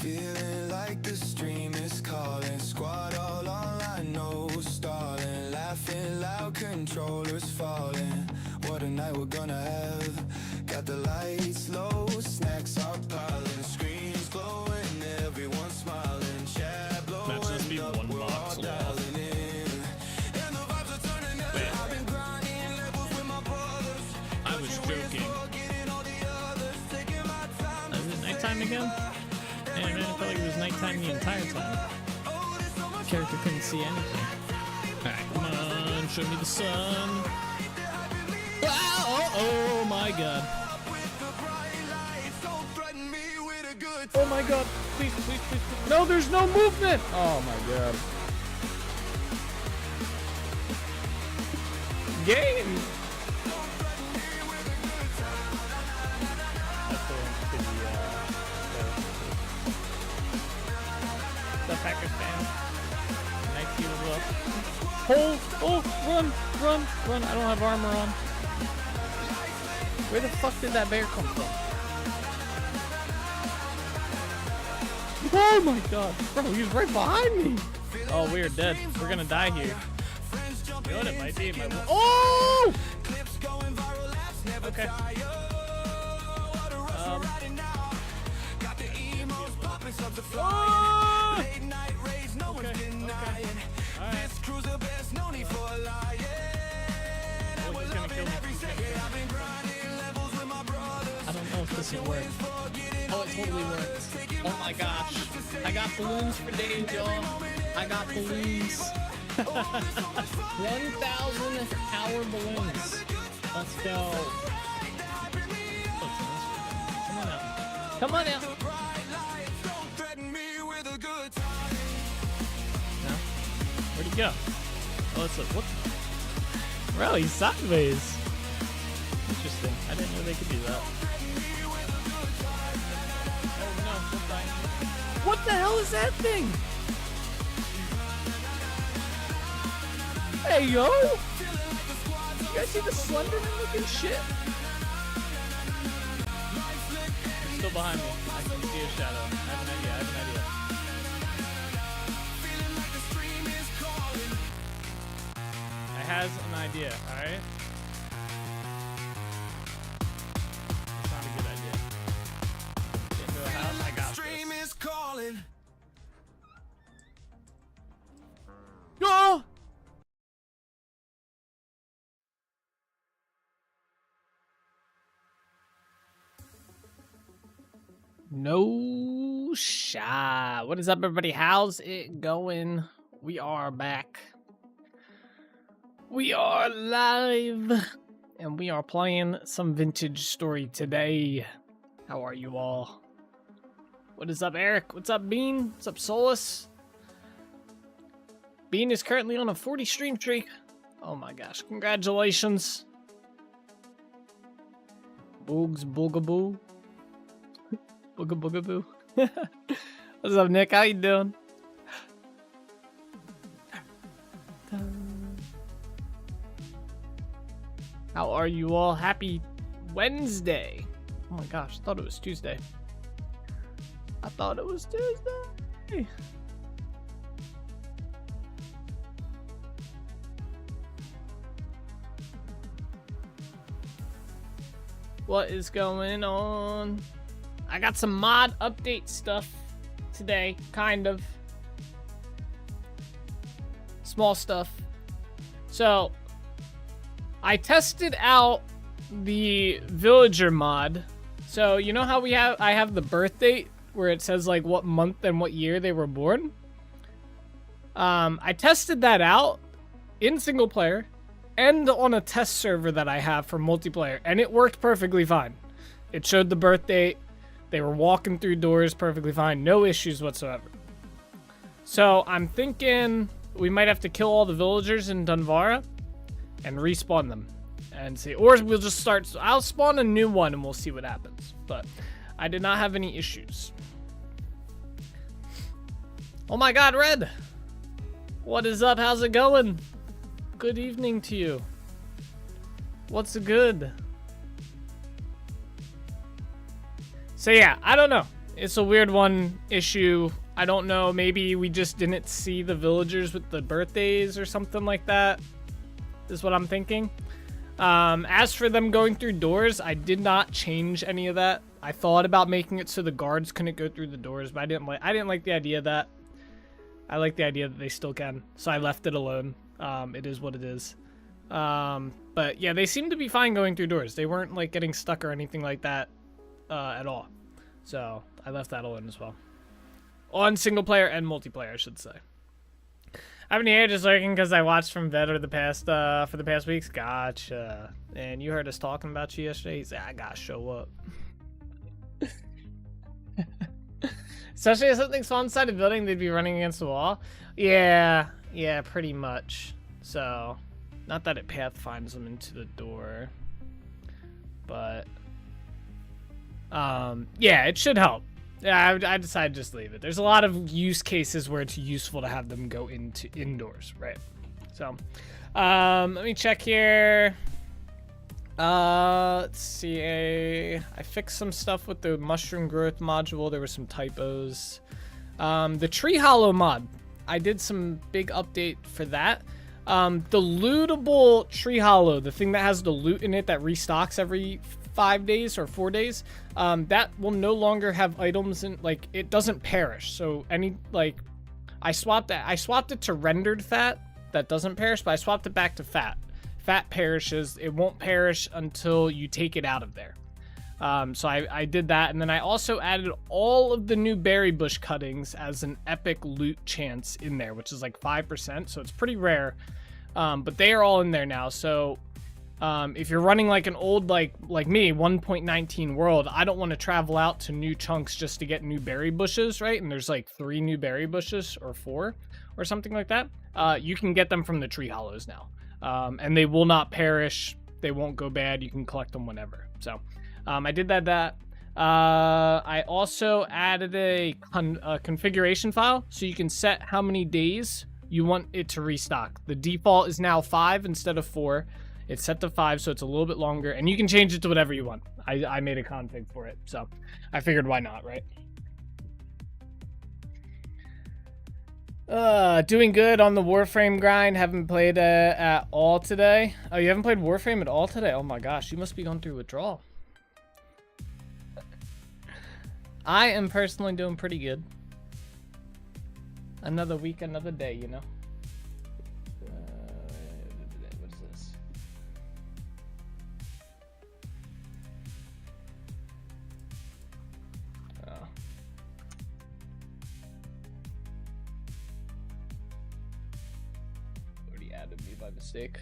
Feeling like the stream is calling. Squad all online, no stalling. Laughing loud, controllers falling. What a night we're gonna have. Got the lights low, snacks are piling. Screens glowing, everyone smiling. Chat blowing up, we're all dialing in. And the vibes are turning up. I've been grinding levels with my brothers. I was joking. Is it nighttime again? Man, I felt like it was nighttime the entire time. Character couldn't see anything. Alright, come on, show me the sun. Oh my god. Oh my god, please, please, please, please. No, there's no movement! Oh my god. Game! The Packers fan. Nice you as well. Oh, run! I don't have armor on. Where the fuck did that bear come from? Oh my god. Bro, he's right behind me. Oh, we're dead. We're gonna die here. You know what it might be? Oh! Okay. I don't know if this will work. Oh, it totally worked. Oh my gosh. I got balloons for days, y'all. I got balloons. 1,000 hour balloons. Let's go. Come on out. Come on out. No? Where'd he go? Oh, let's look. What? Bro, he's sideways. Interesting. I didn't know they could do that. Oh no, don't die. What the hell is that thing? Hey yo! You guys see the Slenderman looking shit? He's still behind me. I can see his shadow. I have an idea. I has an idea, alright? It's not a good idea. Get into a house, I got this. Oh! No shot. What is up, everybody? How's it going? We are back. We are live. And we are playing some Vintage Story today. How are you all? What is up, Eric? What's up, Bean? What's up, Solus? Bean is currently on a 40 stream streak. Oh my gosh. Congratulations. Boogs boogaboo. Booga boogaboo. What's up, Nick? How you doing? How are you all? Happy Wednesday. Oh my gosh, I thought it was Tuesday. What is going on? I got some mod update stuff today, kind of. Small stuff. So, I tested out the villager mod. So, you know how I have the birth date where it says like what month and what year they were born? I tested that out in single player and on a test server that I have for multiplayer, and it worked perfectly fine. It showed the birth date. They were walking through doors perfectly fine. No issues whatsoever. So I'm thinking we might have to kill all the villagers in Dunvara and respawn them and see. Or we'll just start. I'll spawn a new one and we'll see what happens. But I did not have any issues. Oh my god, Red. What is up? How's it going? Good evening to you. What's good? So yeah, I don't know. it's a weird one issue. I don't know, maybe we just didn't see the villagers with the birthdays or something like that, is what I'm thinking. As for them going through doors, I did not change any of that. I thought about making it so the guards couldn't go through the doors, but I didn't like the idea of that. I like the idea that they still can, so I left it alone. It is what it is. But yeah, they seem to be fine going through doors. They weren't like getting stuck or anything like that at all. So I left that alone as well. On single player and multiplayer, I should say. I haven't here just lurking because I watched from bed for the past weeks. Gotcha. And you heard us talking about you yesterday. He said, I gotta show up. Especially if something's fun inside a building, they'd be running against the wall. Yeah, pretty much. So, not that it pathfinds them into the door, but yeah, it should help. Yeah, I decided to just leave it. There's a lot of use cases where it's useful to have them go into indoors, right? So, let me check here. Let's see. I fixed some stuff with the mushroom growth module. There were some typos. The tree hollow mod, I did some big update for that. The lootable tree hollow, the thing that has the loot in it that restocks every 5 days or 4 days, that will no longer have items in, like, it doesn't perish. So any, like, I swapped it to rendered fat that doesn't perish, but I swapped it back to fat. Fat perishes. It won't perish until you take it out of there. So I did that, and then I also added all of the new berry bush cuttings as an epic loot chance in there, which is like 5%, so it's pretty rare. But they are all in there now. So if you're running like an old, like me, 1.19 world, I don't want to travel out to new chunks just to get new berry bushes, right? And there's like 3 new berry bushes or 4 or something like that. You can get them from the tree hollows now. And they will not perish. They won't go bad. You can collect them whenever. So I did that. I also added a configuration file, so you can set how many days you want it to restock. The default is now 5 instead of 4. It's set to 5, so it's a little bit longer, and you can change it to whatever you want. I made a config for it, so I figured why not, right? Doing good on the Warframe grind. Haven't played at all today. Oh, you haven't played Warframe at all today? Oh my gosh, you must be going through withdrawal. I am personally doing pretty good. Another week, another day, you know? What is this? Oh. Already added me by mistake.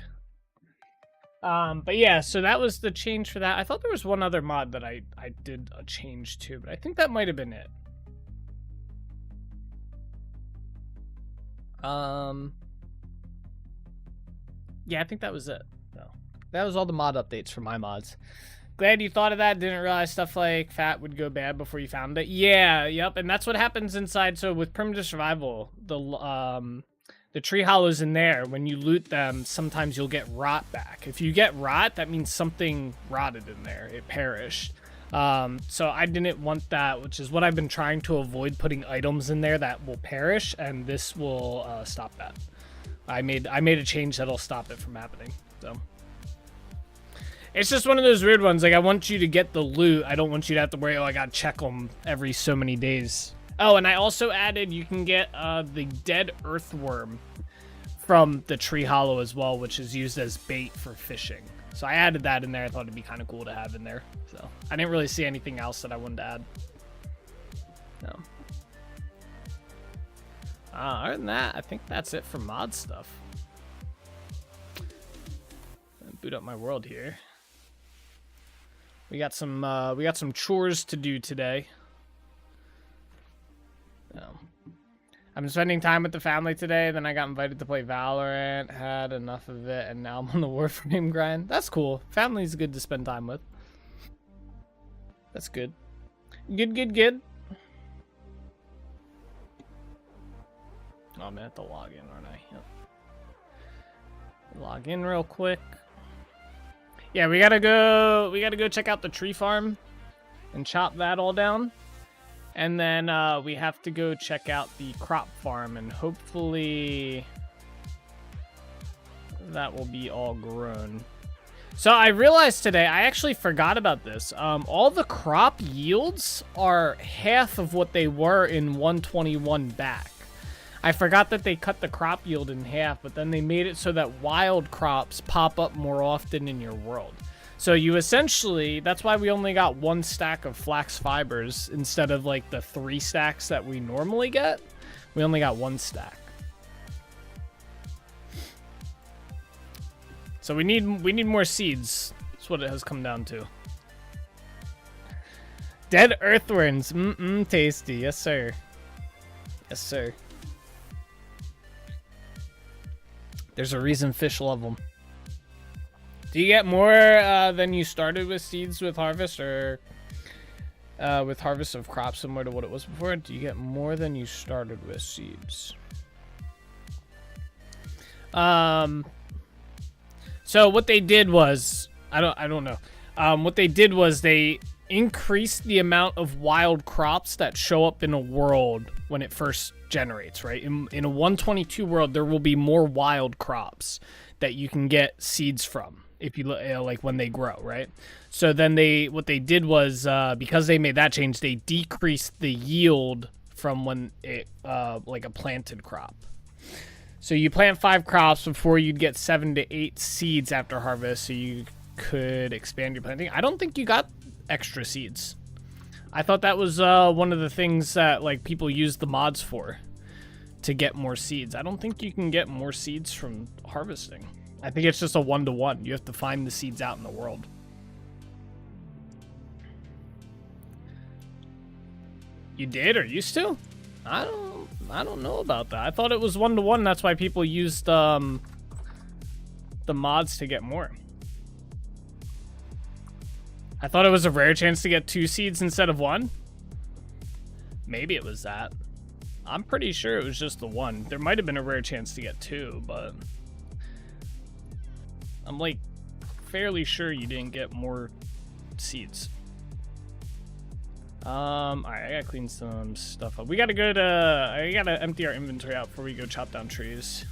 But yeah, so that was the change for that. I thought there was one other mod that I did a change to, but I think that might have been it. Yeah, I think that was it. So that was all the mod updates for my mods. Glad you thought of that. Didn't realize stuff like fat would go bad before you found it. Yeah, yep, and that's what happens inside. So with primitive survival, the tree hollows in there, when you loot them, sometimes you'll get rot back. If you get rot, that means something rotted in there. It perished. So I didn't want that, which is what I've been trying to avoid, putting items in there that will perish, and this will stop that. I made a change that'll stop it from happening. So it's just one of those weird ones. Like, I want you to get the loot. I don't want you to have to worry, oh, I gotta check them every so many days. Oh, and I also added, you can get the dead earthworm from the tree hollow as well, which is used as bait for fishing. So I added that in there. I thought it'd be kind of cool to have in there. So I didn't really see anything else that I wanted to add. No. Other than that, I think that's it for mod stuff. Boot up my world here. We got some chores to do today. I've been spending time with the family today, then I got invited to play Valorant, had enough of it, and now I'm on the Warframe grind. That's cool. Family's good to spend time with. That's good. Good. Oh, I'm gonna have to log in, aren't I? Yep. Log in real quick. Yeah, we gotta go check out the tree farm and chop that all down. And then we have to go check out the crop farm, and hopefully that will be all grown. So I realized today, I actually forgot about this. All the crop yields are half of what they were in 121 back. I forgot that they cut the crop yield in half, but then they made it so that wild crops pop up more often in your world. So you essentially, that's why we only got 1 stack of flax fibers instead of like the 3 stacks that we normally get. We only got 1 stack. So we need more seeds. That's what it has come down to. Dead earthworms. Tasty. Yes, sir. Yes, sir. There's a reason fish love them. Do you get more than you started with seeds with harvest, or with harvest of crops similar to what it was before? Do you get more than you started with seeds? So what they did was, I don't know. What they did was they increased the amount of wild crops that show up in a world when it first generates, right? In a 122 world, there will be more wild crops that you can get seeds from if you like when they grow, right? So then what they did was, because they made that change, they decreased the yield from when it like a planted crop. So you plant 5 crops before you'd get 7 to 8 seeds after harvest, so you could expand your planting. I don't think you got extra seeds. I thought that was one of the things that like people use the mods for, to get more seeds. I don't think you can get more seeds from harvesting. I think it's just a 1-to-1. You have to find the seeds out in the world. You did or used to? I don't know about that. I thought it was 1-to-1. That's why people used the mods to get more. I thought it was a rare chance to get 2 seeds instead of 1. Maybe it was that. I'm pretty sure it was just the 1. There might have been a rare chance to get 2, but I'm like fairly sure you didn't get more seeds. All right, I gotta clean some stuff up. We gotta go to, I gotta empty our inventory out before we go chop down trees.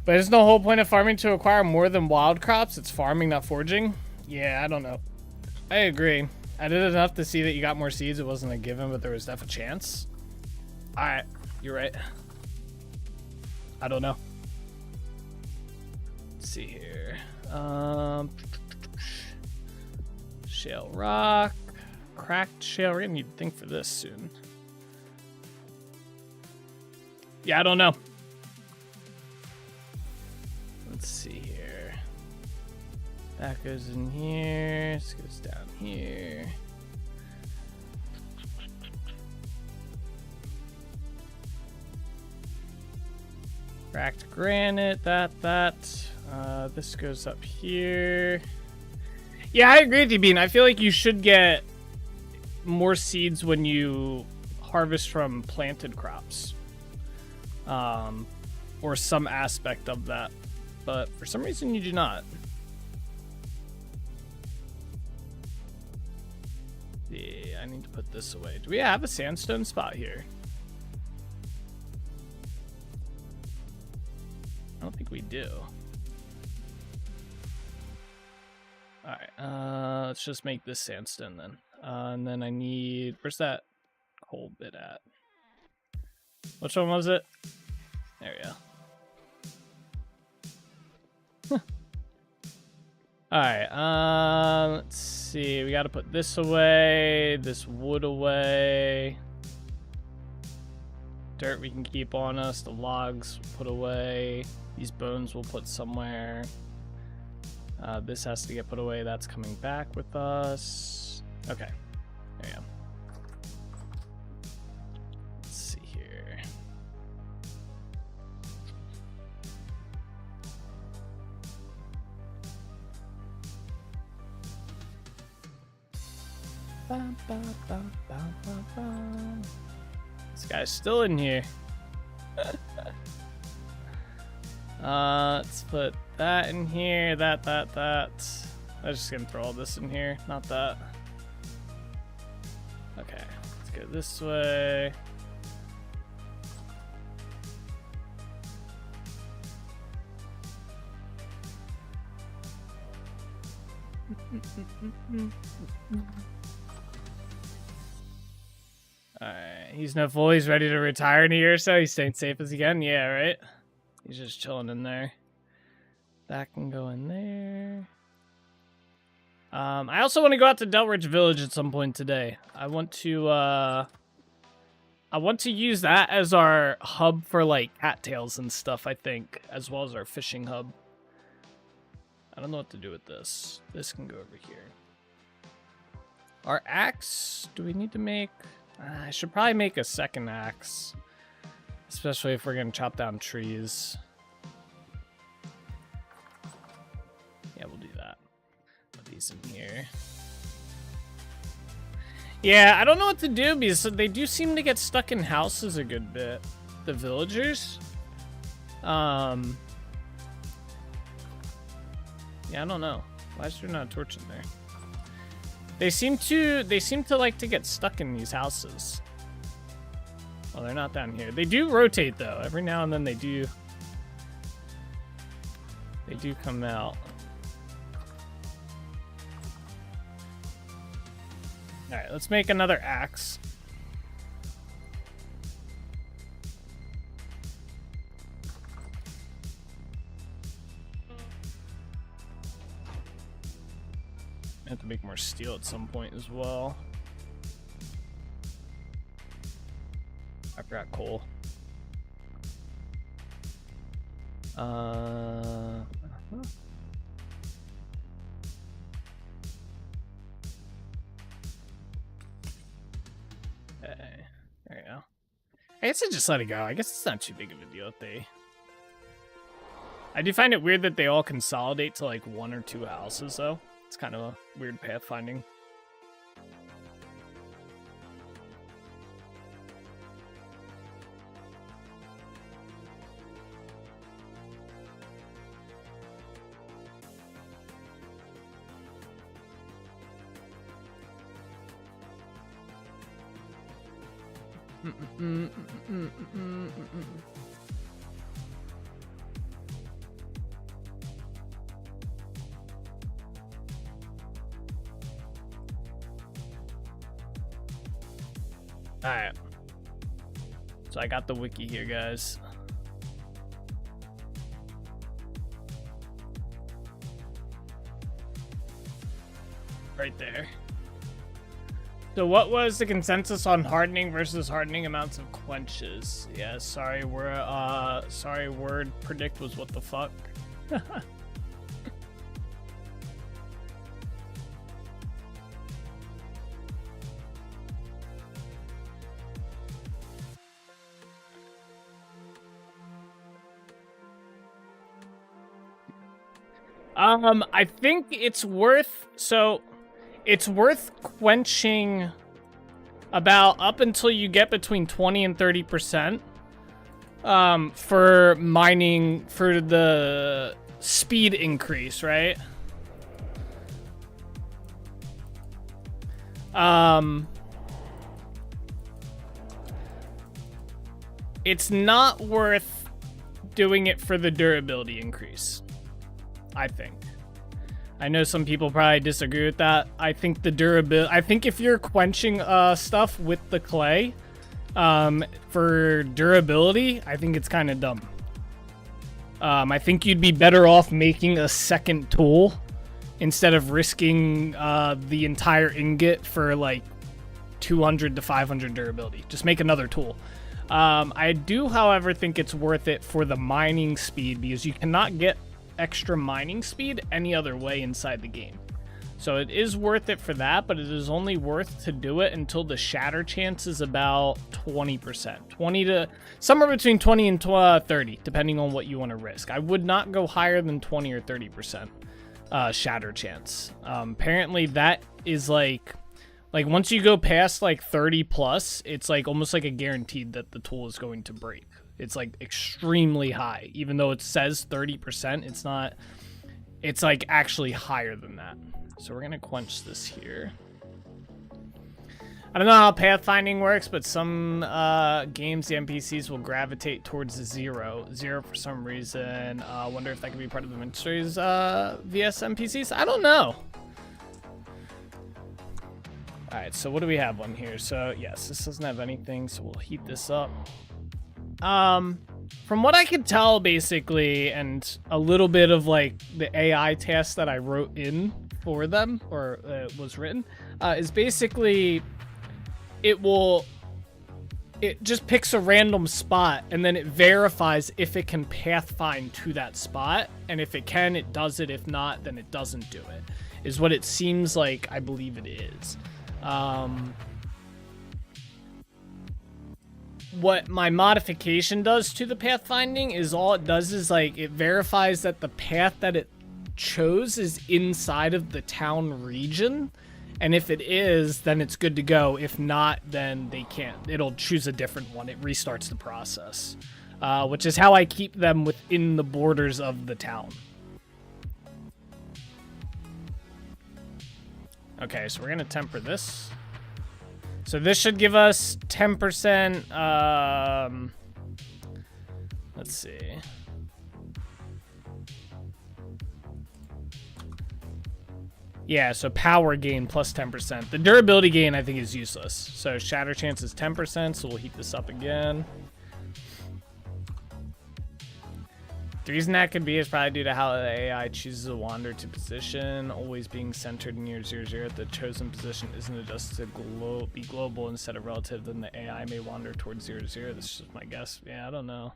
But isn't the whole point of farming to acquire more than wild crops? It's farming, not foraging. Yeah, I don't know. I agree. I did enough to see that you got more seeds. It wasn't a given, but there was definitely a chance. All right, you're right. I don't know. Let's see here. Shale rock. Cracked shale. We're gonna need to think for this soon. Yeah, I don't know. Let's see here. That goes in here. This goes down here. Cracked granite. That. This goes up here. Yeah, I agree with you, Bean. I feel like you should get more seeds when you harvest from planted crops, or some aspect of that, but for some reason you do not. Yeah, I need to put this away. Do we have a sandstone spot here? I don't think we do. All right, let's just make this sandstone then. And then I need, where's that whole bit at? Which one was it? There we go. All right, let's see. We got to put this away, this wood away. Dirt we can keep on us. The logs we'll put away. These bones we'll put somewhere. This has to get put away. That's coming back with us. Okay, there you go. Let's see here. This guy's still in here. Let's put that in here. That. I'm just gonna throw all this in here, not that. Okay, let's go this way. Alright, he's no fool. He's ready to retire in a year or so. He's staying safe as he can. Yeah, right? He's just chilling in there. That can go in there. I also want to go out to Delridge Village at some point today. I want to use that as our hub for, like, cattails and stuff, I think, as well as our fishing hub. I don't know what to do with this. This can go over here. Our axe, do we need to make... I should probably make a second axe, especially if we're going to chop down trees. Yeah, we'll do that. Put these in here. Yeah, I don't know what to do because they do seem to get stuck in houses a good bit. The villagers. Yeah, I don't know. Why is there not a torch in there? They seem to like to get stuck in these houses. Well, they're not down here. They do rotate though. Every now and then they do come out. All right, let's make another axe. I have to make more steel at some point as well. I forgot coal. Okay, there you go. I guess I just let it go. I guess it's not too big of a deal if they... I do find it weird that they all consolidate to like 1 or 2 houses though. It's kind of a weird pathfinding. Alright. So I got the wiki here, guys. Right there. So what was the consensus on hardening versus hardening amounts of quenches? Yeah, sorry, sorry, word predict was what the fuck. I think it's worth, it's worth quenching about up until you get between 20 and 30%, for mining, for the speed increase, right? It's not worth doing it for the durability increase, I think. I know some people probably disagree with that. I think the durability, I think if you're quenching stuff with the clay for durability, I think it's kind of dumb. I think you'd be better off making a second tool instead of risking the entire ingot for like 200 to 500 durability. Just make another tool. I do, however, think it's worth it for the mining speed because you cannot get extra mining speed any other way inside the game. So it is worth it for that, but it is only worth to do it until the shatter chance is about 20%. 20 to somewhere between 20 and 30, depending on what you want to risk. I would not go higher than 20 or 30% shatter chance. Apparently that is like once you go past like 30 plus, it's like almost like a guaranteed that the tool is going to break. It's like extremely high, even though it says 30%, it's not, it's like actually higher than that. So we're gonna quench this here. I don't know how pathfinding works, but some games, the NPCs will gravitate towards zero. Zero for some reason. Wonder if that could be part of the mysteries vs NPCs? I don't know. Alright, so what do we have on here? So, yes, this doesn't have anything, so we'll heat this up. From what I could tell, basically, and a little bit of, like, the AI task that I wrote in for them, or was written, is basically... It just picks a random spot, and then it verifies if it can pathfind to that spot. And if it can, it does it. If not, then it doesn't do it, is what it seems like. I believe it is. What my modification does to the pathfinding is all it does is, like, it verifies that the path that it chose is inside of the town region. And if it is, then it's good to go. If not, then they can't. It'll choose a different one. It restarts the process, which is how I keep them within the borders of the town. Okay, so we're going to temper this. So this should give us 10%. Let's see. Yeah, so power gain plus 10%. The durability gain, I think, is useless. So shatter chance is 10%, so we'll heat this up again. The reason that could be is probably due to how the AI chooses a wander to position, always being centered near 0, 0. The chosen position isn't adjusted to be global instead of relative, then the AI may wander towards 0, 0. This is just my guess. Yeah, I don't know.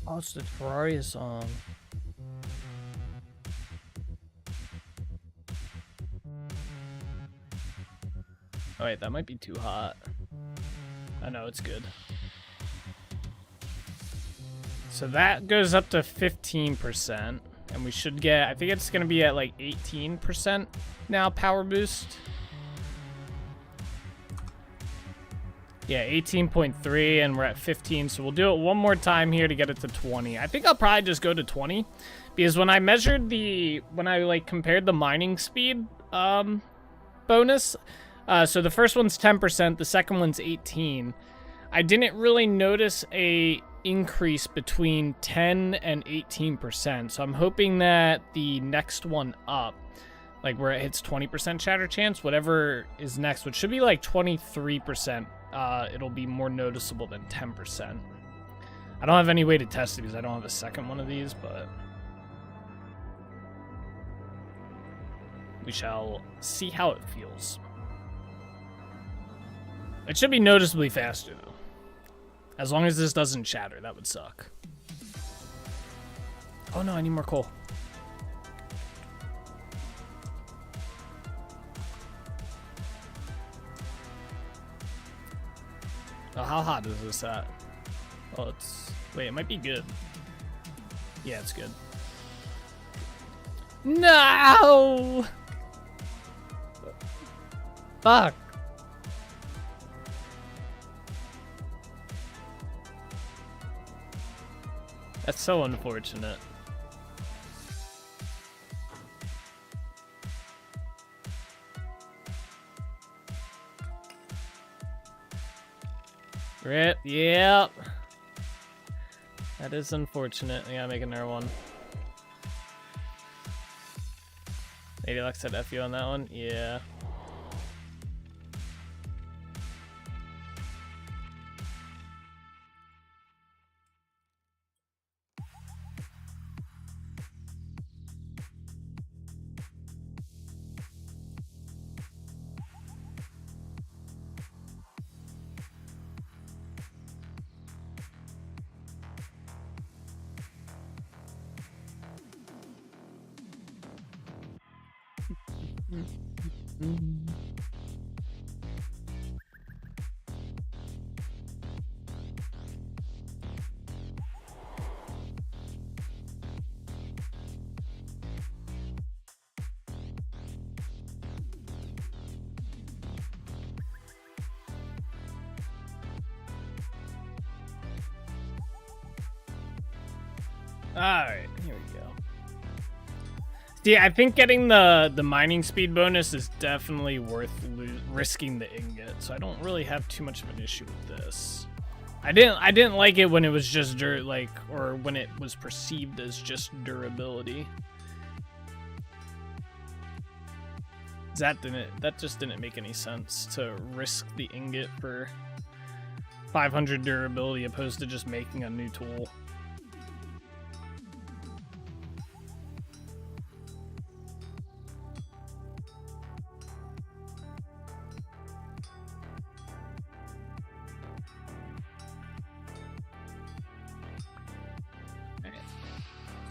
Oh, it's the Ferrari song. Oh, wait, that might be too hot. I know, it's good. So that goes up to 15%. And we should get, I think it's going to be at like 18% now, power boost. Yeah, 18.3, and we're at 15, so we'll do it one more time here to get it to 20. I think I'll probably just go to 20, because when I measured when I, like, compared the mining speed bonus, so the first one's 10%, the second one's 18. I didn't really notice a increase between 10 and 18%, so I'm hoping that the next one up, like where it hits 20% shatter chance, whatever is next, which should be like 23%, it'll be more noticeable than 10%. I don't have any way to test it because I don't have a second one of these, but we shall see how it feels. It should be noticeably faster, though. As long as this doesn't shatter, that would suck. Oh no, I need more coal. Oh, how hot is this at? Oh, it's... Wait, it might be good. Yeah, it's good. No! Fuck. That's so unfortunate. Rip, yep. That is unfortunate. I gotta make another one. Lady Luck said F you on that one? Yeah. Alright, here we go. Yeah, I think getting the mining speed bonus is definitely worth risking the ingot, so I don't really have too much of an issue with this. I didn't like it when it was just or when it was perceived as just durability. That just didn't make any sense to risk the ingot for 500 durability opposed to just making a new tool.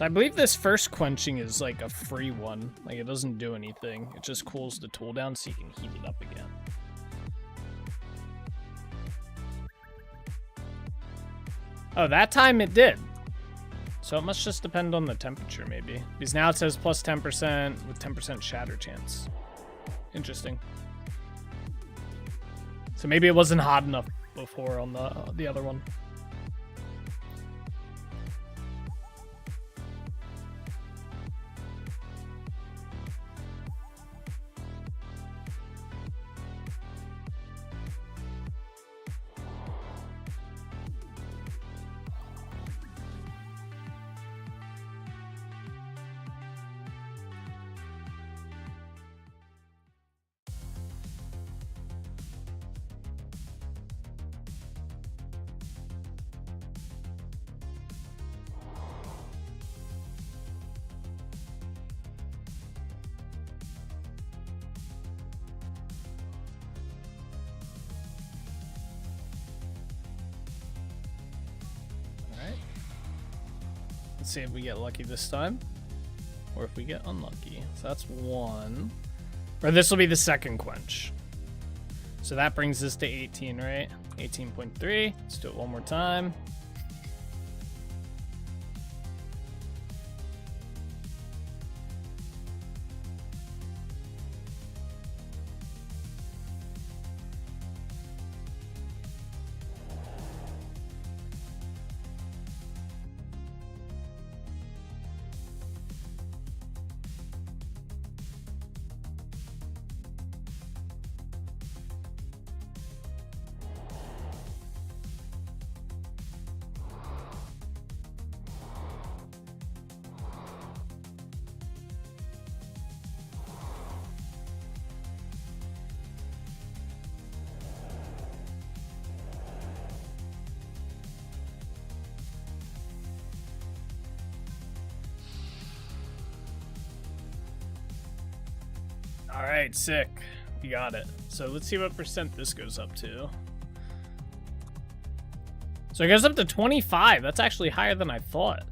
I believe this first quenching is like a free one. Like, it doesn't do anything. It just cools the tool down so you can heat it up again. Oh, that time it did. So it must just depend on the temperature, maybe. Because now it says plus 10% with 10% shatter chance. Interesting. So maybe it wasn't hot enough before on the other one. Let's see if we get lucky this time, or if we get unlucky. So that's one. Or this will be the second quench. So that brings us to 18, right? 18.3. Let's do it one more time. All right, sick. We got it. So let's see what percent this goes up to. So it goes up to 25. That's actually higher than I thought.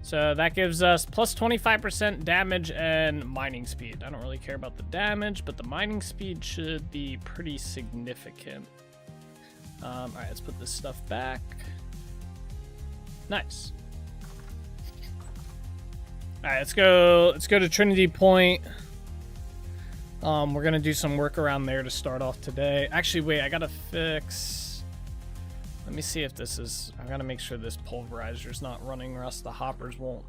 So that gives us plus 25% damage and mining speed. I don't really care about the damage, but the mining speed should be pretty significant. All right, let's put this stuff back. Nice. All right, let's go to Trinity Point. We're gonna do some work around there to start off today. Actually, wait, I gotta fix. Let me see if this is. I gotta make sure this pulverizer's not running, or else the hoppers won't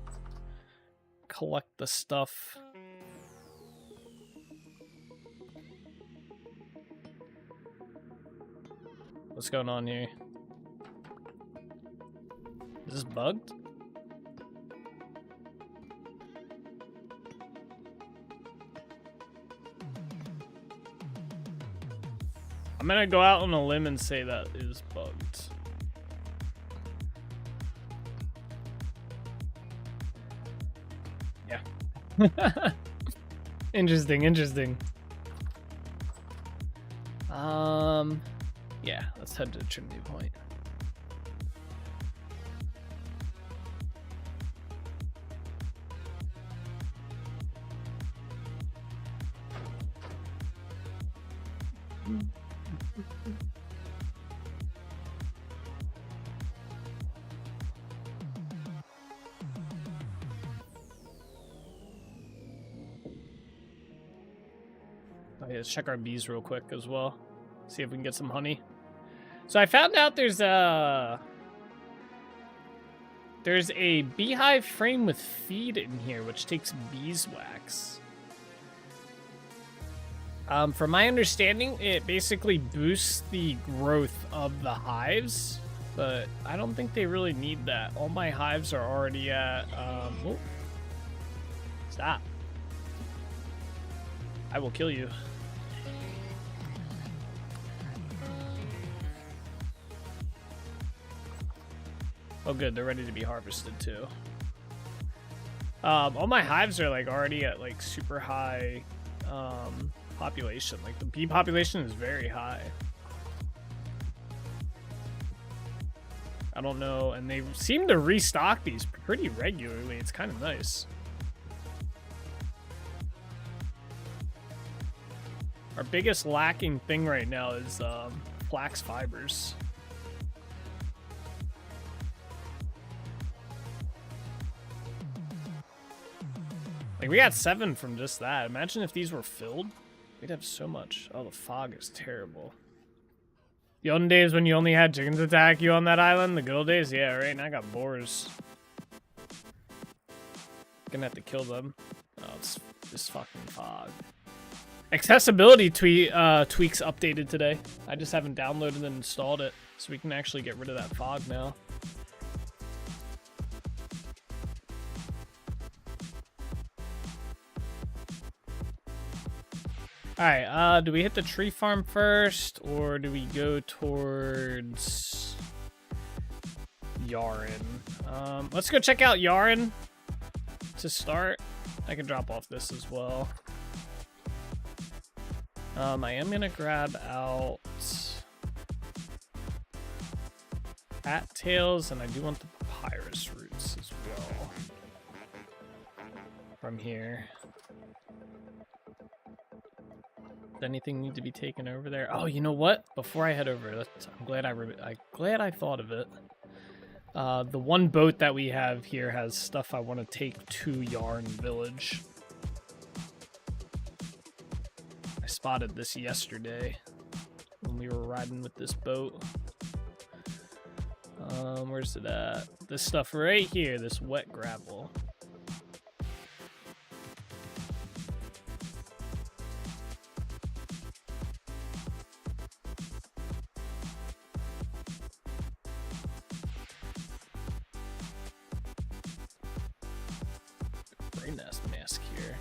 collect the stuff. What's going on here? Is this bugged? I'm gonna go out on a limb and say that is bugged. Yeah. Interesting. Yeah, let's head to Trinity Point. Okay, let's check our bees real quick as well. See if we can get some honey. So I found out there's There's a beehive frame with feed in here, which takes beeswax. From my understanding, it basically boosts the growth of the hives, but I don't think they really need that. All my hives are already at, oh. Stop. I will kill you. Oh good, they're ready to be harvested too. All my hives are like already at like super high population. Like the bee population is very high. I don't know, and they seem to restock these pretty regularly. It's kind of nice. Our biggest lacking thing right now is flax fibers. Like, we got 7 from just that. Imagine if these were filled. We'd have so much. Oh, the fog is terrible. The olden days when you only had chickens attack you on that island? The good old days? Yeah, right? And I got boars. Gonna have to kill them. Oh, it's this fucking fog. Accessibility tweaks updated today. I just haven't downloaded and installed it. So we can actually get rid of that fog now. Alright, do we hit the tree farm first, or do we go towards Yarn? Let's go check out Yarn to start. I can drop off this as well. I am gonna grab out cattails, and I do want the papyrus roots as well from here. Does anything need to be taken over there? Oh, you know what? Before I head over, I'm glad I thought of it. The one boat that we have here has stuff I want to take to Yarn Village. I spotted this yesterday when we were riding with this boat. Where's it at? This stuff right here, this wet gravel. Mask here.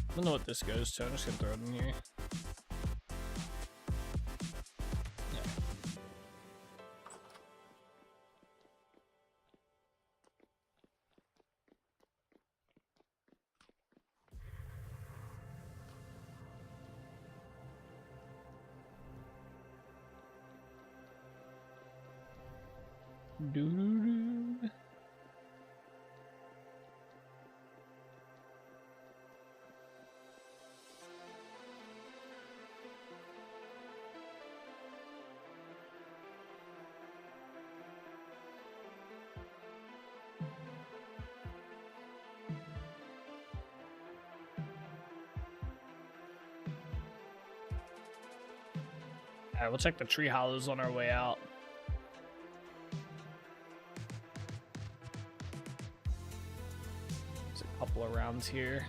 I don't know what this goes to. I'm just gonna throw it in here. Doo-doo-doo. Alright, we'll check the tree hollows on our way out. There's a couple of rounds here.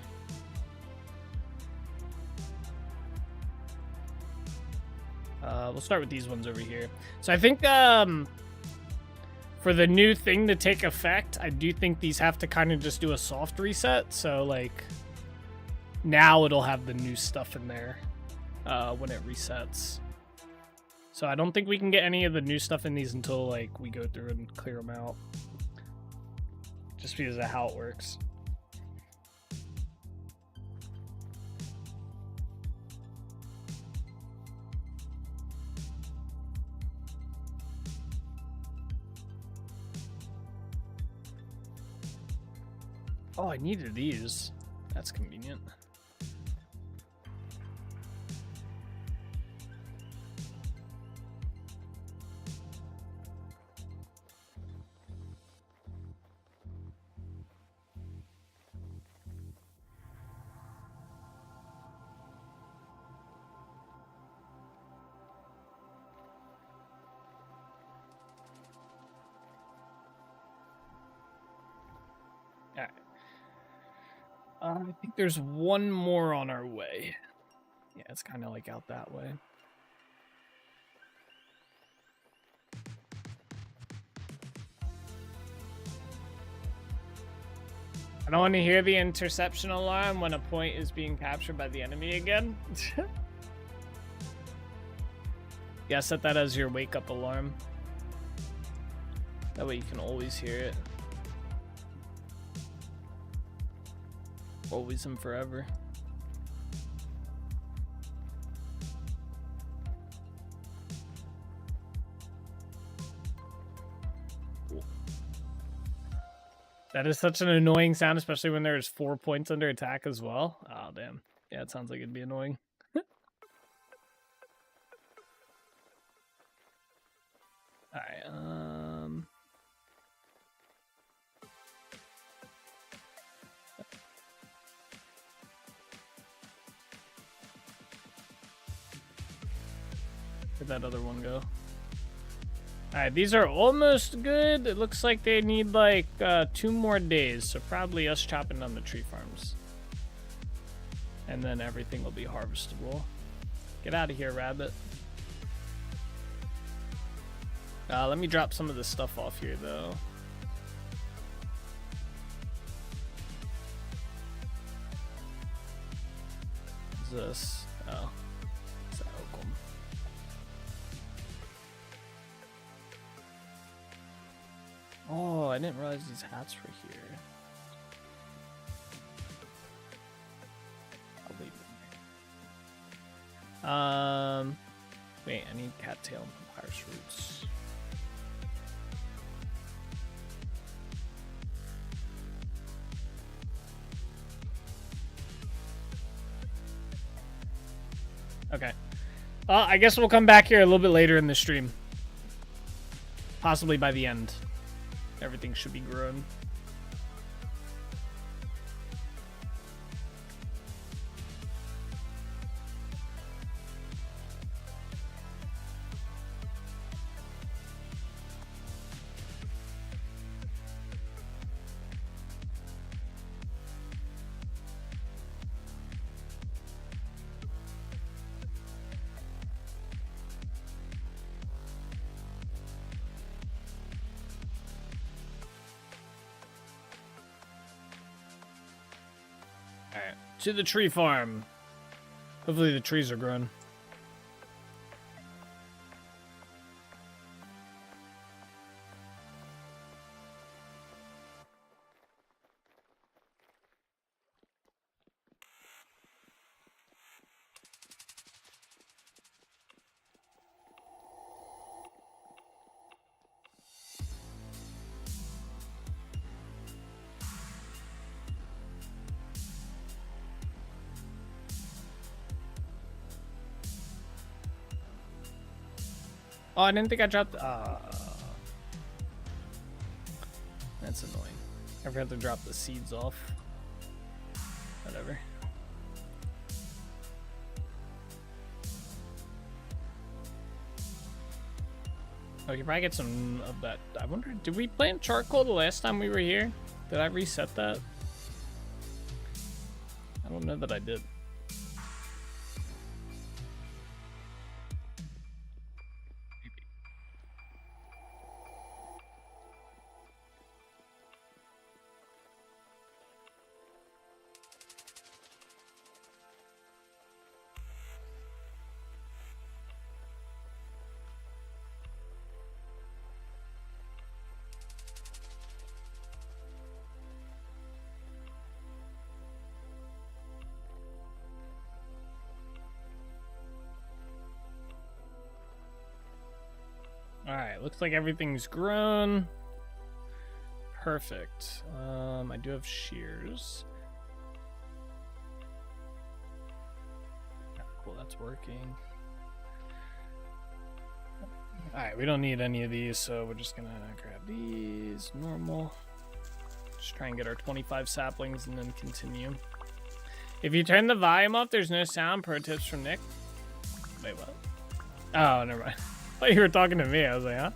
We'll start with these ones over here. So I think for the new thing to take effect, I do think these have to kind of just do a soft reset. So like now it'll have the new stuff in there when it resets. So I don't think we can get any of the new stuff in these until like we go through and clear them out. Just because of how it works. Oh, I needed these. That's convenient. Alright. I think there's one more on our way. Yeah, it's kind of like out that way. I don't want to hear the interception alarm when a point is being captured by the enemy again. Yeah, set that as your wake-up alarm. That way you can always hear it. Always and forever. Cool. That is such an annoying sound, especially when there's 4 points under attack as well. Oh, damn. Yeah, it sounds like it'd be annoying. Alright, where'd that other one go? Alright, these are almost good. It looks like they need like 2 more days, so probably us chopping down the tree farms. And then everything will be harvestable. Get out of here, rabbit. Let me drop some of this stuff off here, though. What's this? Oh. It's Oakum. Oh, I didn't realize these hats were here. I'll leave them there. Wait, I need cattail and papyrus roots. Okay. I guess we'll come back here a little bit later in the stream. Possibly by the end. Everything should be grown. Alright, to the tree farm. Hopefully the trees are grown. Oh, I didn't think I dropped... That's annoying. I forgot to drop the seeds off. Whatever. Oh, you can probably get some of that. I wonder, did we plant charcoal the last time we were here? Did I reset that? I don't know that I did. Alright, looks like everything's grown. Perfect. I do have shears. Cool, that's working. Alright, we don't need any of these, so we're just gonna grab these. Normal. Just try and get our 25 saplings and then continue. If you turn the volume off, there's no sound. Pro tips from Nick. Wait, what? Oh, never mind. I thought you were talking to me. I was like, huh?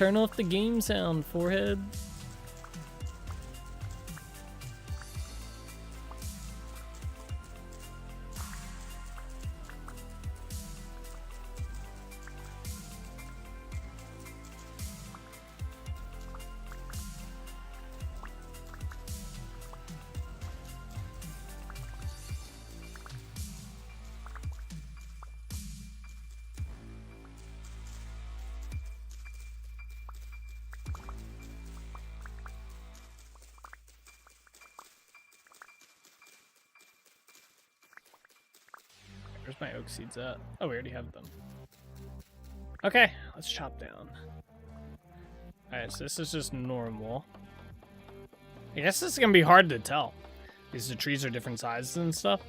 Turn off the game sound, forehead. Where's my oak seeds at? Oh, we already have them. Okay, let's chop down. Alright, so this is just normal. I guess this is gonna be hard to tell, because the trees are different sizes and stuff.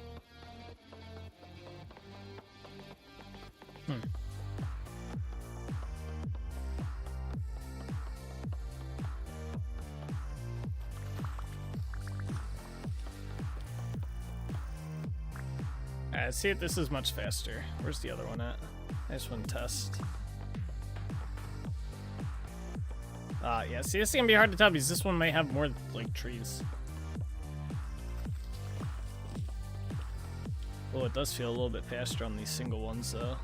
Alright, let's see if this is much faster. Where's the other one at? I just want to test. Yeah, see, this is gonna be hard to tell because this one might have more, like, trees. Oh, it does feel a little bit faster on these single ones, though.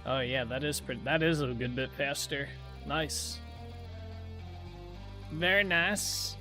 Oh yeah, that is a good bit faster. Nice. Very nice.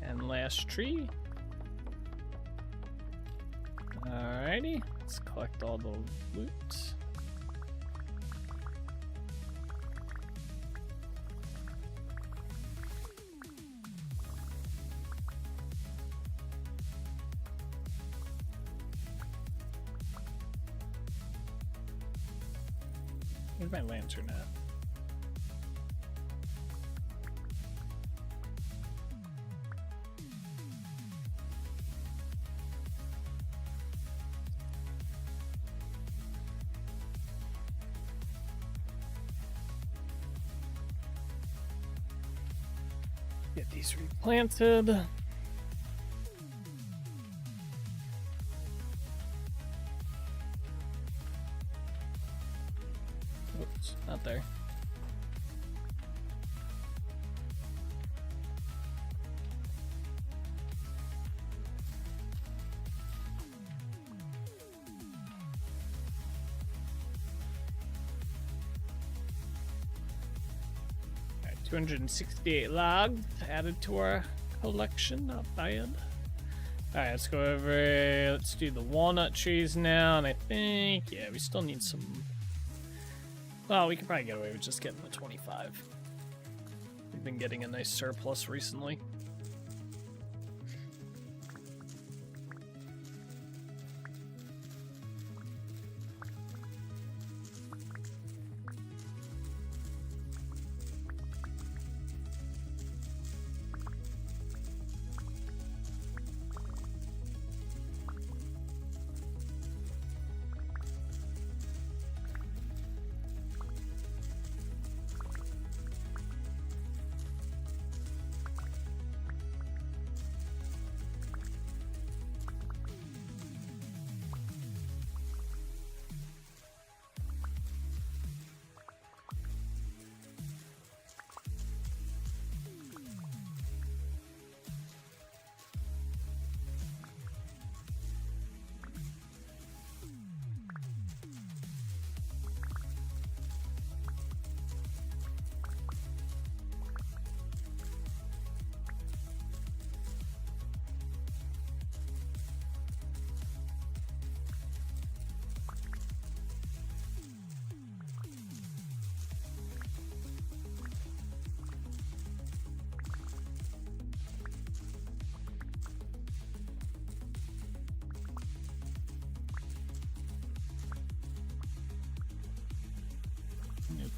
And last tree. Alrighty, let's collect all the loot. Where's my lantern at? Get these replanted. Oops, not there. Alright, 268 logs added to our collection, not bad. Alright, let's go over, let's do the walnut trees now, and I think, yeah, we still need some, well, we can probably get away with just getting the 25. We've been getting a nice surplus recently.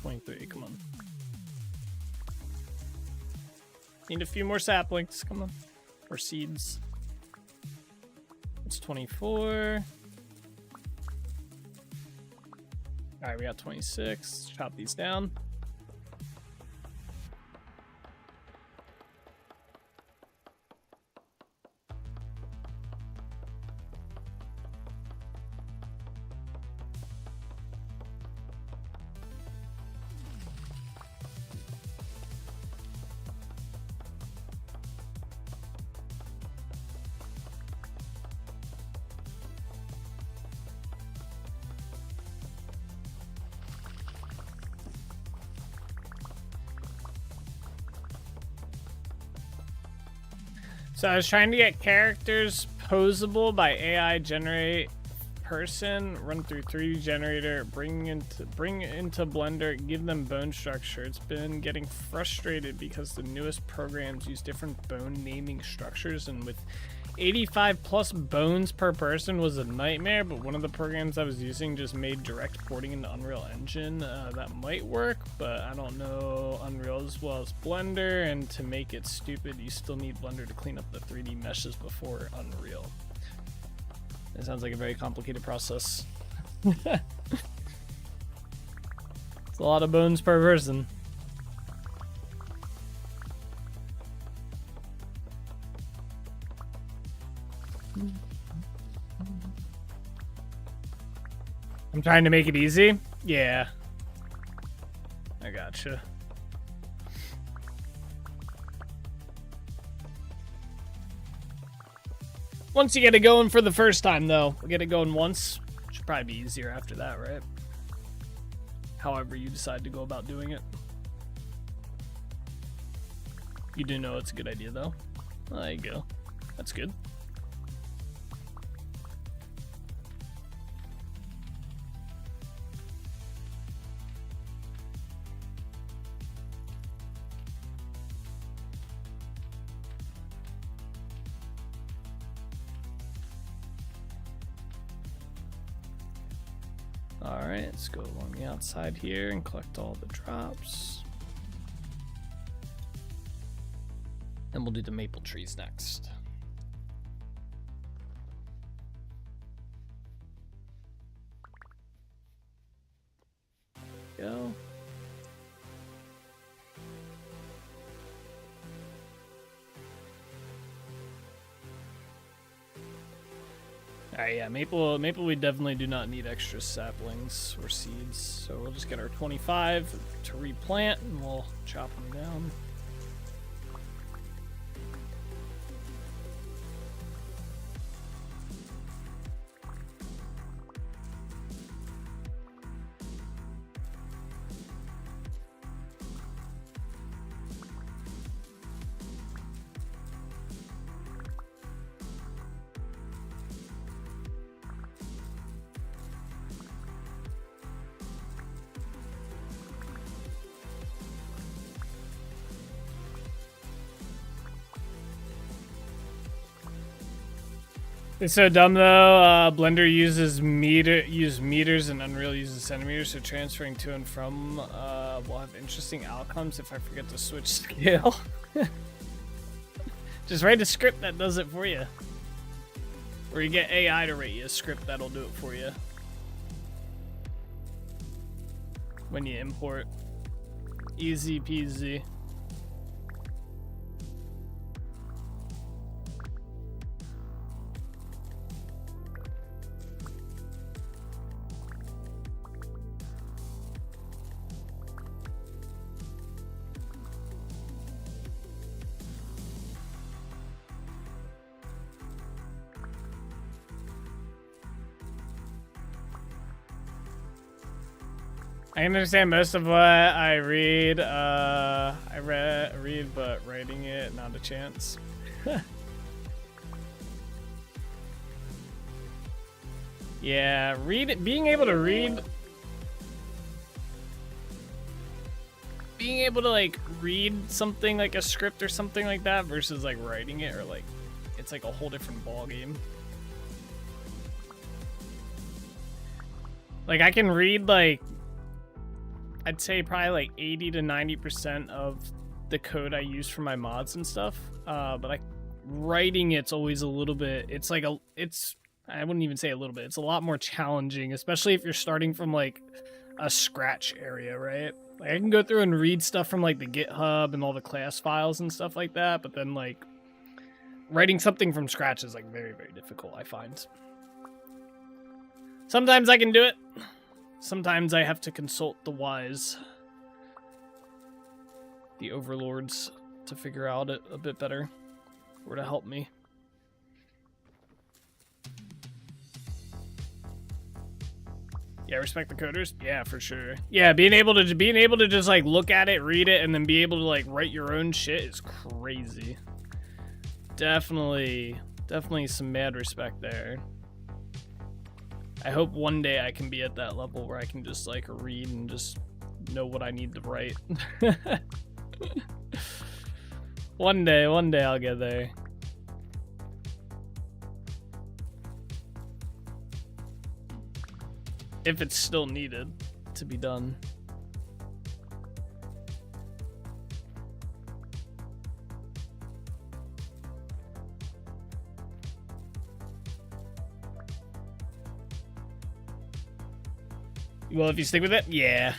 23, come on. Need a few more saplings, come on. Or seeds. It's 24. Alright, we got 26. Let's chop these down. So I was trying to get characters posable by AI generate person, run through 3D generator, bring into Blender, give them bone structure. It's been getting frustrated because the newest programs use different bone naming structures, and with 85 plus bones per person was a nightmare, but one of the programs I was using just made direct porting into Unreal Engine. That might work, but I don't know Unreal as well as Blender, and to make it stupid, you still need Blender to clean up the 3D meshes before Unreal. It sounds like a very complicated process. It's a lot of bones per person. I'm trying to make it easy? Yeah. I gotcha. Once you get it going for the first time, though, we'll get it going once. Should probably be easier after that, right? However you decide to go about doing it. You do know it's a good idea, though. Oh, there you go. That's good. Alright, let's go along the outside here and collect all the drops. Then we'll do the maple trees next. Go. Alright, yeah, maple we definitely do not need extra saplings or seeds, so we'll just get our 25 to replant and we'll chop them down. It's so dumb though. Blender uses meters and Unreal uses centimeters, so transferring to and from will have interesting outcomes if I forget to switch scale. Just write a script that does it for you. Or you get AI to write you a script that'll do it for you. When you import. Easy peasy. I understand most of what I read. I read, but writing it, not a chance. Yeah, being able to like read something like a script or something like that versus like writing it, or like it's like a whole different ball game. Like I can read like I'd say probably like 80 to 90% of the code I use for my mods and stuff. But writing it's always a little bit. It's like I wouldn't even say a little bit. It's a lot more challenging, especially if you're starting from like a scratch area, right? Like I can go through and read stuff from like the GitHub and all the class files and stuff like that, but then like writing something from scratch is like very, very difficult, I find. Sometimes I can do it. Sometimes I have to consult the wise, the overlords, to figure out it a bit better, or to help me. Yeah, respect the coders. Yeah, for sure. Yeah, being able to just like look at it, read it, and then be able to like write your own shit is crazy. Definitely some mad respect there. I hope one day I can be at that level where I can just like read and just know what I need to write. One day I'll get there. If it's still needed to be done. Well, if you stick with it, yeah.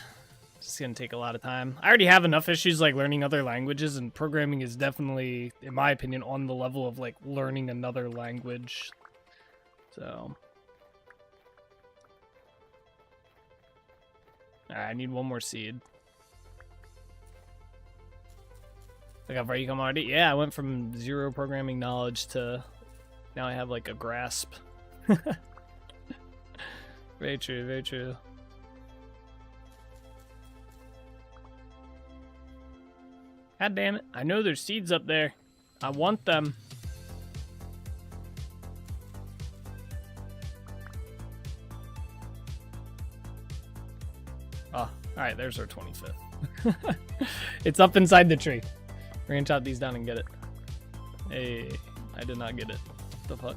It's gonna take a lot of time. I already have enough issues like learning other languages, and programming is definitely, in my opinion, on the level of like learning another language. So. Alright, I need one more seed. Look how far you come already. Yeah, I went from 0 programming knowledge to now I have like a grasp. Very true, very true. God damn it. I know there's seeds up there. I want them. Oh, alright, there's our 25th. It's up inside the tree. We're gonna chop these down and get it. Hey, I did not get it. What the fuck?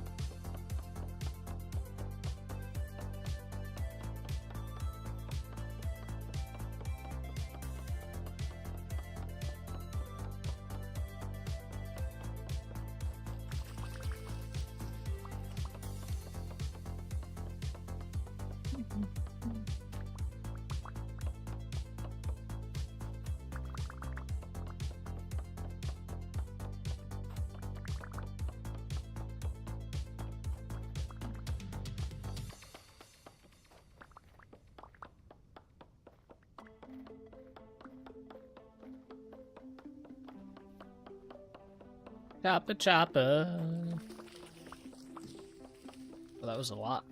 Chopper, chopper. Well, that was a lot.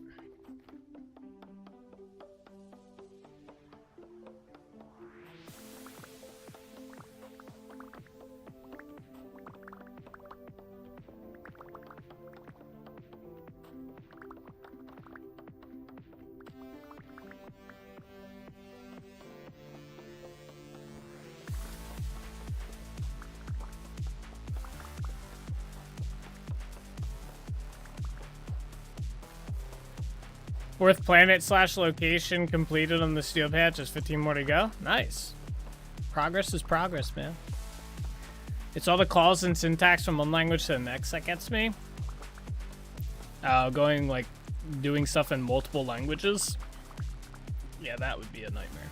Fourth planet / location completed on the steel patch. Just 15 more to go. Nice. Progress is progress, man. It's all the calls and syntax from one language to the next that gets me. Going like doing stuff in multiple languages. Yeah, that would be a nightmare.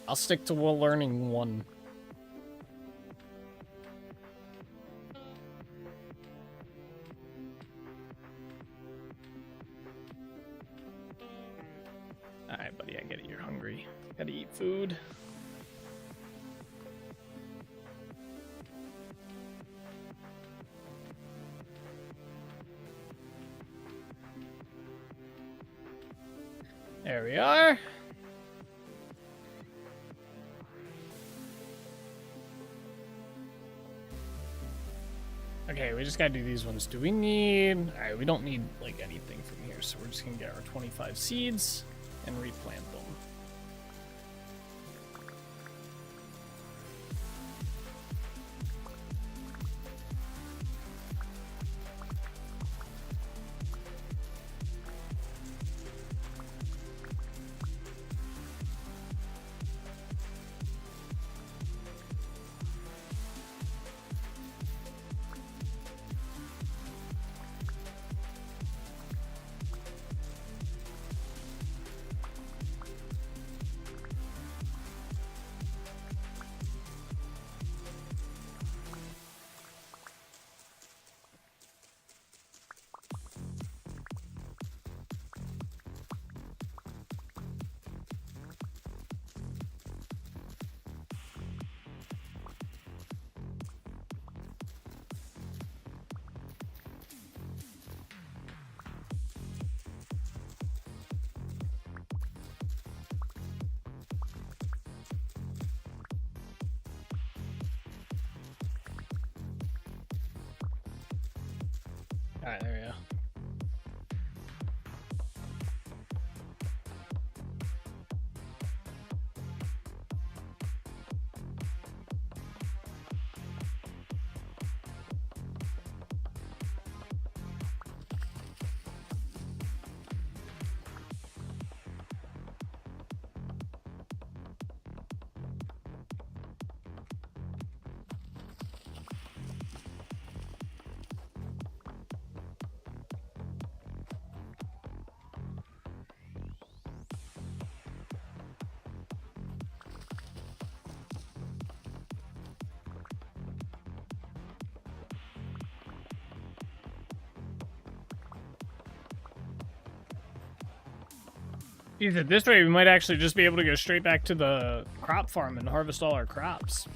I'll stick to learning one. Alright, buddy, I get it. You're hungry. Gotta eat food. There we are. Okay, we just gotta do these ones. Do we need... Alright, we don't need, like, anything from here, so we're just gonna get our 25 seeds and replant them. Alright, there we go. Either this way, we might actually just be able to go straight back to the crop farm and harvest all our crops.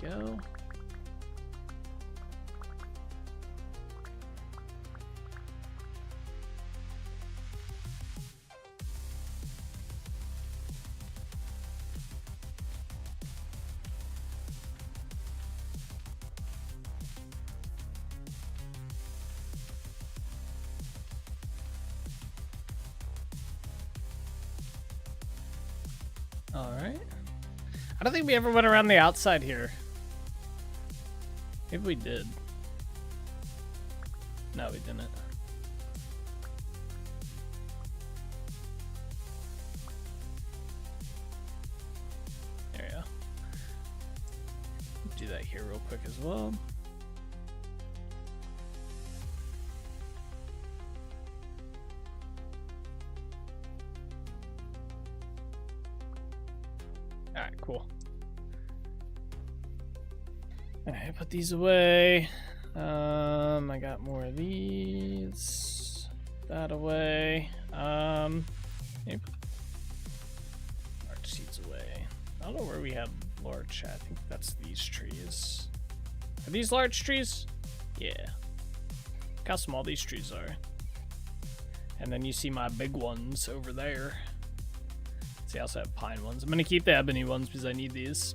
Go. All right. I don't think we ever went around the outside here. Maybe we did. No, we didn't. There we go. Do that here real quick as well. All right, cool. Alright, put these away. I got more of these. That away. Maybe large seeds away. I don't know where we have large. I think that's these trees. Are these large trees? Yeah. Look how small these trees are. And then you see my big ones over there. See, I also have pine ones. I'm gonna keep the ebony ones because I need these.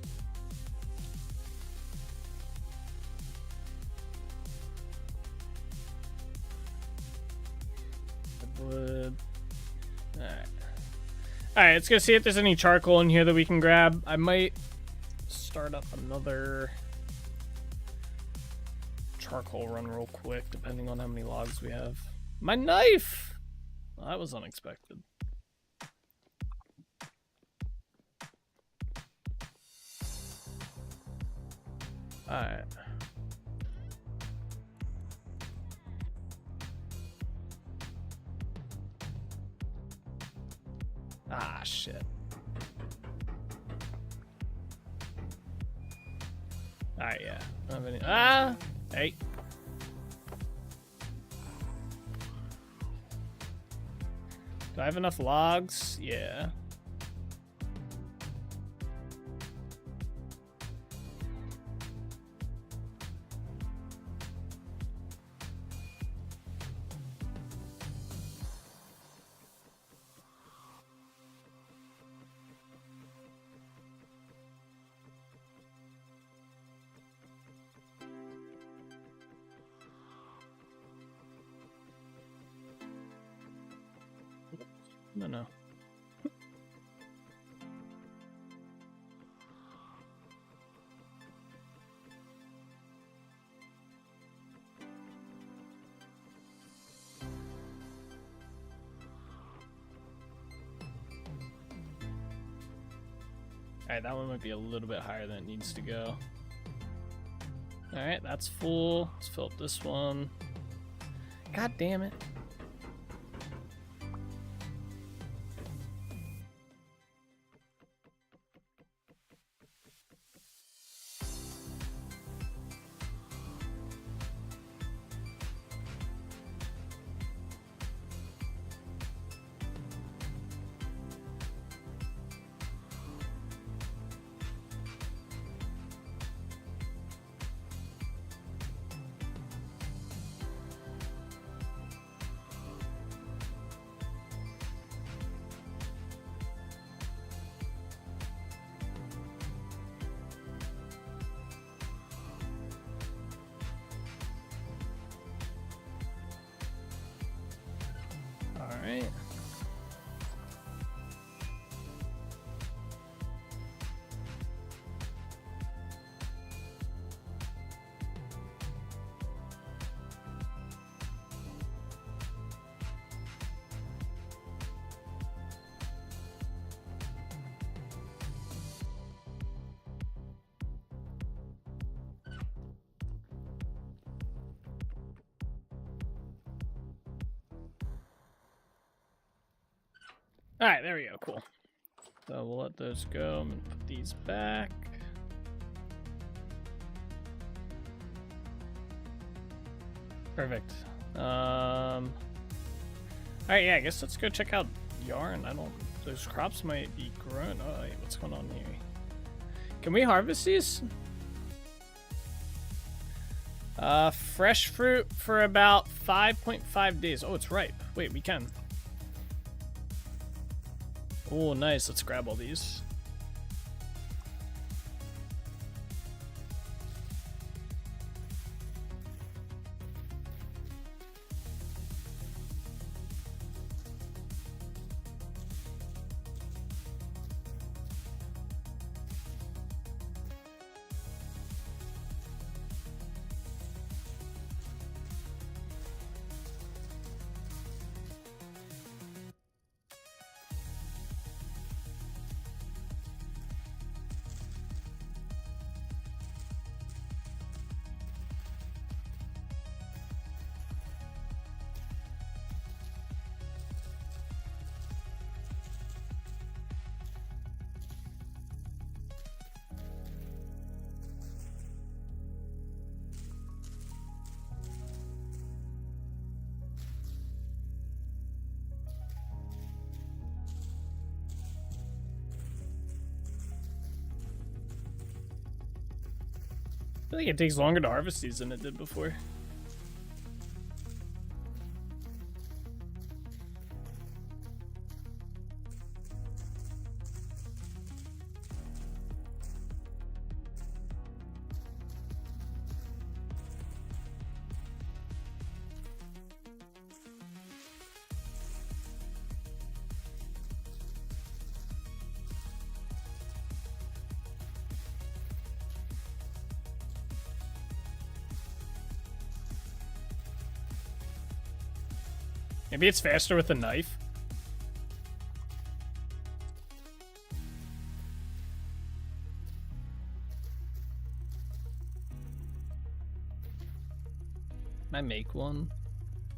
Wood. Alright, let's go see if there's any charcoal in here that we can grab. I might start up another charcoal run real quick, depending on how many logs we have. My knife! Well, that was unexpected. Alright. Ah, shit. Alright, yeah. I don't have any. Ah! Hey. Do I have enough logs? Yeah. No. Alright, that one might be a little bit higher than it needs to go. Alright, that's full. Let's fill up this one. God damn it. All right, there we go. Cool. So we'll let those go. I'm gonna put these back. Perfect. All right, yeah. I guess let's go check out yarn. Those crops might be grown. Oh, wait, what's going on here? Can we harvest these? Fresh fruit for about 5.5 days. Oh, it's ripe. Wait, we can. Oh, nice. Let's grab all these. I feel like it takes longer to harvest these than it did before. Maybe it's faster with a knife. Can I make one?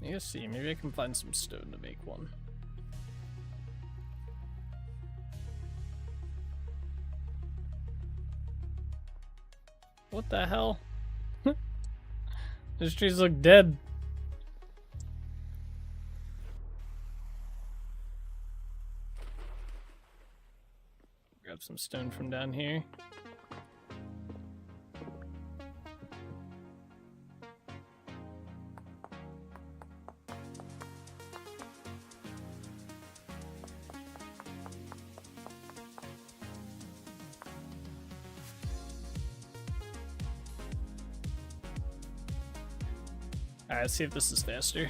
Let's see. Maybe I can find some stone to make one. What the hell? Those trees look dead. Grab some stone from down here. Alright, let's see if this is faster.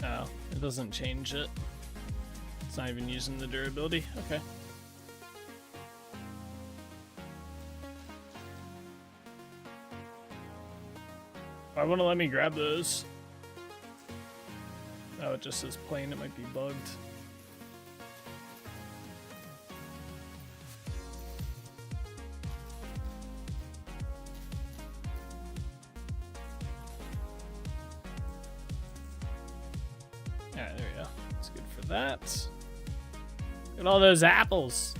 Oh, it doesn't change it. It's not even using the durability. Okay. Why wouldn't it let me grab those? Oh, it just says plain. It might be bugged. Alright, there we go. That's good for that. Look at all those apples.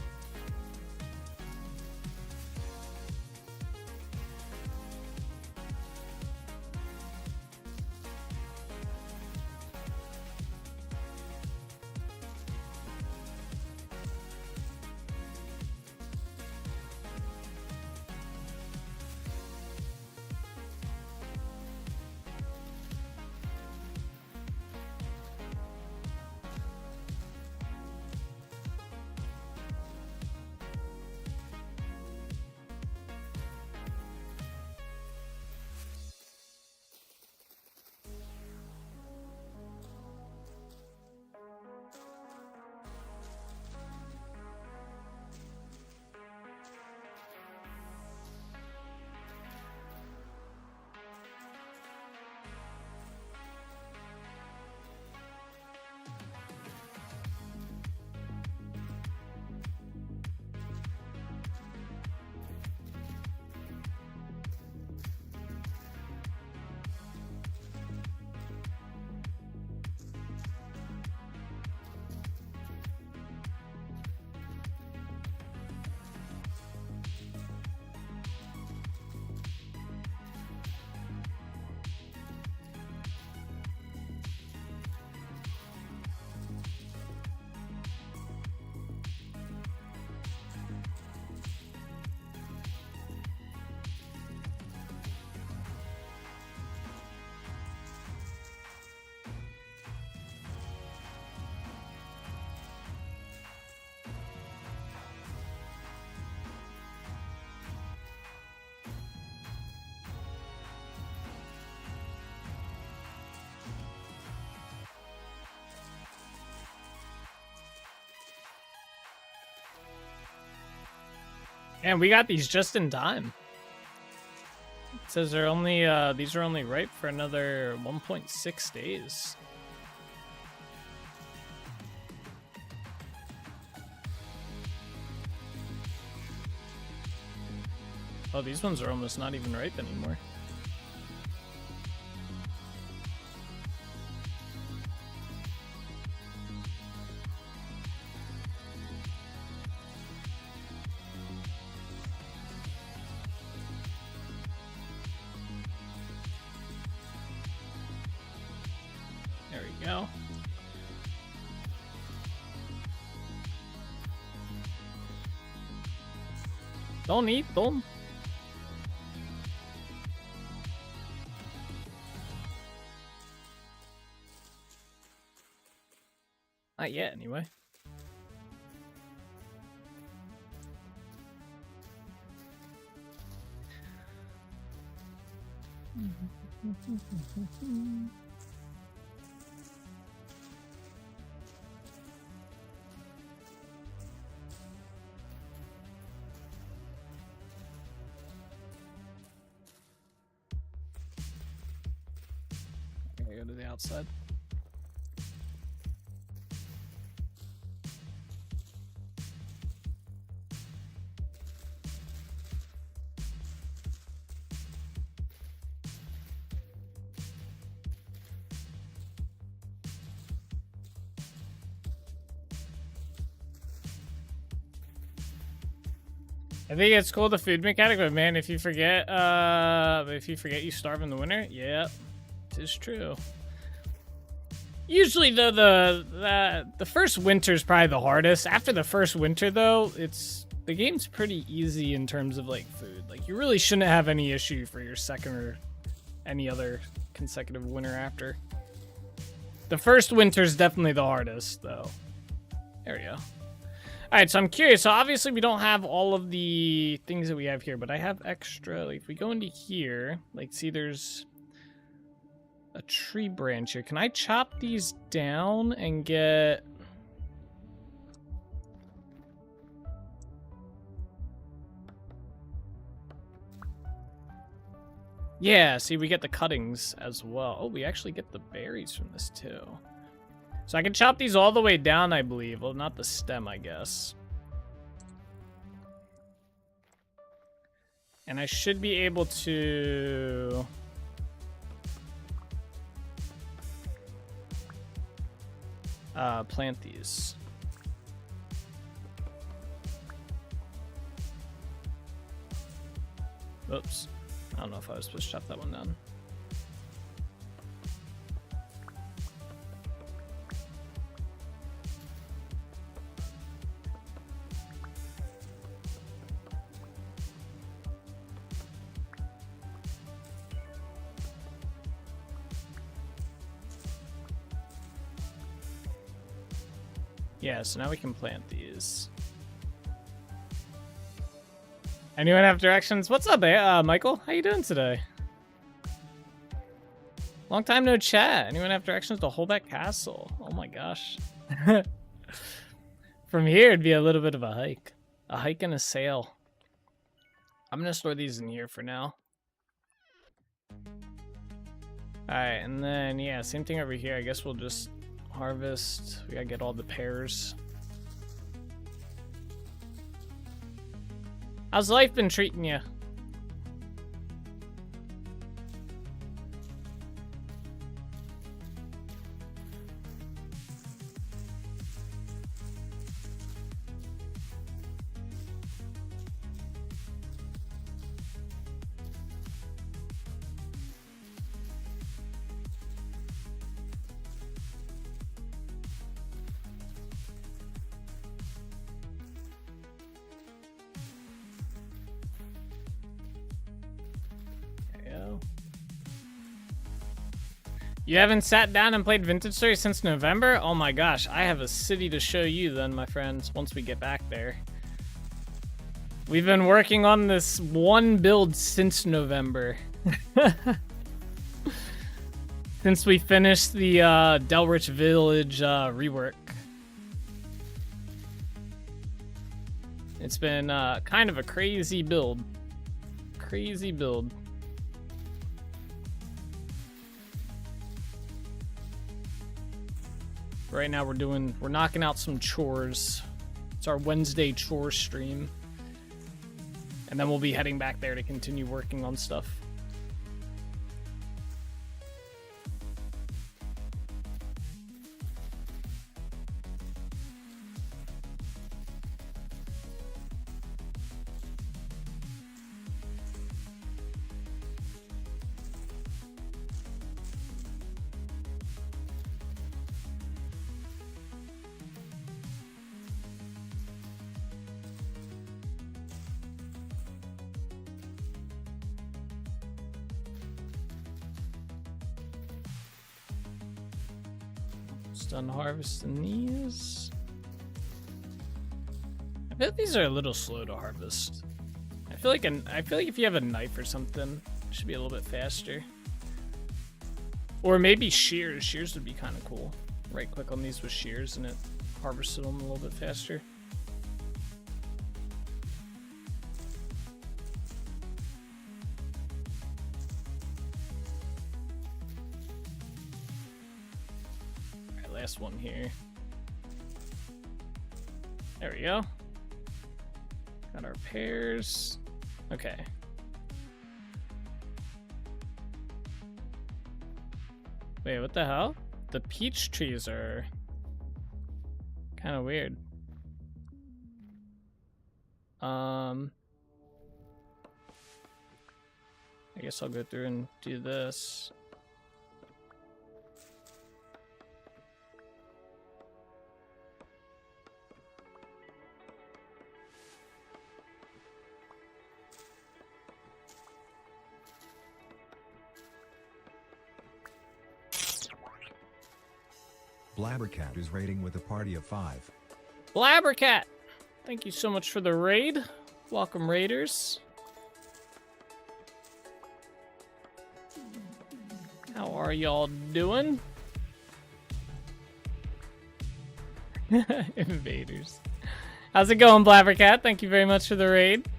And we got these just in time. It says they're only these are only ripe for another 1.6 days. Oh, these ones are almost not even ripe anymore. There we go. Don't eat them. Not yet, anyway. Okay, go to the outside. I think it's cool, the food mechanic, but man, if you forget you starve in the winter, yeah, it is true. Usually though, the first winter is probably the hardest. After the first winter though, the game's pretty easy in terms of like food. Like you really shouldn't have any issue for your second or any other consecutive winter after. The first winter is definitely the hardest though. There we go. All right, so I'm curious. So obviously we don't have all of the things that we have here, but I have extra. Like if we go into here, like see there's a tree branch here. Can I chop these down and get... Yeah, see we get the cuttings as well. Oh, we actually get the berries from this too. So I can chop these all the way down, I believe. Well, not the stem, I guess. And I should be able to... plant these. Oops. I don't know if I was supposed to chop that one down. Yeah, so now we can plant these. Anyone have directions? What's up, Michael? How you doing today? Long time no chat. Anyone have directions to Hold That Castle? Oh my gosh. From here, it'd be a little bit of a hike. A hike and a sail. I'm gonna store these in here for now. Alright, and then, yeah, same thing over here. I guess we'll just harvest. We gotta get all the pears. How's life been treating you? You haven't sat down and played Vintage Story since November? Oh my gosh, I have a city to show you then, my friends, once we get back there. We've been working on this one build since November. Since we finished the Delrich Village rework. It's been kind of a crazy build. Crazy build. Right now we're knocking out some chores. It's our Wednesday chore stream. And then we'll be heading back there to continue working on stuff. Done harvesting these. I bet these are a little slow to harvest. I feel like if you have a knife or something, it should be a little bit faster. Or maybe shears. Shears would be kind of cool. Right click on these with shears and it harvested them a little bit faster. Last one here. There we go. Got our pears. Okay. Wait, what the hell? The peach trees are kind of weird. I guess I'll go through and do this. Blabbercat is raiding with a party of 5. Blabbercat! Thank you so much for the raid. Welcome, raiders. How are y'all doing? Invaders. How's it going, Blabbercat? Thank you very much for the raid.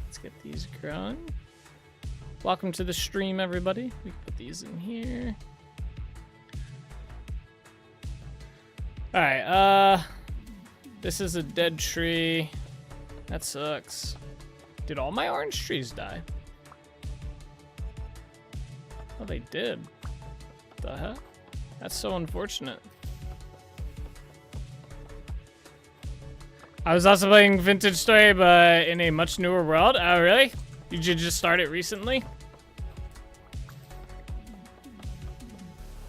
Let's get these growing. Welcome to the stream, everybody. We can put these in here. Alright, this is a dead tree. That sucks. Did all my orange trees die? Oh, they did. What the heck? That's so unfortunate. I was also playing Vintage Story, but in a much newer world. Oh, really? Did you just start it recently?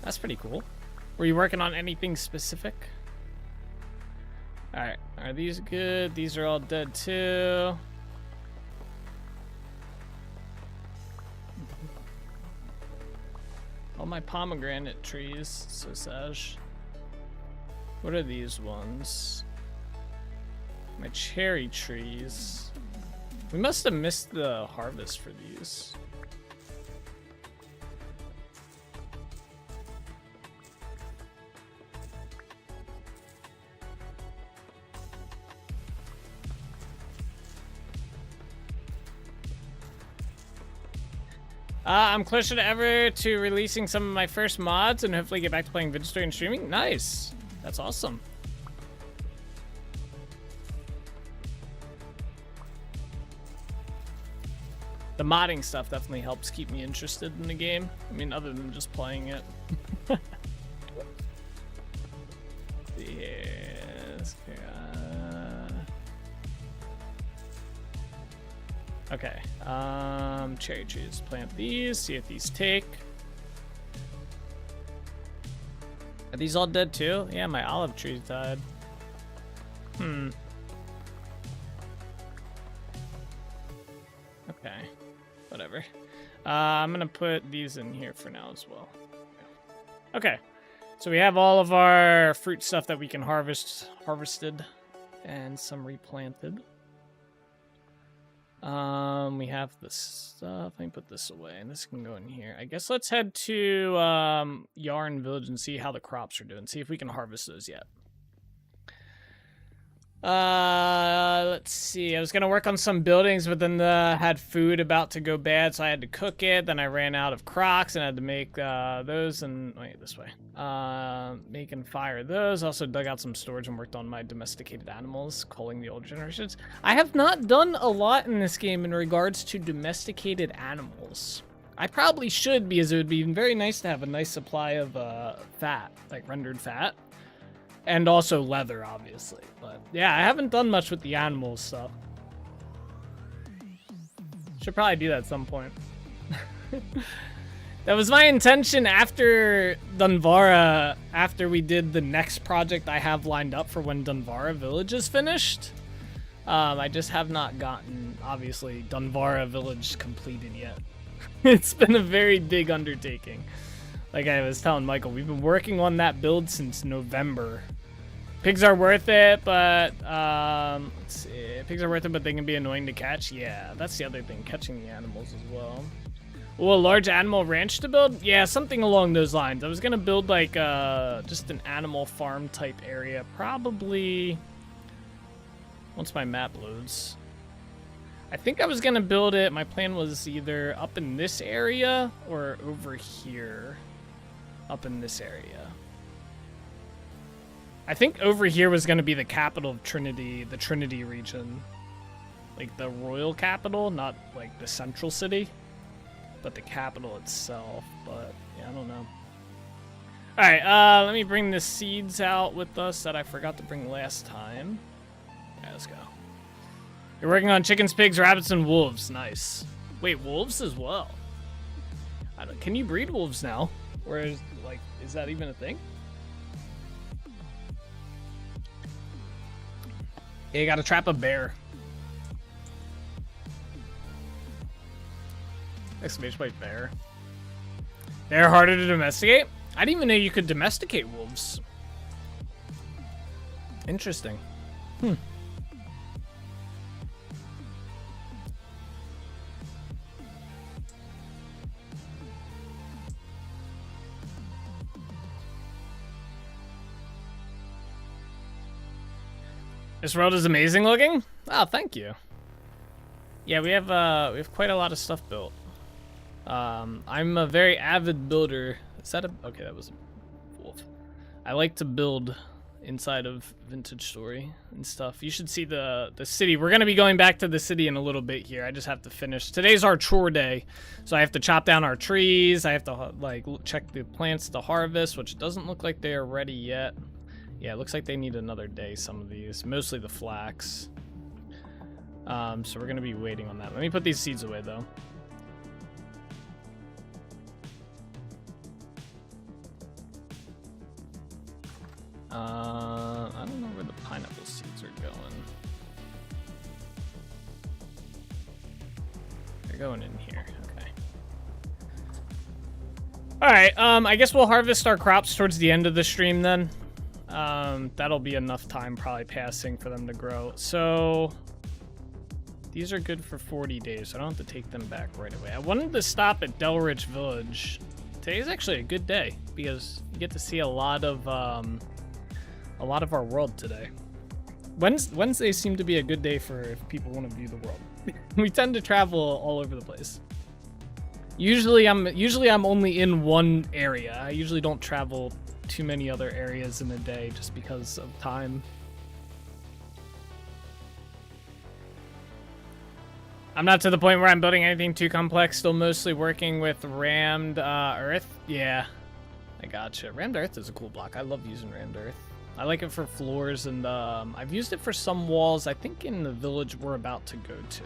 That's pretty cool. Were you working on anything specific? Alright, are these good? These are all dead too. All my pomegranate trees, so sad. What are these ones? My cherry trees. We must have missed the harvest for these. I'm closer than ever to releasing some of my first mods and hopefully get back to playing Vintage Story and streaming. Nice. That's awesome. The modding stuff definitely helps keep me interested in the game. I mean, other than just playing it. Yes. Okay. Cherry trees. Plant these. See if these take. Are these all dead too? Yeah, my olive trees died. Okay. Whatever. I'm gonna put these in here for now as well. Okay. So we have all of our fruit stuff that we can harvested, and some replanted. We have this stuff. Let me put this away, and this can go in here. I guess let's head to Yarn Village and see how the crops are doing. See if we can harvest those yet. Let's see. I was gonna work on some buildings, but then had food about to go bad, so I had to cook it. Then I ran out of crocs and had to make those. And wait, this way. Make and fire those. Also dug out some storage and worked on my domesticated animals, calling the old generations. I have not done a lot in this game in regards to domesticated animals. I probably should, because it would be very nice to have a nice supply of fat, like rendered fat. And also leather, obviously. But yeah, I haven't done much with the animals, so. Should probably do that at some point. That was my intention after Dunvara, after we did the next project I have lined up for when Dunvara Village is finished. I just have not gotten, obviously, Dunvara Village completed yet. It's been a very big undertaking. Like I was telling Michael, we've been working on that build since November. Pigs are worth it, but let's see. Pigs are worth it, but they can be annoying to catch. Yeah, that's the other thing, catching the animals as well. Oh, a large animal ranch to build? Yeah, something along those lines. I was gonna build like just an animal farm type area, probably once my map loads. I think I was gonna build it. My plan was either up in this area or over here. Up in this area. I think over here was going to be the capital of Trinity, the Trinity region. Like the royal capital, not like the central city, but the capital itself. But yeah, I don't know. All right, let me bring the seeds out with us that I forgot to bring last time. Yeah, let's go. You're working on chickens, pigs, rabbits, and wolves. Nice. Wait, wolves as well. Can you breed wolves now? Or is, like, is that even a thing? Yeah, you gotta trap a bear. Exclamation point bear. They're harder to domesticate? I didn't even know you could domesticate wolves. Interesting. This world is amazing looking. Oh, thank you. Yeah, we have quite a lot of stuff built. I'm a very avid builder. Is that a okay? That was a wolf. I like to build inside of Vintage Story and stuff. You should see the city. We're gonna be going back to the city in a little bit here. I just have to finish. Today's our chore day, so I have to chop down our trees. I have to like check the plants to harvest, which doesn't look like they are ready yet. Yeah, it looks like they need another day, some of these. Mostly the flax. So we're going to be waiting on that. Let me put these seeds away, though. I don't know where the pineapple seeds are going. They're going in here. Okay. All right. I guess we'll harvest our crops towards the end of the stream then. That'll be enough time probably passing for them to grow. So these are good for 40 days. So I don't have to take them back right away. I wanted to stop at Delridge Village. Today's actually a good day because you get to see a lot of our world today. Wednesdays seem to be a good day for if people want to view the world. We tend to travel all over the place. Usually I'm only in one area. I usually don't travel too many other areas in a day just because of time. I'm not to the point where I'm building anything too complex. Still mostly working with rammed earth. Yeah, I gotcha. Rammed earth is a cool block. I love using rammed earth. I like it for floors, and I've used it for some walls. I think in the village we're about to go to.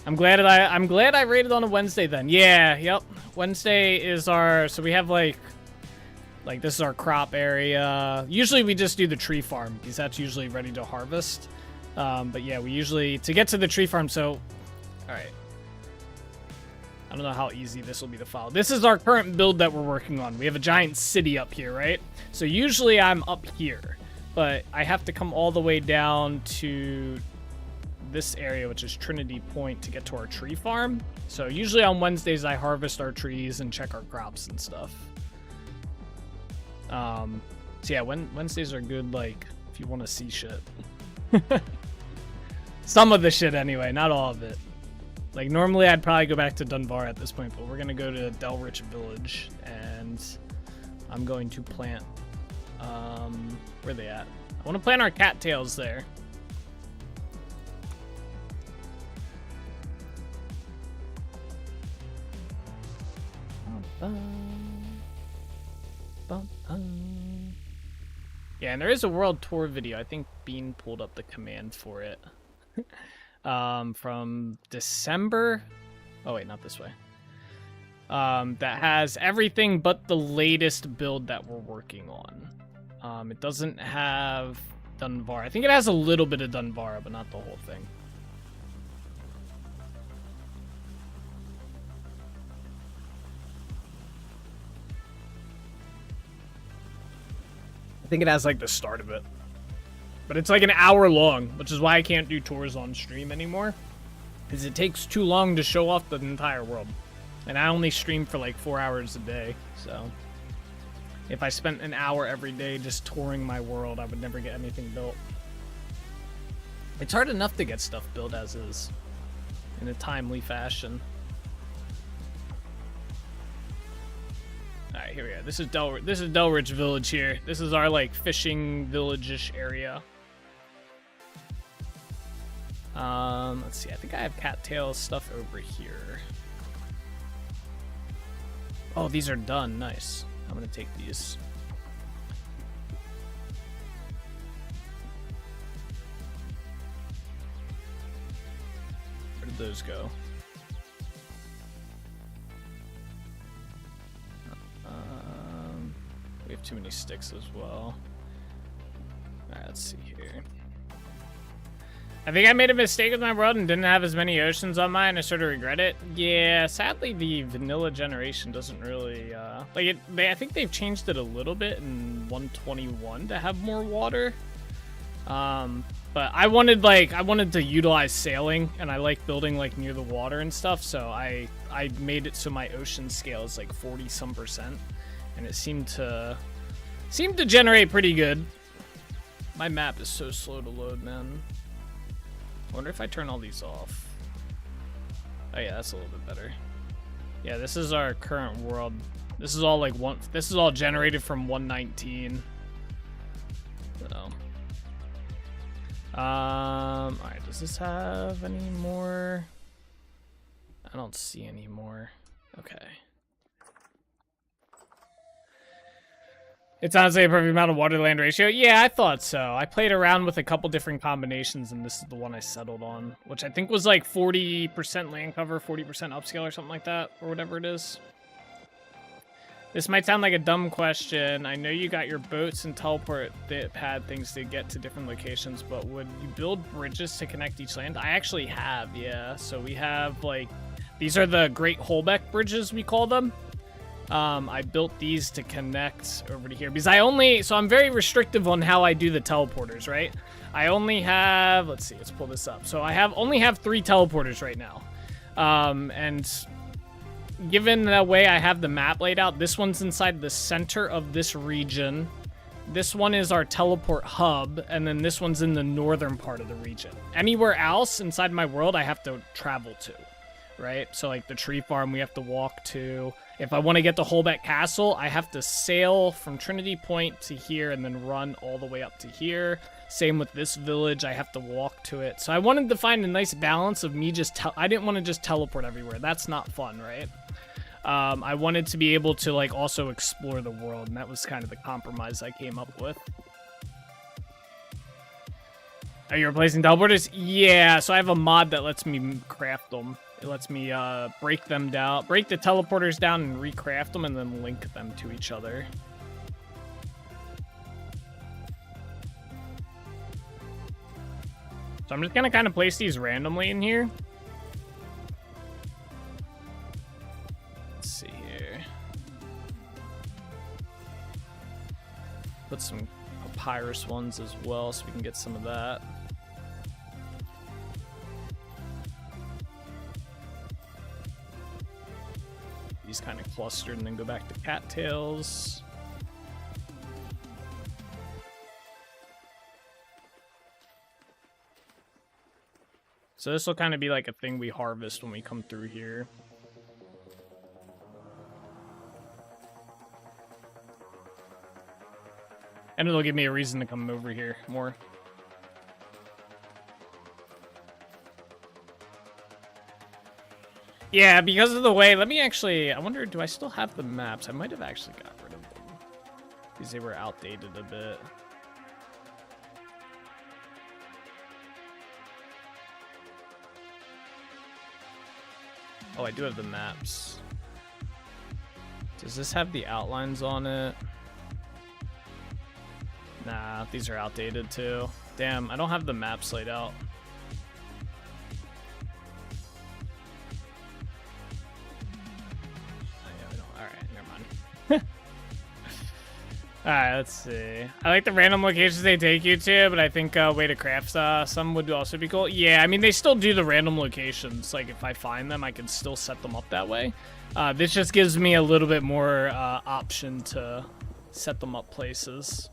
I'm glad I raided on a Wednesday then. Yeah, yep. Wednesday is our, so we have like this is our crop area. Usually we just do the tree farm because that's usually ready to harvest. But yeah, we usually, to get to the tree farm, so, all right. I don't know how easy this will be to follow. This is our current build that we're working on. We have a giant city up here, right? So usually I'm up here, but I have to come all the way down to this area, which is Trinity Point, to get to our tree farm. So usually on Wednesdays I harvest our trees and check our crops and stuff. So yeah, Wednesdays are good, like, if you want to see shit. Some of the shit anyway, not all of it. Like, normally I'd probably go back to Dunbar at this point, but we're gonna go to Delrich Village, and I'm going to plant, where are they at? I want to plant our cattails there. Yeah, and there is a world tour video. I think Bean pulled up the command for it. From December. Oh wait, not this way. That has everything but the latest build that we're working on. It doesn't have Dunbar. I think it has a little bit of Dunbar, but not the whole thing. I think it has like the start of it. But it's like an hour long, which is why I can't do tours on stream anymore. Because it takes too long to show off the entire world. And I only stream for like 4 hours a day, so... If I spent an hour every day just touring my world, I would never get anything built. It's hard enough to get stuff built as is, in a timely fashion. Alright, here we go. This is Delrich Village here. This is our like fishing village-ish area. Let's see, I think I have cattail stuff over here. Oh, these are done. Nice. I'm gonna take these. Where did those go? We have too many sticks as well. Alright, let's see here. I think I made a mistake with my world and didn't have as many oceans on mine. I sort of regret it. Yeah, sadly the vanilla generation doesn't really, I think they've changed it a little bit in 121 to have more water. But I wanted to utilize sailing, and I like building like near the water and stuff, so I made it so my ocean scale is like 40-some%, and it seemed to generate pretty good. My map is so slow to load, man. I wonder if I turn all these off. Oh yeah, that's a little bit better. Yeah, this is our current world. This is all like this is all generated from 119. So. Alright, does this have any more? I don't see any more. Okay. It's honestly a perfect amount of water-to-land ratio. Yeah, I thought so. I played around with a couple different combinations, and this is the one I settled on, which I think was like 40% land cover, 40% upscale or something like that, or whatever it is. This might sound like a dumb question. I know you got your boats and teleport pad things to get to different locations, but would you build bridges to connect each land? I actually have, yeah. So we have, like, these are the Great Holbeck bridges, we call them. I built these to connect over to here because so I'm very restrictive on how I do the teleporters, right? I only have, let's see, let's pull this up. So I only have 3 teleporters right now. And given the way I have the map laid out, this one's inside the center of this region. This one is our teleport hub, and then this one's in the northern part of the region. Anywhere else inside my world, I have to travel to, right? So like the tree farm, we have to walk to. If I want to get to Holbeck Castle, I have to sail from Trinity Point to here and then run all the way up to here. Same with this village, I have to walk to it. So I wanted to find a nice balance of me I didn't want to just teleport everywhere. That's not fun, right? I wanted to be able to like also explore the world, and that was kind of the compromise I came up with. Are you replacing teleporters? Yeah, so I have a mod that lets me craft them. It lets me break them down, break the teleporters down and recraft them and then link them to each other. So I'm just gonna kind of place these randomly in here. Let's see here. Put some papyrus ones as well so we can get some of that. These kind of clustered and then go back to cattails. So this will kind of be like a thing we harvest when we come through here. And it'll give me a reason to come over here more. Yeah, because of the way, let me actually, I wonder, do I still have the maps? I might have actually got rid of them. Because they were outdated a bit. Oh, I do have the maps. Does this have the outlines on it? Nah, these are outdated too. Damn, I don't have the maps laid out. Oh, yeah, we don't. Alright, never mind. Alright, let's see. I like the random locations they take you to, but I think way to craft some would also be cool. Yeah, I mean, they still do the random locations. Like, if I find them, I can still set them up that way. This just gives me a little bit more option to set them up places.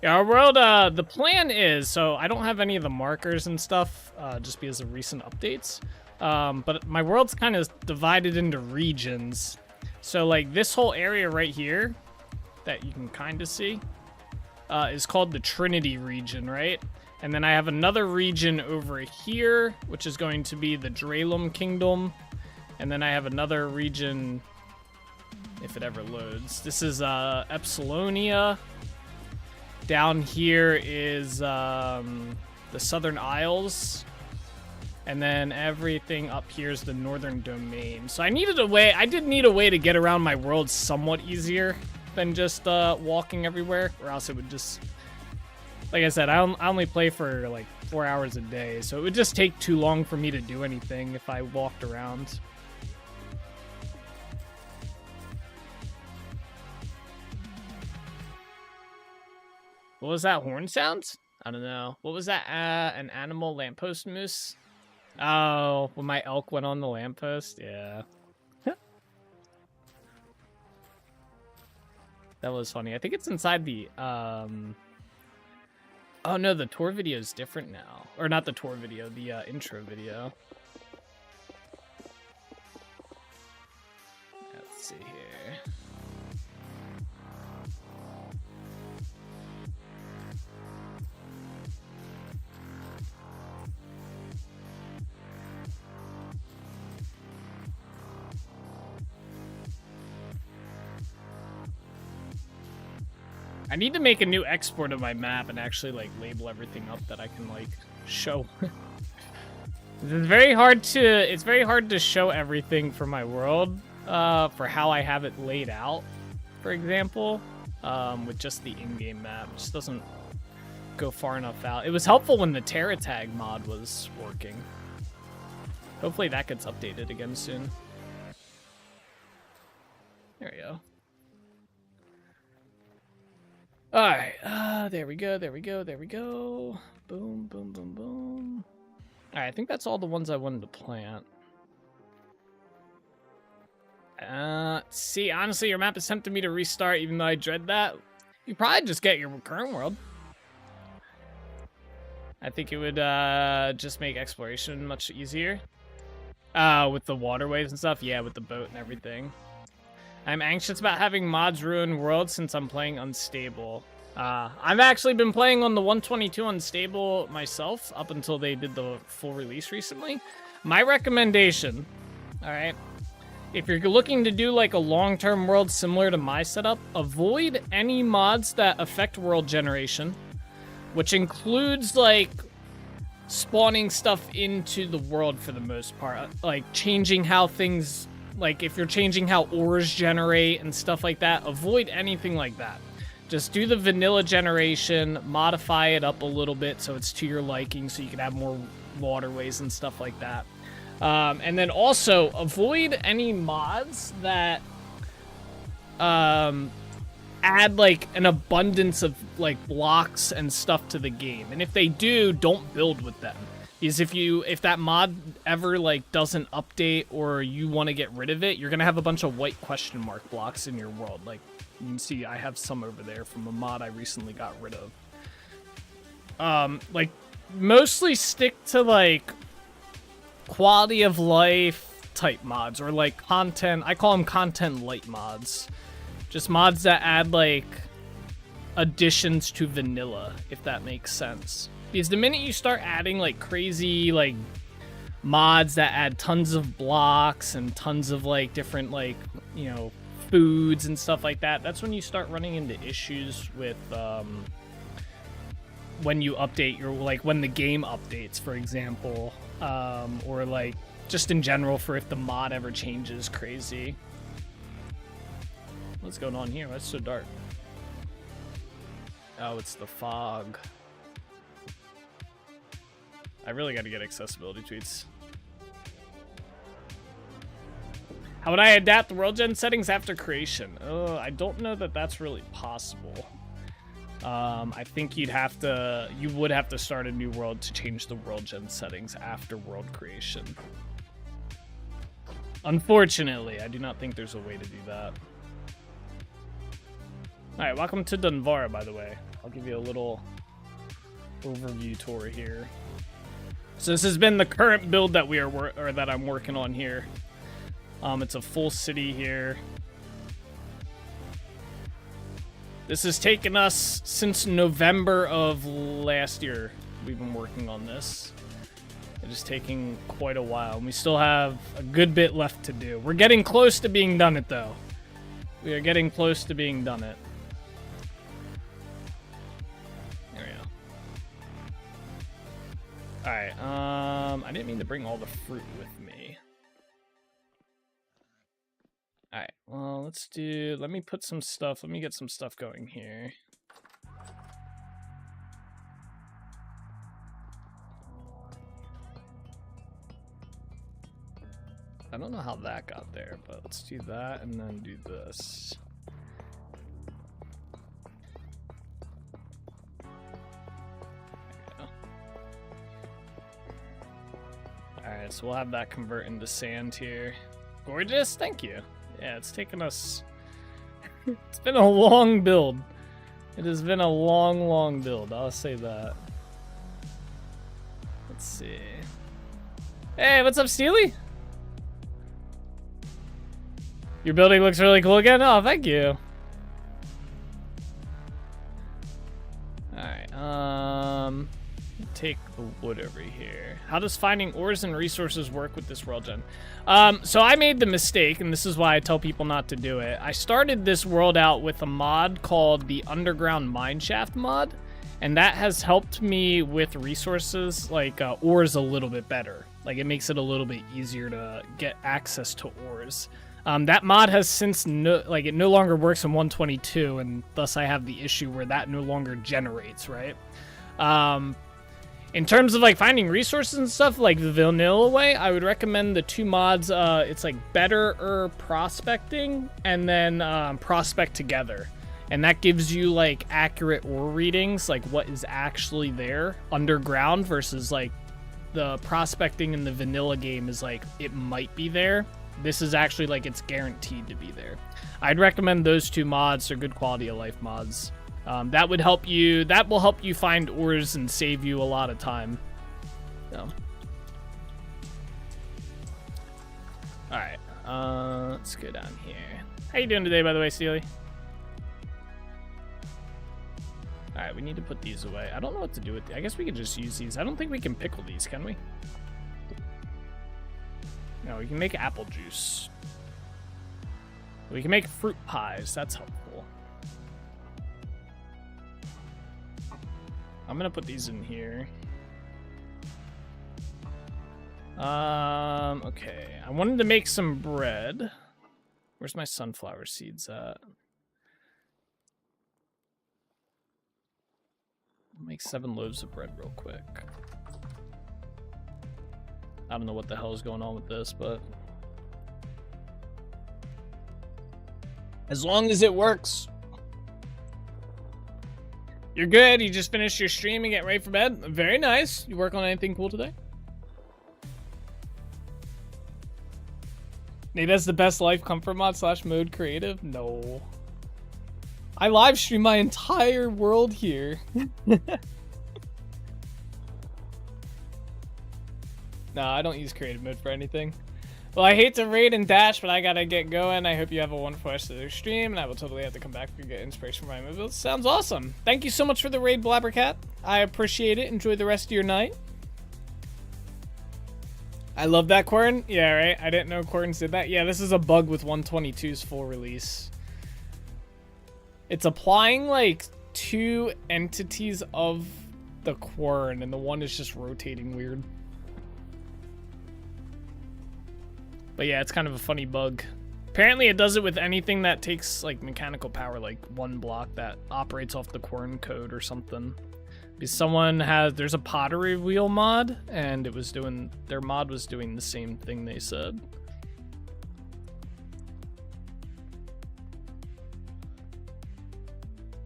Yeah, our world, the plan is, so I don't have any of the markers and stuff, just because of recent updates. But my world's kind of divided into regions. So, like, this whole area right here that you can kind of see is called the Trinity region, right? And then I have another region over here, which is going to be the Dralum Kingdom. And then I have another region, if it ever loads. This is Epsilonia. Down here is the Southern Isles. And then everything up here is the Northern Domain. So I needed a way, I did need a way to get around my world somewhat easier than just walking everywhere, or else it would just, like I said, I only play for like 4 hours a day, so it would just take too long for me to do anything if I walked around. What was that horn sound? I don't know. What was that? An animal lamppost moose? Oh, when my elk went on the lamppost? Yeah. That was funny. I think it's inside the, Oh no, the tour video is different now. Or not the tour video, the intro video. Let's see here. I need to make a new export of my map and actually like label everything up that I can like show. It's very hard to show everything for my world, for how I have it laid out, for example, with just the in-game map. It just doesn't go far enough out. It was helpful when the Terra Tag mod was working. Hopefully that gets updated again soon. There we go. Alright, there we go, there we go, there we go. Boom, boom, boom, boom. Alright, I think that's all the ones I wanted to plant. See, honestly, your map is tempting me to restart, even though I dread that. You probably just get your current world. I think it would, just make exploration much easier. With the waterways and stuff, yeah, with the boat and everything. I'm anxious about having mods ruin worlds since I'm playing unstable. I've actually been playing on the 122 unstable myself up until they did the full release recently. My recommendation, all right, if you're looking to do like a long-term world similar to my setup, avoid any mods that affect world generation, which includes like spawning stuff into the world for the most part, like changing how things, like if you're changing how ores generate and stuff like that, avoid anything like that. Just do the vanilla generation, modify it up a little bit so it's to your liking so you can have more waterways and stuff like that. And then also avoid any mods that add like an abundance of like blocks and stuff to the game. And if they do, don't build with them. Because if that mod ever like doesn't update or you want to get rid of it, you're gonna have a bunch of white question mark blocks in your world. Like you can see, I have some over there from a mod I recently got rid of. Like mostly stick to like quality of life type mods, or like content. I call them content light mods. Just mods that add like additions to vanilla, if that makes sense. Because the minute you start adding like crazy like mods that add tons of blocks and tons of like different like, you know, foods and stuff like that, that's when you start running into issues with when you update your, like when the game updates, for example, or like just in general for if the mod ever changes crazy. What's going on here? Why is it so dark? Oh, it's the fog. I really got to get accessibility tweets. How would I adapt the world gen settings after creation? I don't know that that's really possible. I think you would have to start a new world to change the world gen settings after world creation. Unfortunately, I do not think there's a way to do that. Alright, welcome to Dunvara, by the way. I'll give you a little overview tour here. So this has been the current build that that I'm working on here. It's a full city here. This has taken us since November of last year. We've been working on this. It is taking quite a while, and we still have a good bit left to do. We're getting close to being done it, though. We are getting close to being done it. There we go. Alright, I didn't mean to bring all the fruit with me. Alright, well, let me put some stuff, let me get some stuff going here. I don't know how that got there, but let's do that and then do this. Alright, so we'll have that convert into sand here. Gorgeous, thank you. Yeah, it's taken us... It's been a long build. It has been a long, long build, I'll say that. Let's see. Hey, what's up, Steely? Your building looks really cool again? Oh, thank you. Alright, take the wood over here. How does finding ores and resources work with this world gen? So I made the mistake, and this is why I tell people not to do it. I started this world out with a mod called the Underground Mineshaft mod, and that has helped me with resources like ores a little bit better. Like, it makes it a little bit easier to get access to ores. That mod has since it no longer works in 122, and thus I have the issue where that no longer generates, right? In terms of like finding resources and stuff, like the vanilla way, I would recommend the two mods. It's like Better Prospecting and then Prospect Together, and that gives you like accurate ore readings, like what is actually there underground versus like the prospecting in the vanilla game is like it might be there. This is actually like it's guaranteed to be there. I'd recommend those two mods. They're good quality of life mods. That will help you find ores and save you a lot of time. So. Alright, let's go down here. How you doing today, by the way, Steely? Alright, we need to put these away. I don't know what to do with these. I guess we could just use these. I don't think we can pickle these, can we? No, we can make apple juice. We can make fruit pies. That's helpful. I'm gonna put these in here. Okay. I wanted to make some bread. Where's my sunflower seeds at? I'll make 7 loaves of bread real quick. I don't know what the hell is going on with this, but as long as it works. You're good. You just finished your stream and get ready for bed. Very nice. You work on anything cool today? Nate has the best life comfort mod / mode creative? No. I live stream my entire world here. No, I don't use creative mode for anything. Well, I hate to raid and dash, but I gotta get going. I hope you have a wonderful rest of the stream, and I will totally have to come back to get inspiration for my movies. Sounds awesome. Thank you so much for the raid, Blabbercat. I appreciate it. Enjoy the rest of your night. I love that, Corn. Yeah, right? I didn't know Corns did that. Yeah, this is a bug with 122's full release. It's applying, like, 2 entities of the Quern, and the one is just rotating weird. But yeah, it's kind of a funny bug. Apparently it does it with anything that takes like mechanical power, like one block that operates off the Quern code or something. Because there's a pottery wheel mod, and their mod was doing the same thing they said.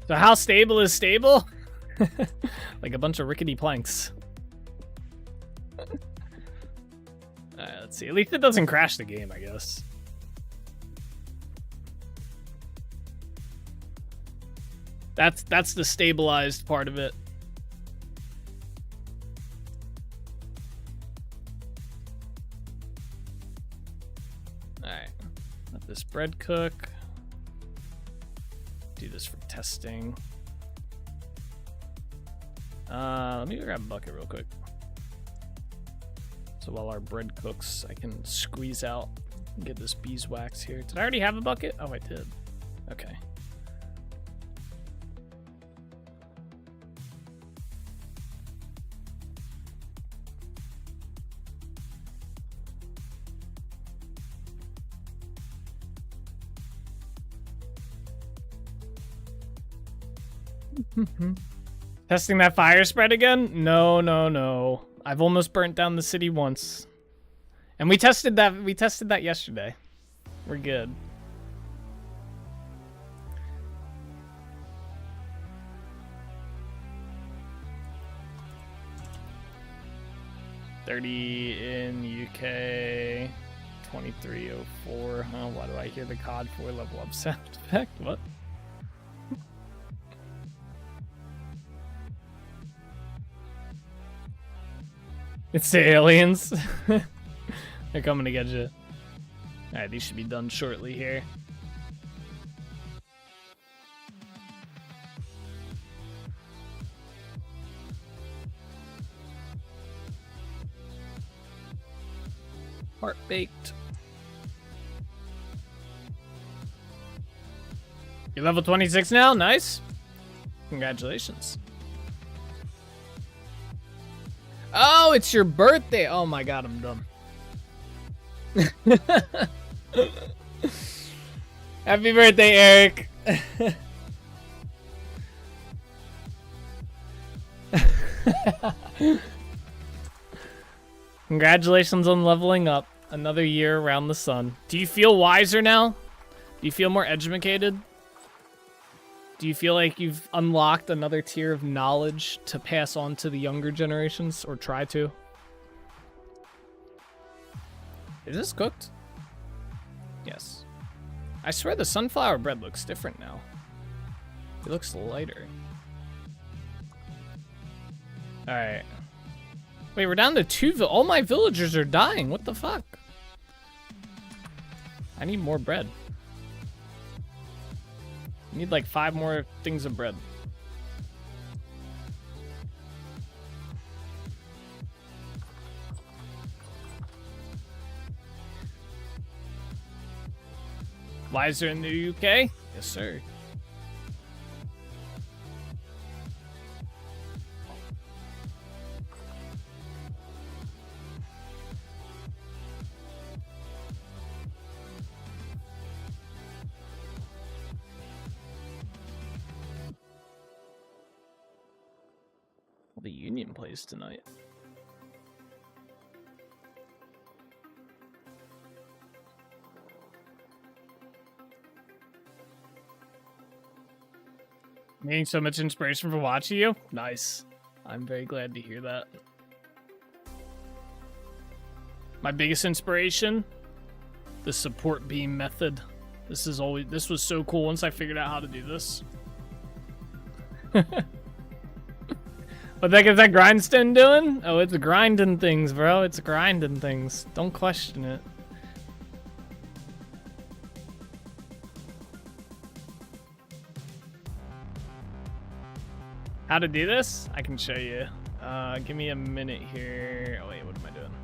So how stable is stable? Like a bunch of rickety planks. Alright, let's see. At least it doesn't crash the game, I guess. That's the stabilized part of it. Alright. Let this bread cook. Do this for testing. Let me grab a bucket real quick. So while our bread cooks, I can squeeze out and get this beeswax here. Did I already have a bucket? Oh, I did. Okay. Testing that fire spread again? No, no, no. I've almost burnt down the city once. And we tested that yesterday. We're good. $30 in UK. 2304. Huh? Why do I hear the COD 4 level up sound effect? What? It's the aliens. They're coming to get you. Alright, these should be done shortly here. Heart baked. You're level 26 now? Nice. Congratulations. Oh, it's your birthday. Oh my god, I'm dumb. Happy birthday, Eric. Congratulations on leveling up. Another year around the sun. Do you feel wiser now? Do you feel more educated? Do you feel like you've unlocked another tier of knowledge to pass on to the younger generations, or try to? Is this cooked? Yes. I swear the sunflower bread looks different now. It looks lighter. Alright. Wait, we're down to 2 all my villagers are dying. What the fuck? I need more bread. I need like 5 more things of bread. Wiser in the UK? Yes, sir. The Union plays tonight. Getting so much inspiration for watching you? Nice. I'm very glad to hear that. My biggest inspiration? The support beam method. This was so cool once I figured out how to do this. What the heck is that grindstone doing? Oh, it's grinding things, bro. It's grinding things. Don't question it. How to do this? I can show you. Give me a minute here. Oh, wait, what am I doing?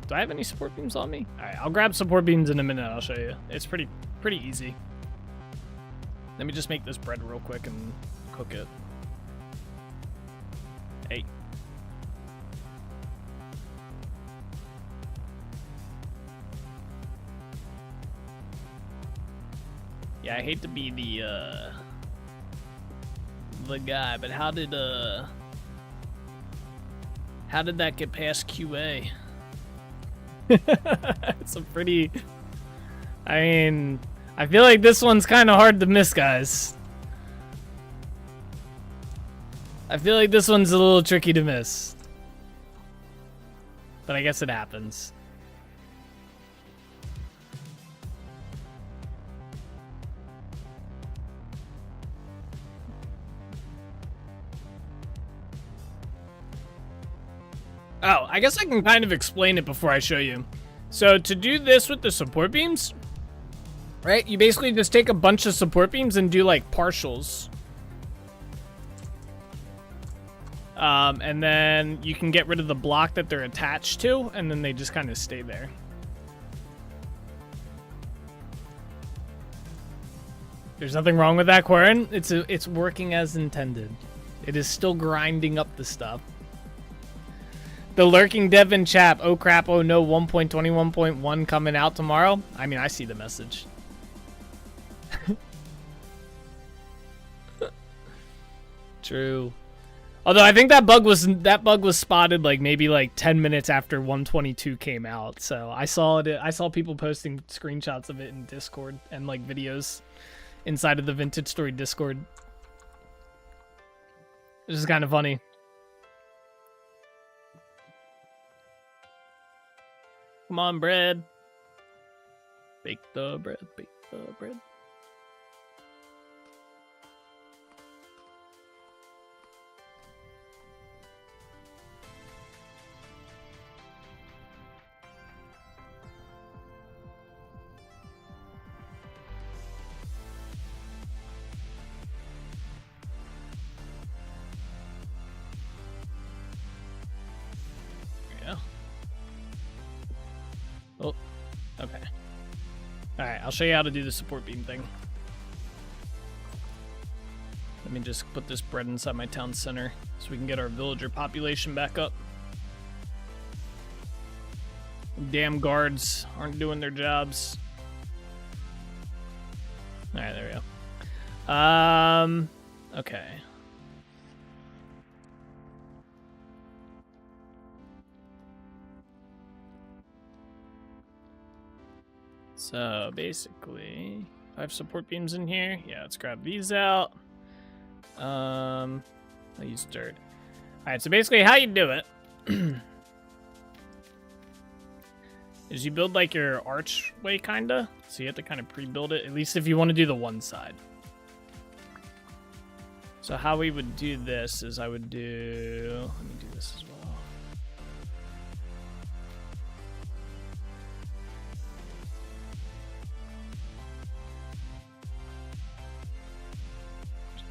Do I have any support beams on me? All right, I'll grab support beams in a minute. I'll show you. It's pretty easy. Let me just make this bread real quick and cook it. Hey. Yeah, I hate to be the guy, but how did that get past QA? It's a pretty, I mean, I feel like this one's kind of hard to miss, guys. I feel like this one's a little tricky to miss. But I guess it happens. Oh, I guess I can kind of explain it before I show you. So to do this with the support beams, right, you basically just take a bunch of support beams and do like partials. And then you can get rid of the block that they're attached to, and then they just kind of stay there. There's nothing wrong with that, Quarren. It's working as intended. It is still grinding up the stuff. The lurking Devin chap. Oh crap, oh no, 1.21.1 coming out tomorrow. I mean, I see the message. True. Although I think that bug was spotted like maybe like 10 minutes after 122 came out. So I saw it. I saw people posting screenshots of it in Discord and like videos inside of the Vintage Story Discord. This is kind of funny. Come on, bread. Bake the bread, bake the bread. Oh, okay. Alright, I'll show you how to do the support beam thing. Let me just put this bread inside my town center so we can get our villager population back up. Damn guards aren't doing their jobs. Alright, there we go. Okay. So basically, I have support beams in here. Yeah, let's grab these out. I'll use dirt. All right, so basically how you do it is you build like your archway kinda. So you have to kind of pre-build it, at least if you want to do the one side. So how we would do this is I would do, let me do this as well.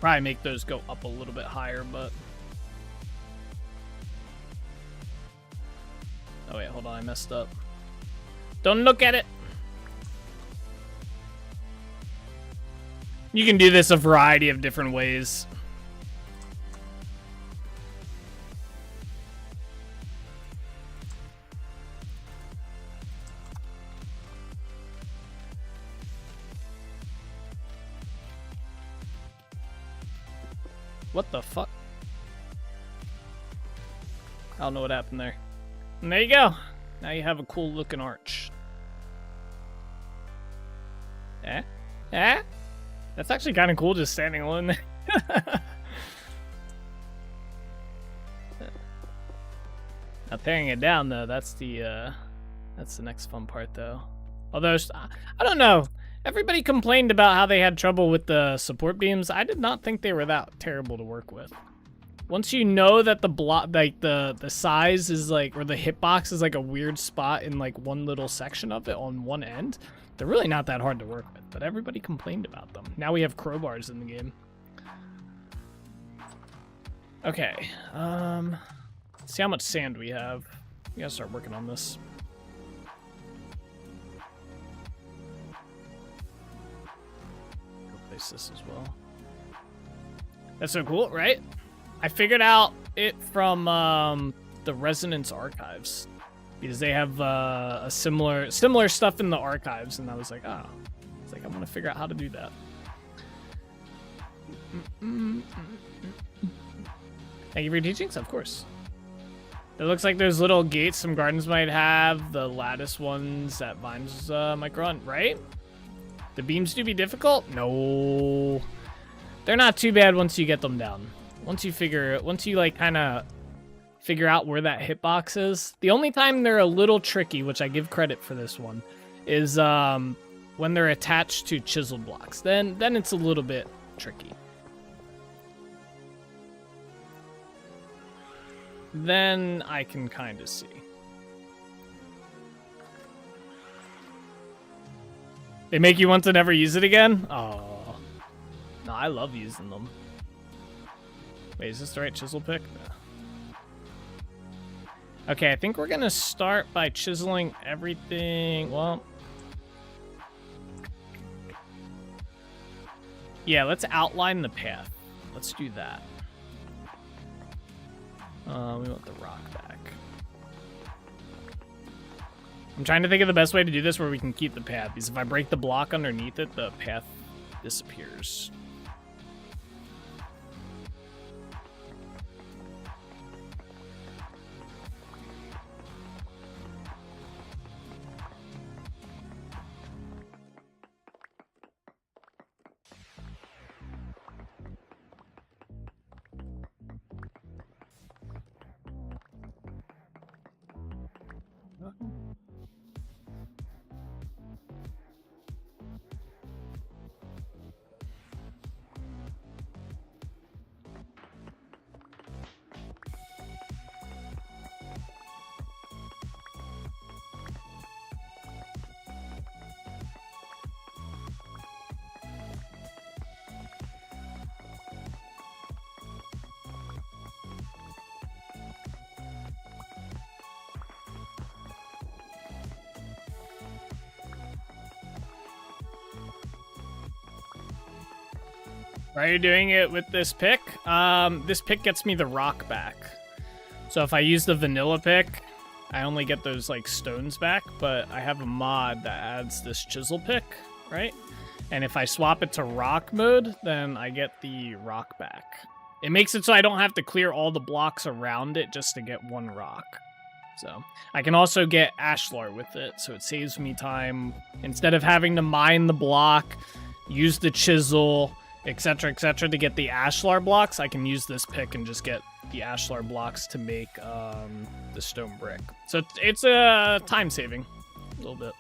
Probably make those go up a little bit higher, but... Oh wait, hold on, I messed up. Don't look at it! You can do this a variety of different ways. What the fuck? I don't know what happened there. And there you go. Now you have a cool looking arch. Eh? Eh? That's actually kind of cool just standing alone there. Now tearing it down though, that's the next fun part though. Although, I don't know. Everybody complained about how they had trouble with the support beams. I did not think they were that terrible to work with. once you know that the block, like the size is like, or the hitbox is like a weird spot in like one little section of it on one end, they're really not that hard to work with, but everybody complained about them. Now we have crowbars in the game. Okay, let's see how much sand we have. We gotta start working on this. Replace this as well. That's so cool, right? I figured out it from the Resonance archives because they have a similar stuff in the archives, and I was like, oh, it's like I want to figure out how to do that. Thank you for your teachings, of course. It looks like there's little gates some gardens might have, the lattice ones that vines might grow on, right? The beams do be difficult? No. They're not too bad once you get them down. Once you like kind of figure out where that hitbox is. The only time they're a little tricky, which I give credit for this one, is when they're attached to chisel blocks. Then it's a little bit tricky. Then I can kind of see. They make you want to never use it again? Oh. No, I love using them. Wait, is this the right chisel pick? No. Okay, I think we're gonna start by chiseling everything. Well, yeah, let's outline the path. Let's do that. We want the rock back. I'm trying to think of the best way to do this where we can keep the path, because if I break the block underneath it, the path disappears. Why are you doing it with this pick? This pick gets me the rock back. So if I use the vanilla pick, I only get those like stones back, but I have a mod that adds this chisel pick, right? And if I swap it to rock mode, then I get the rock back. It makes it so I don't have to clear all the blocks around it just to get one rock. So I can also get ashlar with it, so it saves me time. Instead of having to mine the block, use the chisel, etc., etc., to get the ashlar blocks, I can use this pick and just get the ashlar blocks to make the stone brick. So it's a time saving a little bit.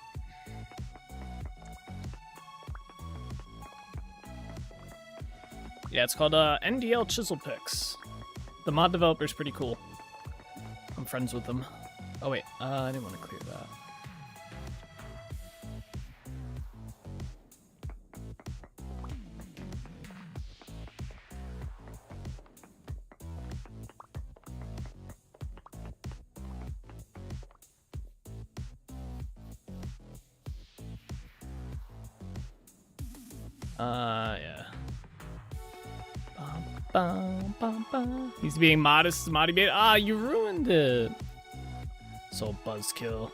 Yeah, it's called NDL Chisel Picks. The mod developer's pretty cool. I'm friends with them. Oh wait, I didn't want to clear that. Yeah. He's being modest, Moddy bait. Ah, you ruined it. So buzzkill.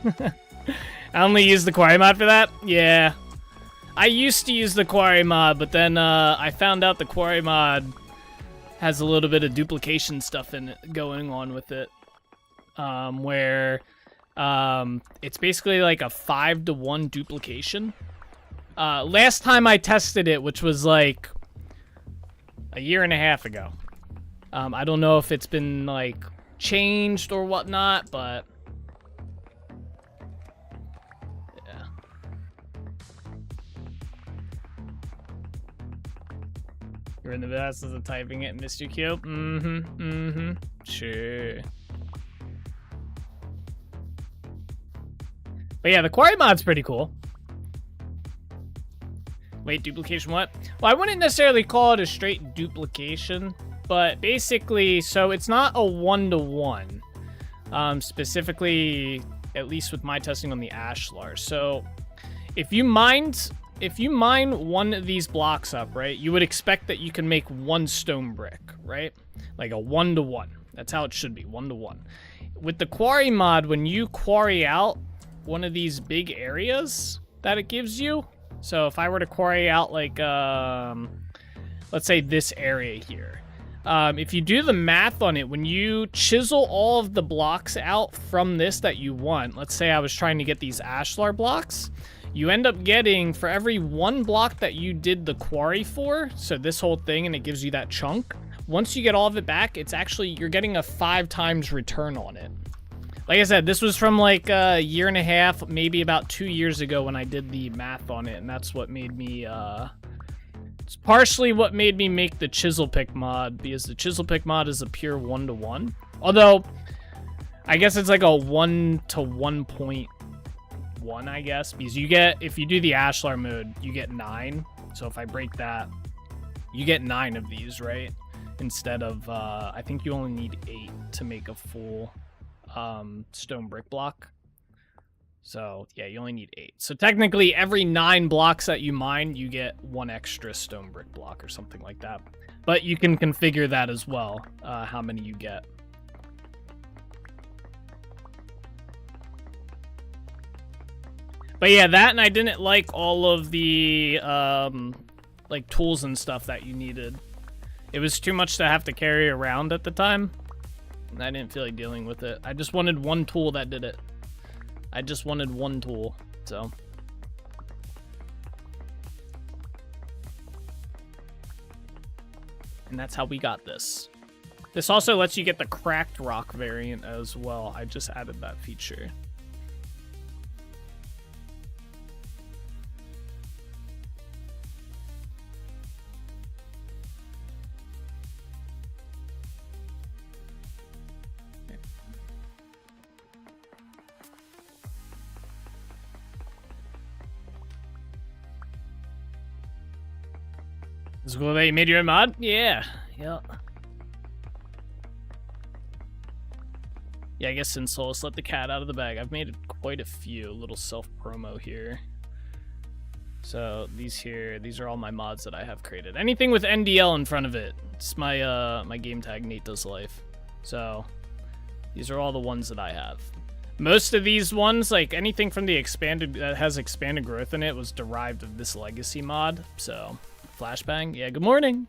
I only used the quarry mod for that? Yeah. I used to use the quarry mod, but then I found out the quarry mod has a little bit of duplication stuff in it going on with it. Where it's basically like a 5-to-1 duplication. Last time I tested it, which was like a year and a half ago. I don't know if it's been like changed or whatnot, but yeah. You're in the process of typing it, Mr. Q. Sure. But yeah, the quarry mod's pretty cool. Wait, duplication what? Well, I wouldn't necessarily call it a straight duplication, but basically, so it's not a one-to-one. Specifically, at least with my testing on the Ashlar. So if you mine one of these blocks up, right, you would expect that you can make one stone brick, right? Like a one-to-one. That's how it should be, one-to-one. With the quarry mod, when you quarry out one of these big areas that it gives you, so if I were to quarry out like, let's say this area here, if you do the math on it, when you chisel all of the blocks out from this that you want, let's say I was trying to get these Ashlar blocks, you end up getting, for every one block that you did the quarry for, so this whole thing, and it gives you that chunk, once you get all of it back, it's actually, you're getting a 5 times return on it. Like I said, this was from like a year and a half, maybe about 2 years ago when I did the math on it, and that's what made me, it's partially what made me make the chisel pick mod, because the chisel pick mod is a pure one-to-one. Although, I guess it's like a 1 to 1.1, I guess, because you get, if you do the Ashlar mode, you get 9. So if I break that, you get 9 of these, right? Instead of, I think you only need 8 to make a full stone brick block. So yeah, you only need 8. So technically every 9 blocks that you mine, you get 1 extra stone brick block or something like that. But you can configure that as well, how many you get. But yeah, that, and I didn't like all of the like tools and stuff that you needed. It was too much to have to carry around at the time. I didn't feel like dealing with it. I just wanted one tool that did it. I just wanted one tool, so. And that's how we got this. This also lets you get the cracked rock variant as well. I just added that feature. Is it cool that you made your own mod? Yeah. Yeah, I guess since Solus let the cat out of the bag, I've made quite a few. Little self-promo here. So these here, these are all my mods that I have created. Anything with NDL in front of it. It's my my game tag, Nate Does Life. So these are all the ones that I have. Most of these ones, like anything from the expanded, that has expanded growth in it, was derived of this legacy mod, so. Flashbang? Yeah, good morning.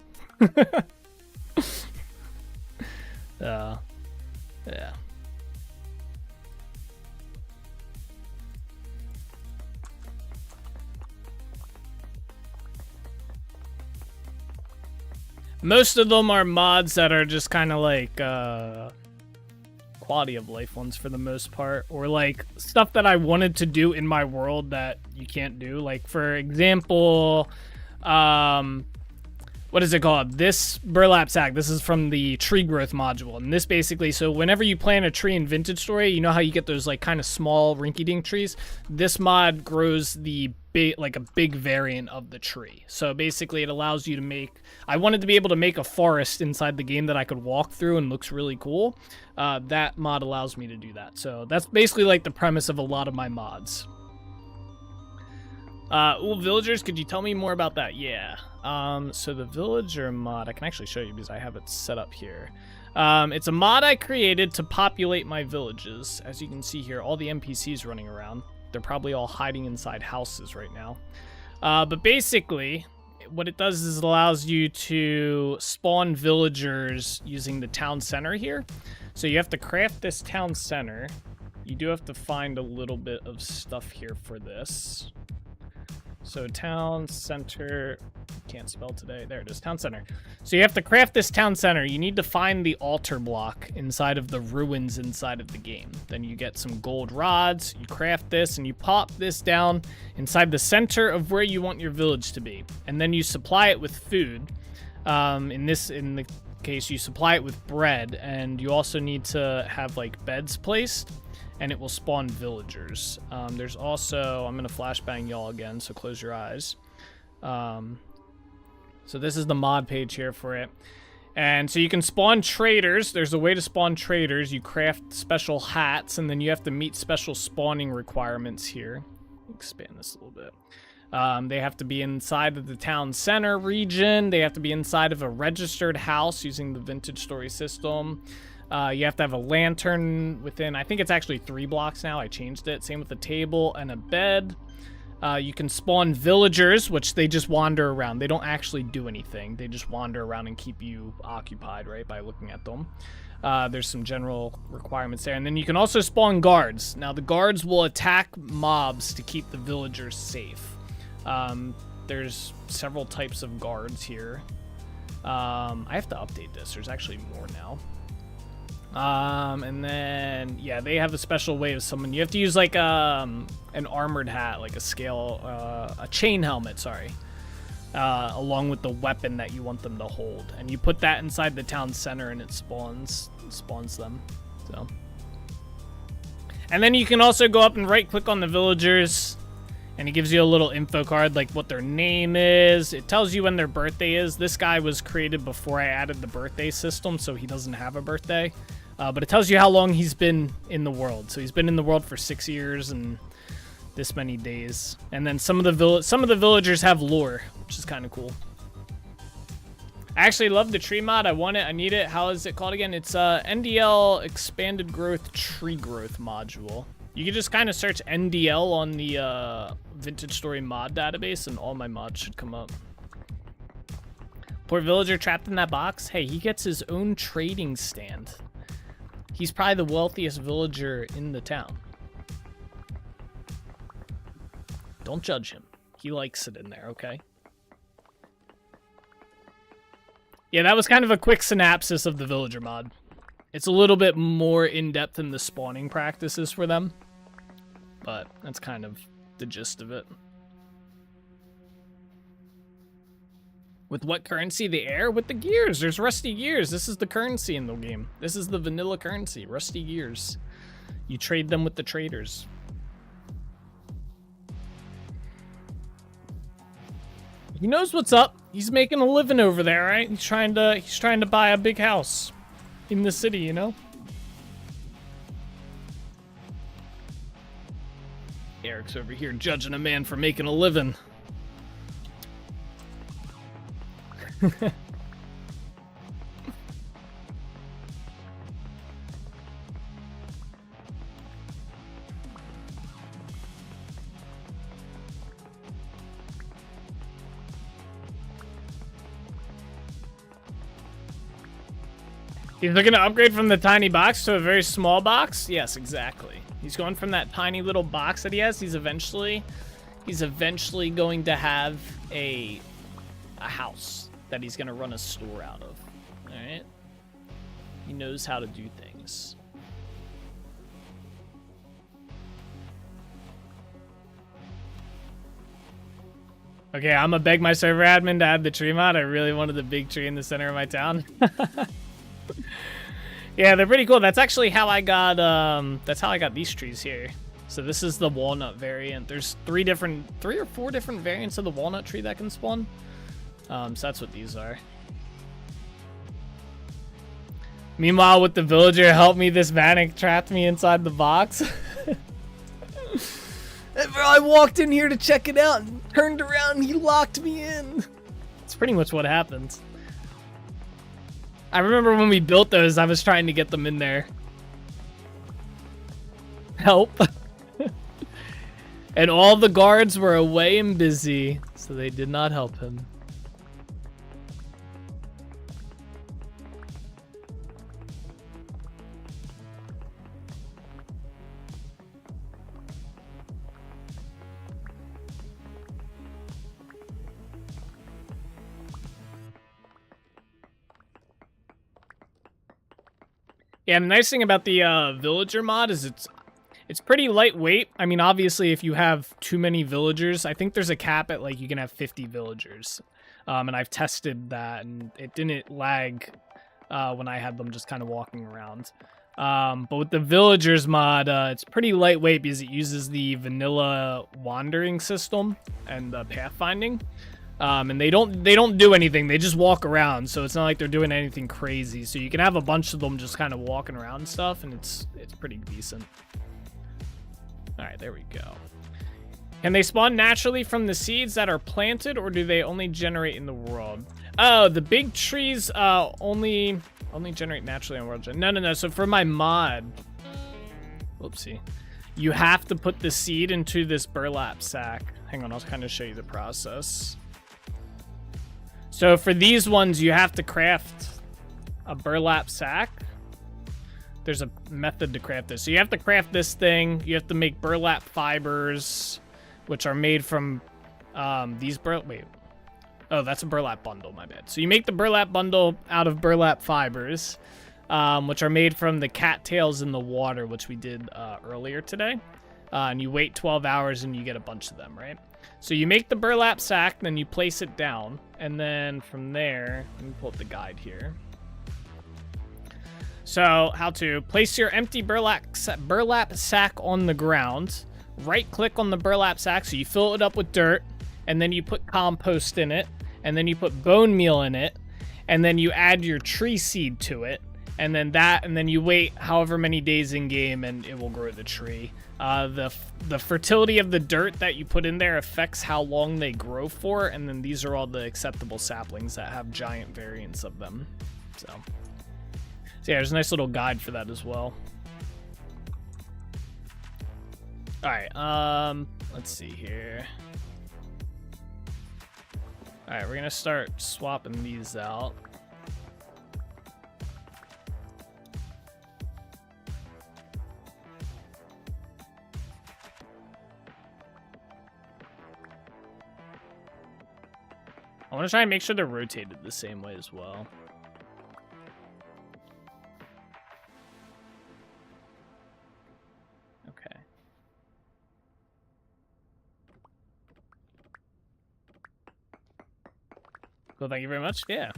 Yeah. Most of them are mods that are just kind of like quality of life ones for the most part, or like stuff that I wanted to do in my world that you can't do. Like for example, what is it called? This burlap sack. This is from the tree growth module. And this basically, so whenever you plant a tree in Vintage Story, you know how you get those like kind of small rinky-dink trees? This mod grows the big, like a big variant of the tree. So basically it allows you to make, I wanted to be able to make a forest inside the game that I could walk through and looks really cool. That mod allows me to do that. So that's basically like the premise of a lot of my mods. Villagers, could you tell me more about that? Yeah. So the villager mod, I can actually show you because I have it set up here. It's a mod I created to populate my villages. As you can see here, all the NPCs running around. They're probably all hiding inside houses right now. But basically, what it does is it allows you to spawn villagers using the town center here. So you have to craft this town center. You do have to find a little bit of stuff here for this. So town center, can't spell today. There it is, town center. So you have to craft this town center. You need to find the altar block inside of the ruins inside of the game. Then you get some gold rods, you craft this, and you pop this down inside the center of where you want your village to be. And then you supply it with food. In the case, you supply it with bread, and you also need to have like beds placed, and it will spawn villagers. There's also, I'm gonna flashbang y'all again, so close your eyes. So this is the mod page here for it. And so you can spawn traders. There's a way to spawn traders. You craft special hats, and then you have to meet special spawning requirements here. Expand this a little bit. They have to be inside of the town center region. They have to be inside of a registered house using the vintage story system. You have to have a lantern within, I think it's actually 3 blocks now. I changed it. Same with the table and a bed. You can spawn villagers, which they just wander around. They don't actually do anything. They just wander around and keep you occupied, right, by looking at them. There's some general requirements there. And then you can also spawn guards. Now, the guards will attack mobs to keep the villagers safe. There's several types of guards here. I have to update this. There's actually more now. And then, yeah, they have a special way of summon. You have to use like an armored hat, like a scale, a chain helmet, sorry, along with the weapon that you want them to hold. And you put that inside the town center, and it spawns them. So, and then you can also go up and right click on the villagers, and it gives you a little info card, like what their name is. It tells you when their birthday is. This guy was created before I added the birthday system, so he doesn't have a birthday. But it tells you how long he's been in the world. So he's been in the world for 6 years and this many days. And then some of the villagers have lore, which is kind of cool. I actually love the tree mod. I want it. I need it. How is it called again? It's NDL Expanded Growth Tree Growth module. You can just kind of search NDL on the Vintage Story mod database, and all my mods should come up. Poor villager trapped in that box. Hey, he gets his own trading stand. He's probably the wealthiest villager in the town. Don't judge him. He likes it in there, okay? Yeah, that was kind of a quick synopsis of the villager mod. It's a little bit more in-depth in the spawning practices for them, but that's kind of the gist of it. With what currency? The air? With the gears. There's rusty gears. This is the currency in the game. This is the vanilla currency. Rusty gears. You trade them with the traders. He knows what's up. He's making a living over there, right? He's trying to buy a big house in the city, you know? Eric's over here judging a man for making a living. He's looking to upgrade from the tiny box to a very small box? Yes, exactly. He's going from that tiny little box that he has. He's eventually going to have a house that he's going to run a store out of. All right? He knows how to do things. Okay, I'm gonna beg my server admin to add the tree mod. I really wanted the big tree in the center of my town. Yeah, they're pretty cool. That's actually how I got these trees here. So this is the walnut variant. There's 3 or 4 different variants of the walnut tree that can spawn. So that's what these are. Meanwhile, with the villager help me, this Vanek trapped me inside the box. I walked in here to check it out and turned around and he locked me in. It's pretty much what happens. I remember when we built those, I was trying to get them in there. Help. And all the guards were away and busy, so they did not help him. Yeah, the nice thing about the villager mod is it's pretty lightweight. I mean, obviously, if you have too many villagers, I think there's a cap at, like, you can have 50 villagers. And I've tested that, and it didn't lag when I had them just kind of walking around. But with the villagers mod, it's pretty lightweight because it uses the vanilla wandering system and the pathfinding. And they don't do anything. They just walk around, so it's not like they're doing anything crazy. So you can have a bunch of them just kind of walking around and stuff, and it's pretty decent. All right, there we go. Can they spawn naturally from the seeds that are planted, or do they only generate in the world? Oh, the big trees only generate naturally on world gen. No. So for my mod, whoopsie, you have to put the seed into this burlap sack. Hang on, I'll kind of show you the process. So for these ones, you have to craft a burlap sack. There's a method to craft this. So you have to craft this thing. You have to make burlap fibers, which are made from these wait. Oh, that's a burlap bundle, my bad. So you make the burlap bundle out of burlap fibers, which are made from the cattails in the water, which we did earlier today. And you wait 12 hours and you get a bunch of them, right? So you make the burlap sack, then you place it down. And then from there, let me pull up the guide here. So how to place your empty burlap sack on the ground. Right click on the burlap sack, so you fill it up with dirt, and then you put compost in it, and then you put bone meal in it, and then you add your tree seed to it, and then you wait however many days in game, and it will grow the tree. The fertility of the dirt that you put in there affects how long they grow for, and then these are all the acceptable saplings that have giant variants of them. So yeah, there's a nice little guide for that as well. All right, let's see here. All right, we're gonna start swapping these out. I want to try and make sure they're rotated the same way as well. Okay. Cool, thank you very much. Yeah.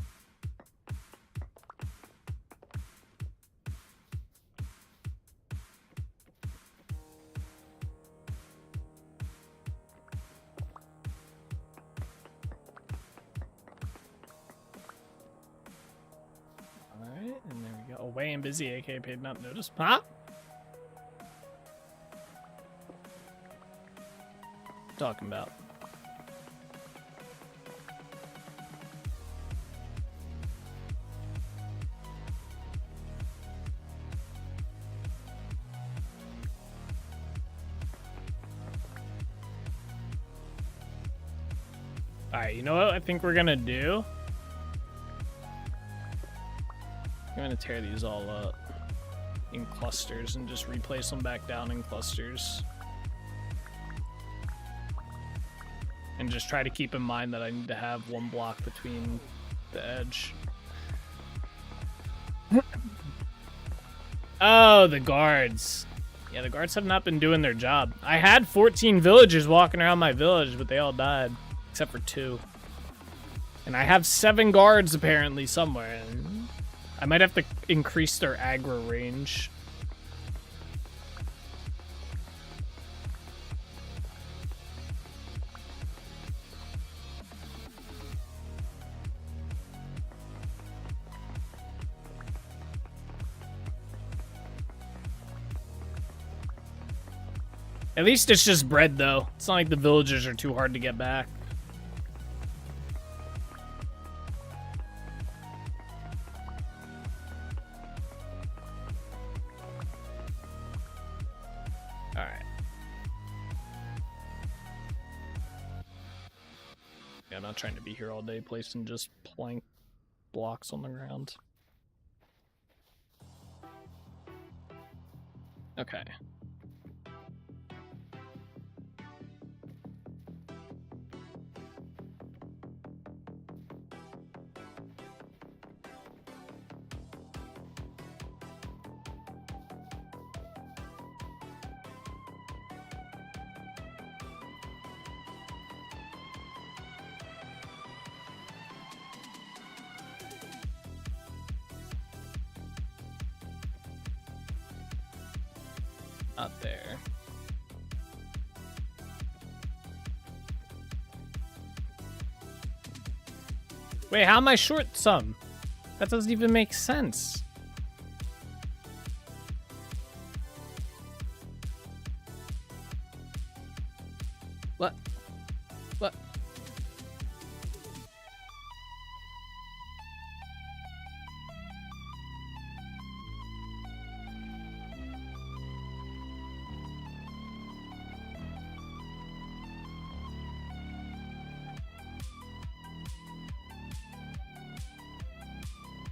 Alright, and there we go. Away and busy, aka paid not notice. Huh? Talking about. Alright, you know what I think we're gonna do? I'm gonna tear these all up in clusters and just replace them back down in clusters. And just try to keep in mind that I need to have one block between the edge. Oh, the guards. Yeah, the guards have not been doing their job. I had 14 villagers walking around my village, but they all died. Except for 2. And I have 7 guards apparently somewhere. I might have to increase their aggro range. At least it's just bread, though. It's not like the villagers are too hard to get back. Alright. Yeah, I'm not trying to be here all day placing just plank blocks on the ground. Okay. Out there. Wait, how am I short some? That doesn't even make sense. What? What?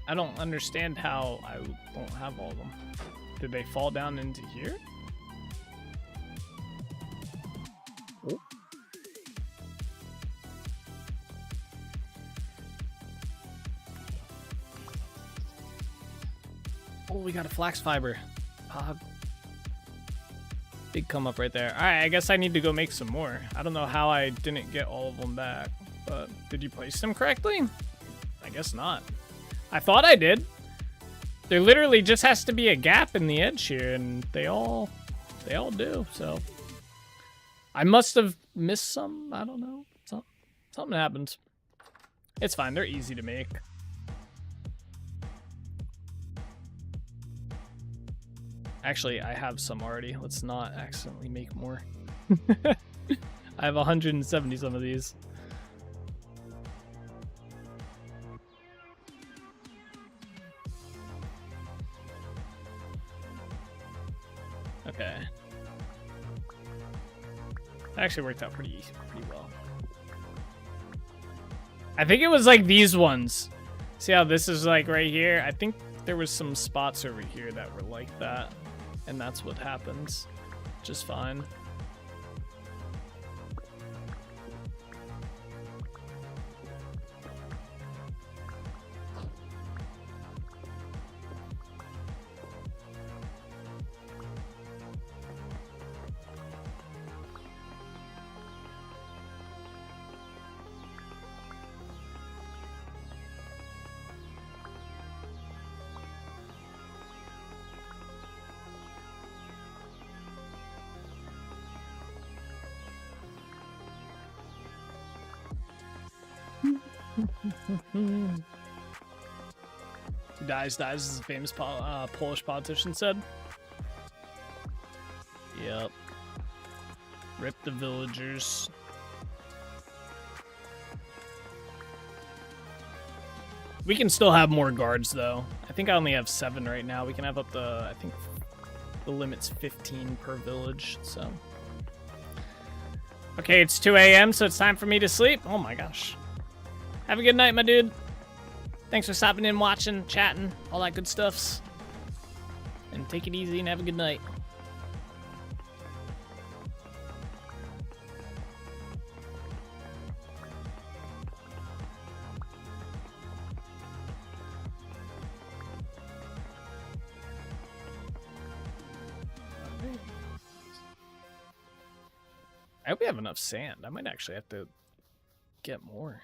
I don't understand how I don't have all of them. Did they fall down into here? Oh. Oh, we got a flax fiber. Big come up right there. All right, I guess I need to go make some more. I don't know how I didn't get all of them back, but did you place them correctly? I guess not. I thought I did. There literally just has to be a gap in the edge here, and they all do. So I must have missed some. I don't know. Something happens. It's fine. They're easy to make. Actually, I have some already. Let's not accidentally make more. I have 170 some of these. Okay. That actually worked out pretty well. I think it was like these ones. See how this is like right here? I think there was some spots over here that were like that. And that's what happens. Just fine. Dies, as the famous Polish politician said. Yep. Rip the villagers. We can still have more guards, though. I think I only have 7 right now. We can have up to, I think, the limit's 15 per village, so. Okay, it's 2 a.m., so it's time for me to sleep. Oh my gosh. Have a good night, my dude. Thanks for stopping in, watching, chatting, all that good stuffs. And take it easy and have a good night. I hope we have enough sand. I might actually have to get more.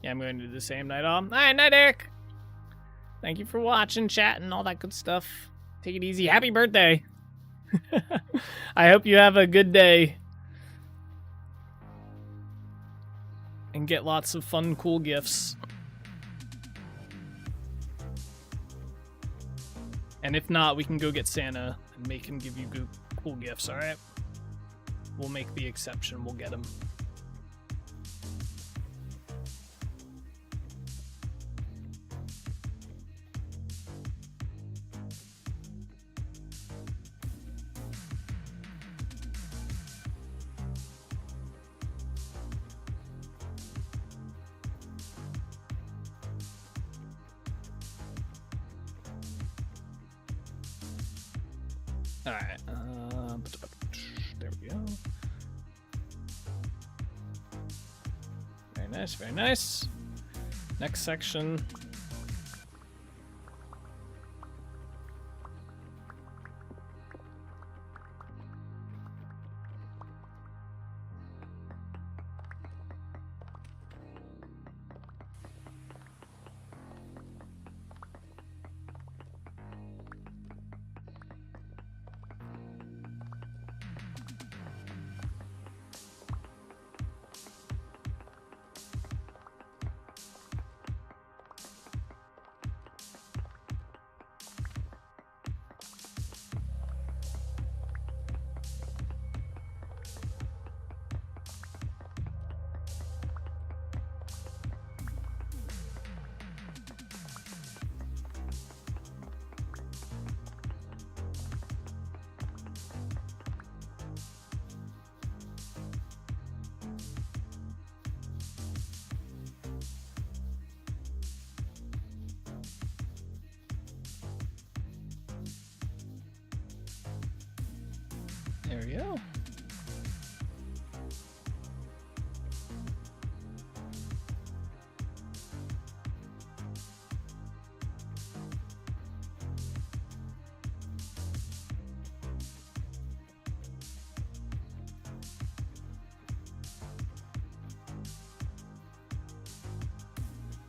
Yeah, I'm going to do the same night all. Alright, night, Eric. Thank you for watching, chatting, all that good stuff. Take it easy. Happy birthday. I hope you have a good day. And get lots of fun, cool gifts. And if not, we can go get Santa and make him give you cool gifts, alright? We'll make the exception. We'll get him. Alright, there we go. Very nice, very nice. Next section. we go.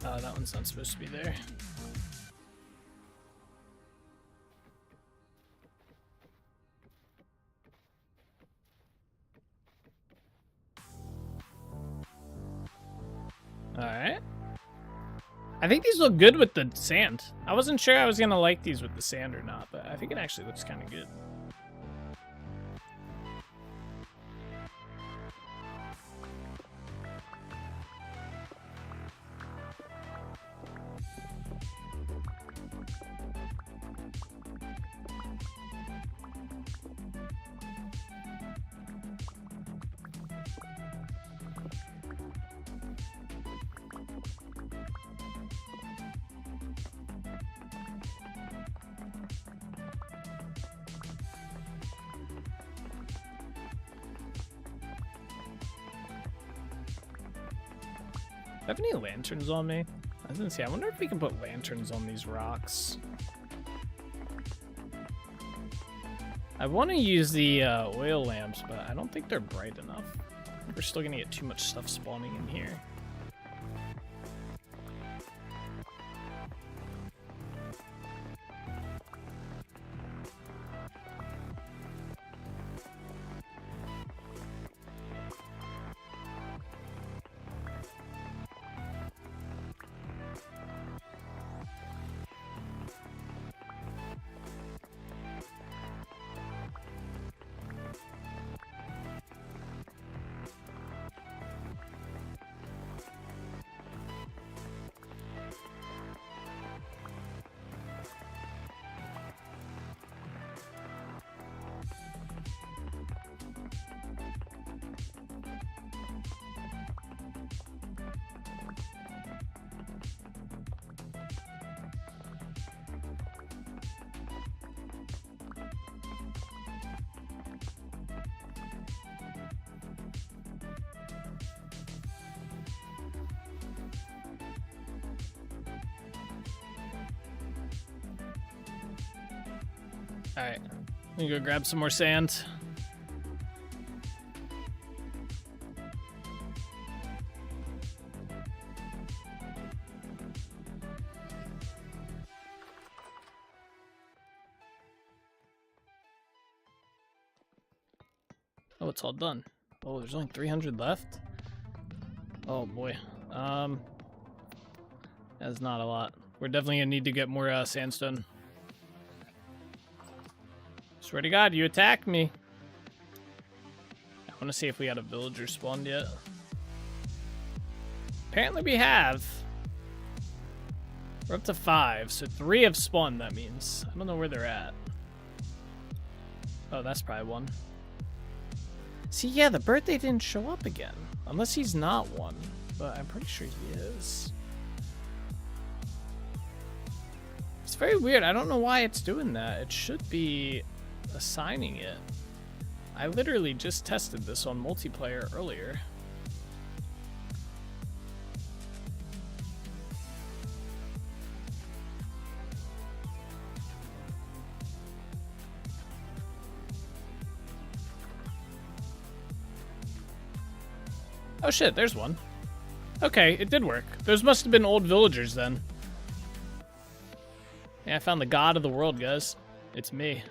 Oh, that one's not supposed to be there. Alright. I think these look good with the sand. I wasn't sure I was going to like these with the sand or not, but I think it actually looks kind of good. Do I have any lanterns on me? I was gonna say, I wonder if we can put lanterns on these rocks. I want to use the oil lamps, but I don't think they're bright enough. We're still gonna get too much stuff spawning in here. Alright, I'm gonna go grab some more sand. Oh, it's all done. Oh, there's only 300 left? Oh boy. That's not a lot. We're definitely gonna need to get more sandstone. Swear to God, you attacked me. I want to see if we got a villager spawned yet. Apparently we have. We're up to 5, so 3 have spawned, that means. I don't know where they're at. Oh, that's probably one. See, yeah, the birthday didn't show up again. Unless he's not one, but I'm pretty sure he is. It's very weird. I don't know why it's doing that. It should be assigning it. I literally just tested this on multiplayer earlier. Oh shit, there's one. Okay, it did work. Those must have been old villagers then. Yeah, I found the god of the world, guys. It's me.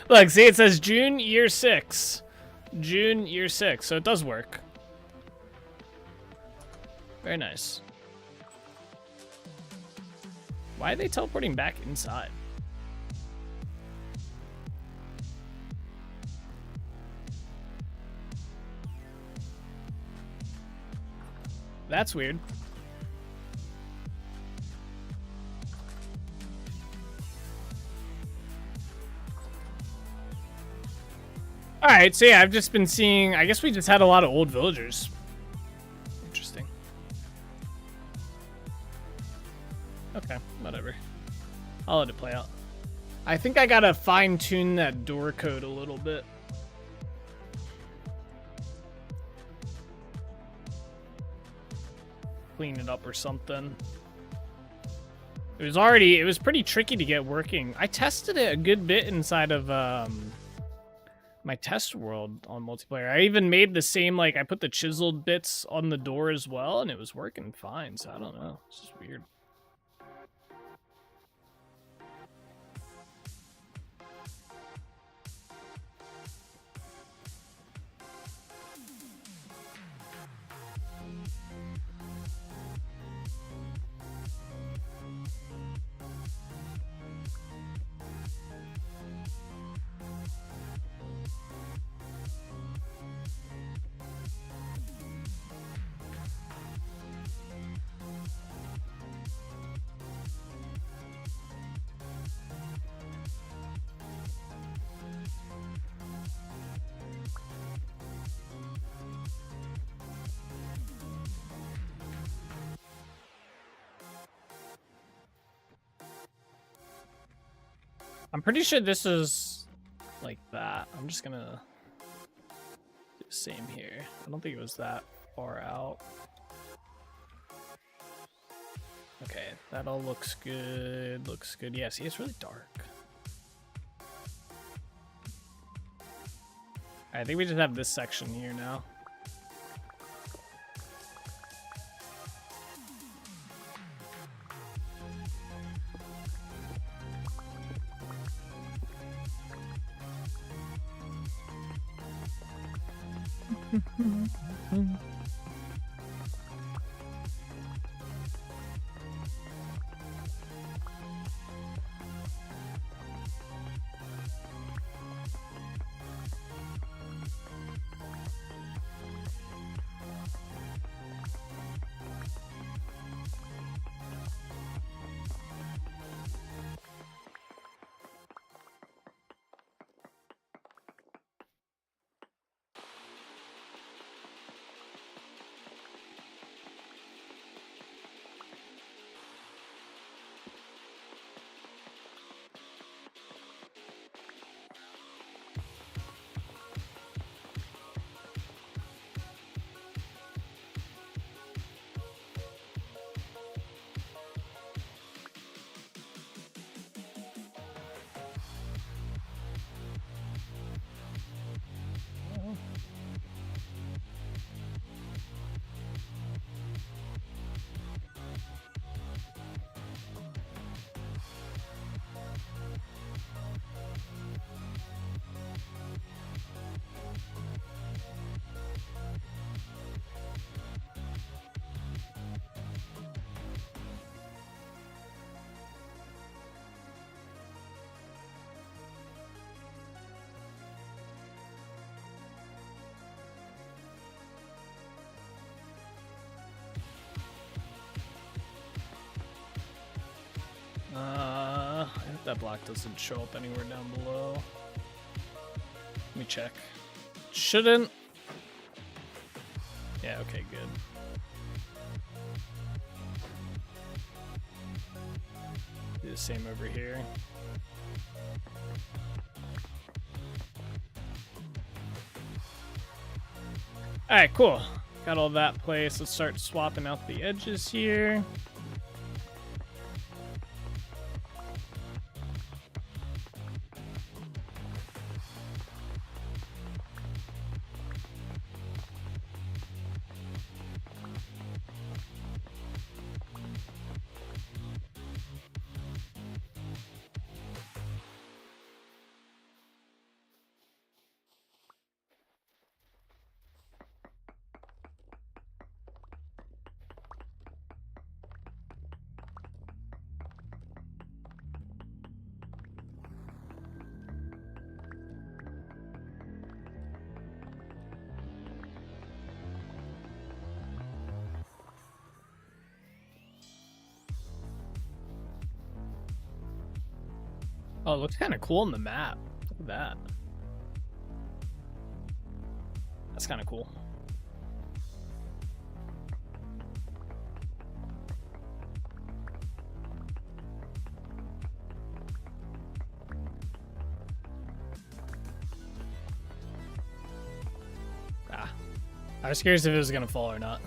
Look, see, it says June year 6. June year 6, so it does work. Very nice. Why are they teleporting back inside? That's weird. Alright, so yeah, I've just been seeing... I guess we just had a lot of old villagers. Interesting. Okay, whatever. I'll let it play out. I think I gotta fine-tune that door code a little bit. Clean it up or something. It was pretty tricky to get working. I tested it a good bit inside of my test world on multiplayer. I even made the same, like, I put the chiseled bits on the door as well, and it was working fine, so I don't know. It's just weird. I'm pretty sure this is like that. I'm just gonna do the same here. I don't think it was that far out. Okay, that all looks good. Looks good. Yeah, see, it's really dark. I think we just have this section here now. I hope that block doesn't show up anywhere down below. Let me check. Shouldn't. Yeah, okay, good. Do the same over here. Alright, cool. Got all that placed. Let's start swapping out the edges here. Oh, it looks kind of cool on the map. Look at that. That's kind of cool. I was curious if it was gonna fall or not.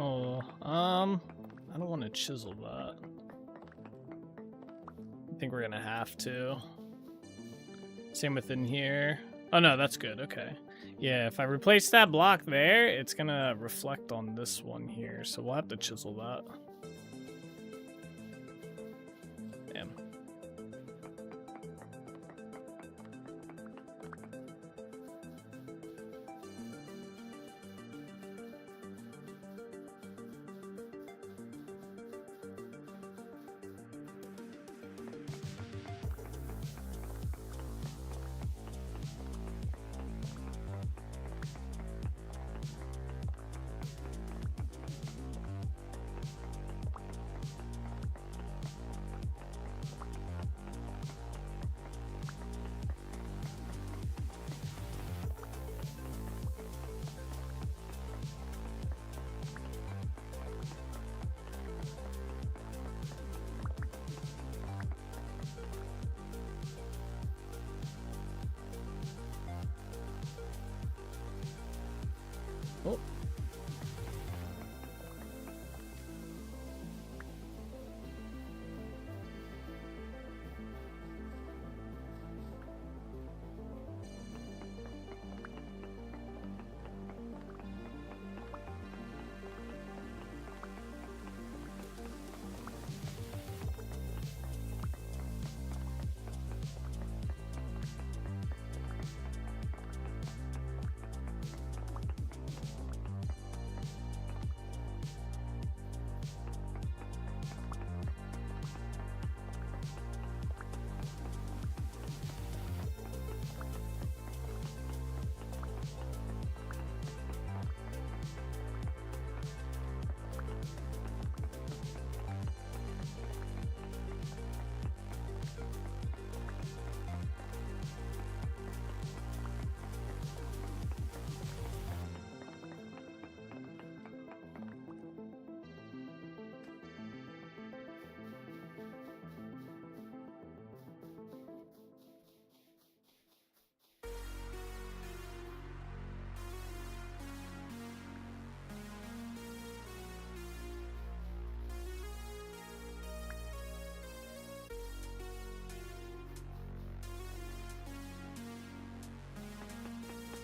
Oh, I don't want to chisel that. I think we're gonna have to. Same within here. Oh no, that's good, okay. Yeah, if I replace that block there, it's gonna reflect on this one here, so we'll have to chisel that. Damn. Oh.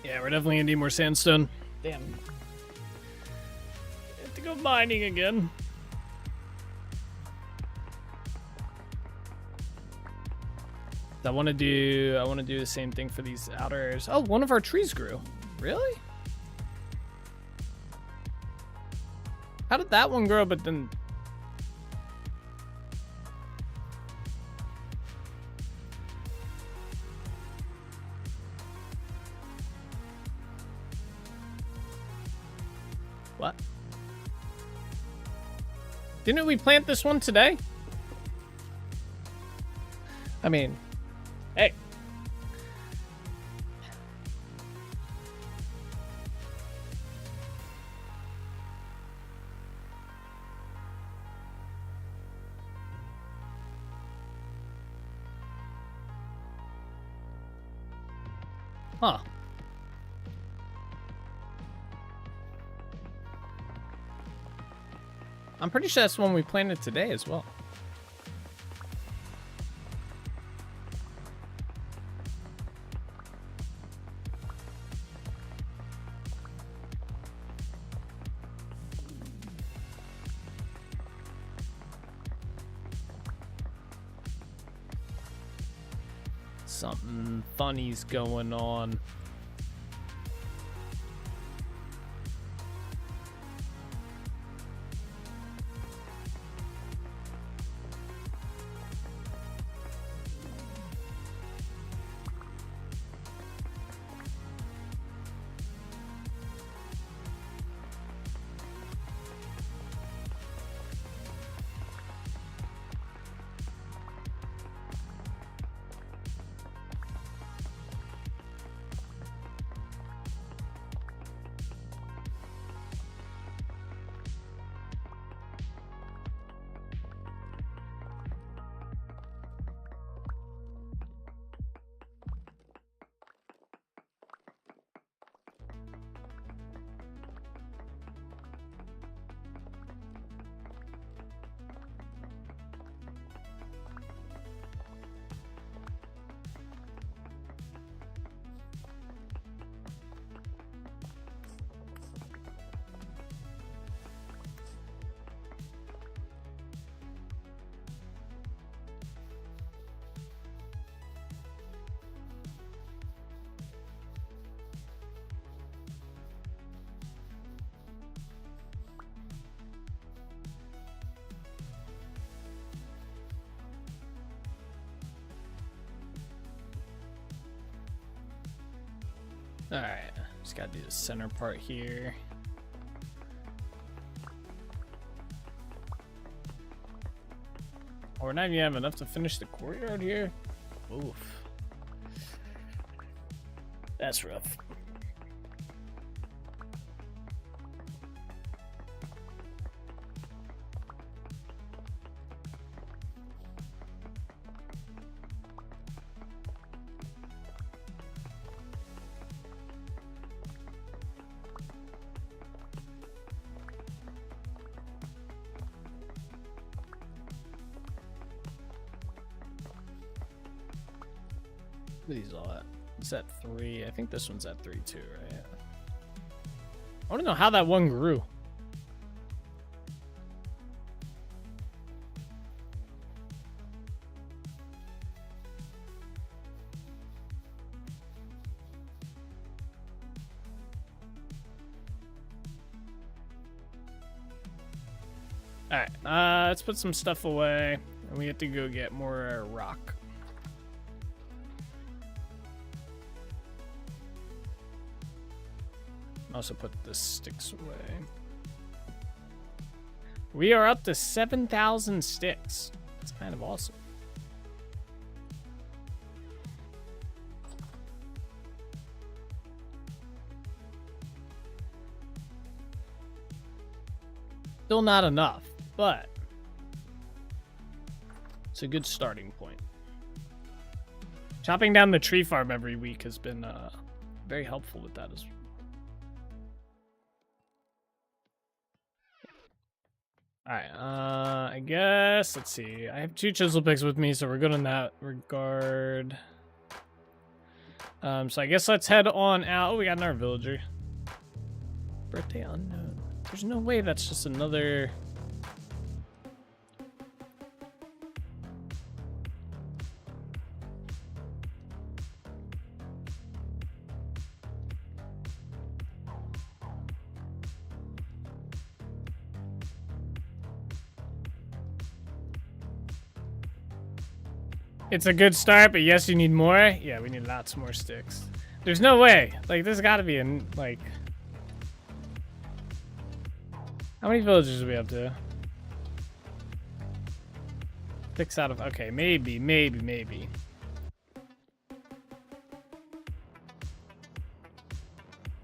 Yeah, we're definitely gonna need more sandstone. Damn. I have to go mining again. I want to do the same thing for these outer areas. Oh, one of our trees grew. Really? How did that one grow, but then... What? Didn't we plant this one today? I mean, hey. Huh. I'm pretty sure that's the one we planted today as well. Something funny's going on. Alright, just gotta do the center part here. Oh, we're not even have enough to finish the courtyard here? Oof. That's rough. What are these all at? It's at 3. I think this one's at 3 too, right? I want to know how that one grew. Alright, let's put some stuff away. And we have to go get more rock. Also put the sticks away. We are up to 7,000 sticks. That's kind of awesome. Still not enough, but it's a good starting point. Chopping down the tree farm every week has been very helpful with that as well. Alright, I guess, let's see. I have 2 chisel picks with me, so we're good in that regard. So I guess let's head on out. Oh, we got another villager. Birthday unknown. There's no way that's just another... It's a good start, but yes, you need more. Yeah, we need lots more sticks. There's no way. Like, there's got to be a, like... How many villagers do we have to? 6 out of... Okay, maybe.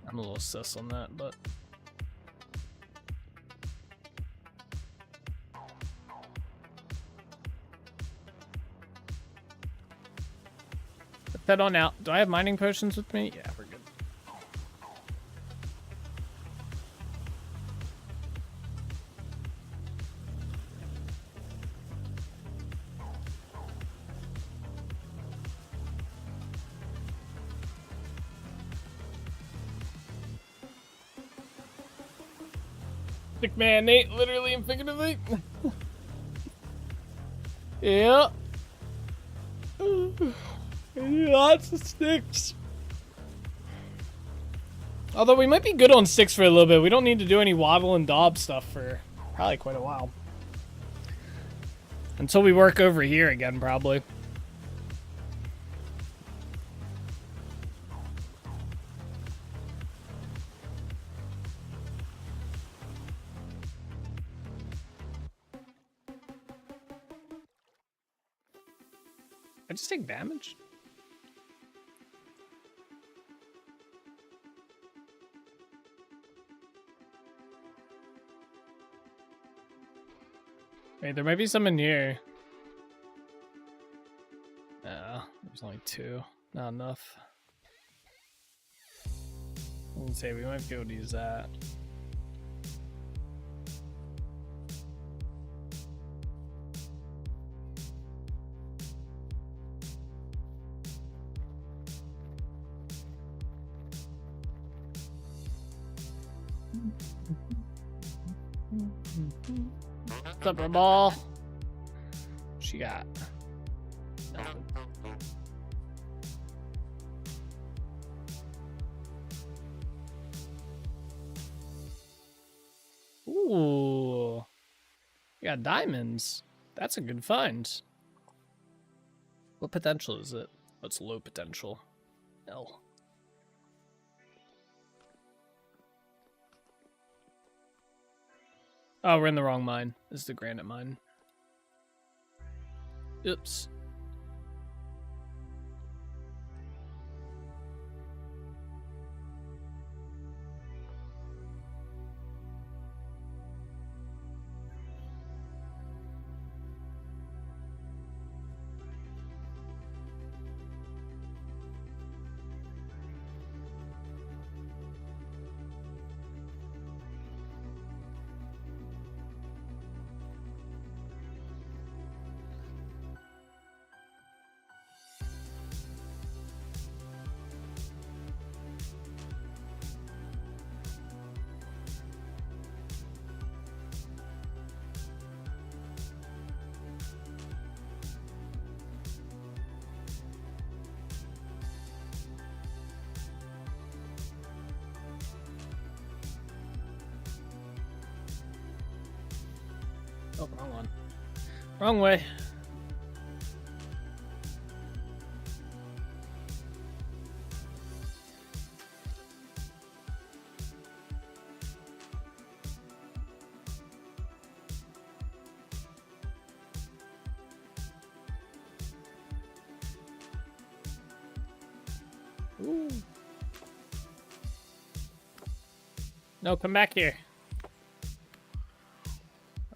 I'm a little sus on that, but... Head on out. Do I have mining potions with me? Yeah, we're good. Stick man Nate, literally and figuratively. Yeah. Lots of sticks. Although we might be good on sticks for a little bit. We don't need to do any waddle and daub stuff for probably quite a while. Until we work over here again, probably. I just take damage? Wait, there might be some in here. There's only 2. Not enough. Let's say we might be able to use that. What's up, ball? She got nothing. Ooh, we got diamonds. That's a good find. What potential is it? What's low potential? L. Oh, we're in the wrong mine. This is the granite mine. Oops. Oh, wrong one. Wrong way. Ooh. No, come back here.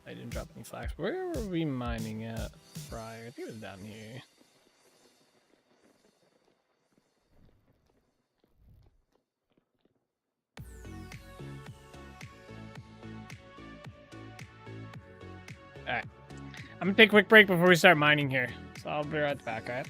I didn't drop any flags. Where were we mining at prior? I think it was down here. Alright. I'm gonna take a quick break before we start mining here. So I'll be right back, alright?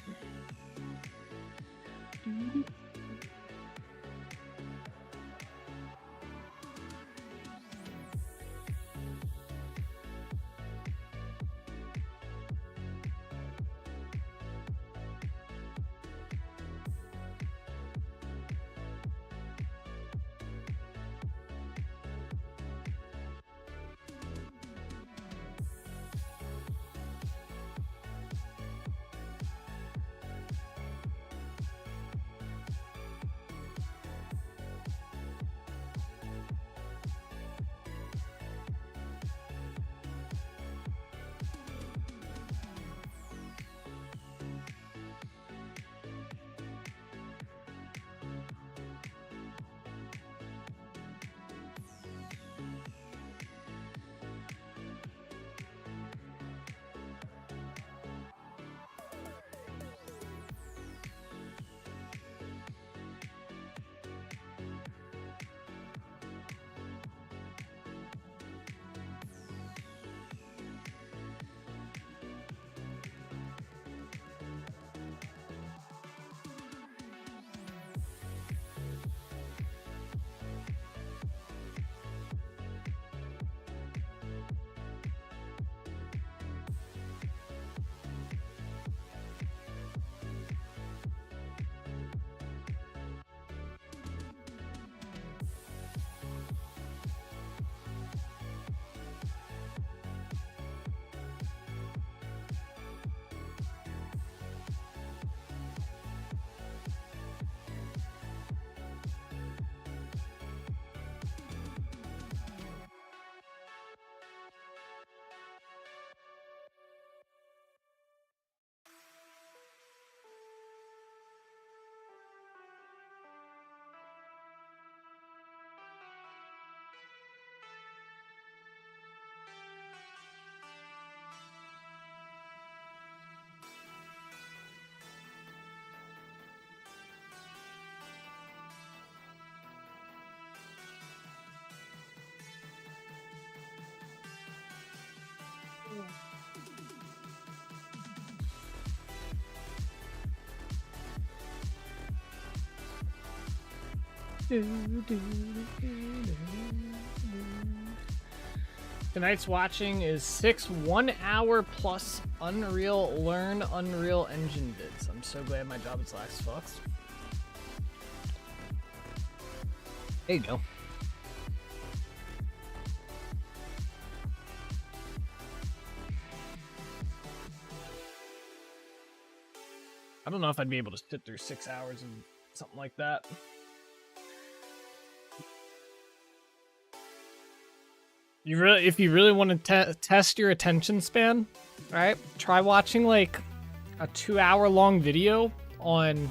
Tonight's watching is 6 1-hour plus Learn Unreal Engine vids. I'm so glad my job is last fucks. There you go. I don't know if I'd be able to sit through 6 hours of something like that. If you really want to test your attention span, right? Try watching like a 2-hour-long video on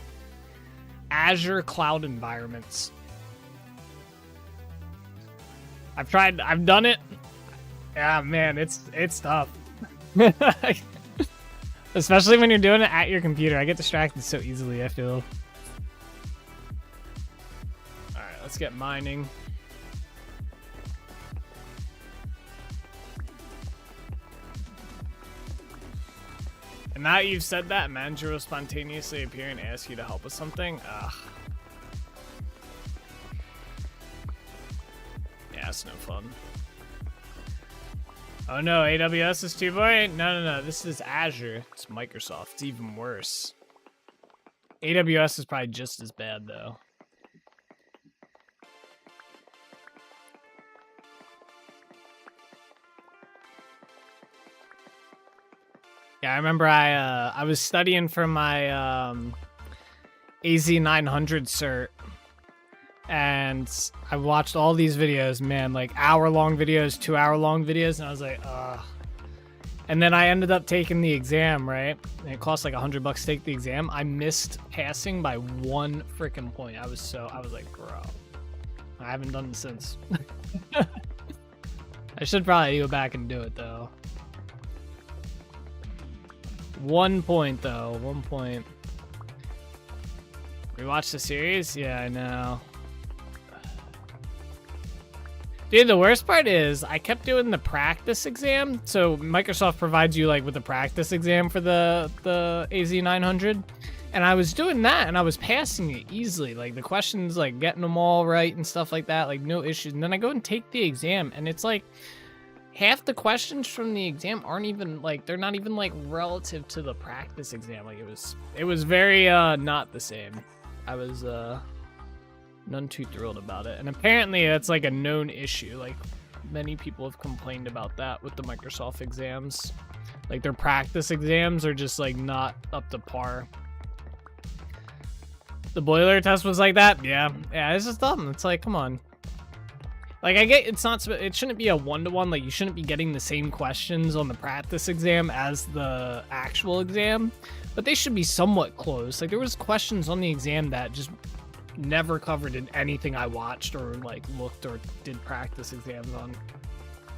Azure cloud environments. I've done it. Yeah, man, it's tough. Especially when you're doing it at your computer. I get distracted so easily, I feel. Alright, let's get mining. And now you've said that, manager will spontaneously appear and ask you to help with something? Ugh. Yeah, it's no fun. Oh no, AWS is 2.8? No, this is Azure. It's Microsoft. It's even worse. AWS is probably just as bad, though. Yeah, I remember I was studying for my AZ900 cert. And I watched all these videos, man, like hour-long videos, 2-hour-long videos, and I was like, ugh. And then I ended up taking the exam, right? And it cost like $100 to take the exam. I missed passing by 1 freaking point. I was like, bro. I haven't done it since. I should probably go back and do it, though. 1 point, though. 1 point. Rewatch the series? Yeah, I know. Dude, the worst part is I kept doing the practice exam. So Microsoft provides you like with a practice exam for the AZ900. And I was doing that and I was passing it easily. Like the questions, like getting them all right and stuff like that, like no issues. And then I go and take the exam and it's like half the questions from the exam aren't even like, they're not even like relative to the practice exam. Like it was very not the same. I was none too thrilled about it. And apparently that's like a known issue. Like many people have complained about that with the Microsoft exams. Like their practice exams are just like not up to par. The boiler test was like that. Yeah, it's just dumb. It's like, come on. Like I get it shouldn't be a one-to-one. Like you shouldn't be getting the same questions on the practice exam as the actual exam, but they should be somewhat close. Like there was questions on the exam that just never covered in anything I watched or like looked or did practice exams on,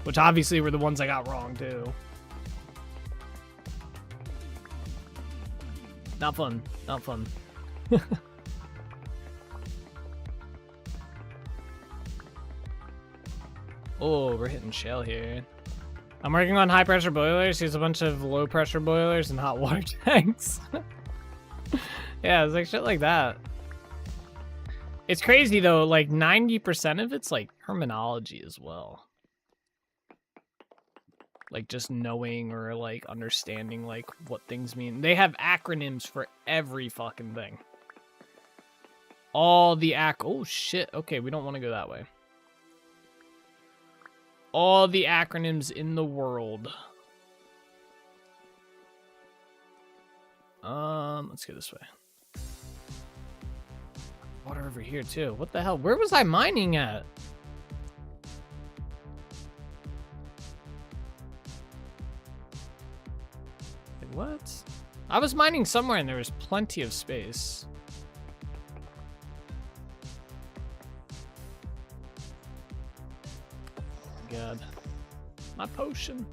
which obviously were the ones I got wrong too. Not fun. Not fun. Oh, we're hitting shell here. I'm working on high pressure boilers. Here's a bunch of low pressure boilers and hot water tanks. Yeah, it's like shit like that. It's crazy though, like 90% of it's like terminology as well. Like just knowing or like understanding like what things mean. They have acronyms for every fucking thing. All the oh shit, okay, we don't want to go that way. All the acronyms in the world. Let's go this way. Water over here too. What the hell? Where was I mining at? Wait, what? I was mining somewhere and there was plenty of space. God. My potion.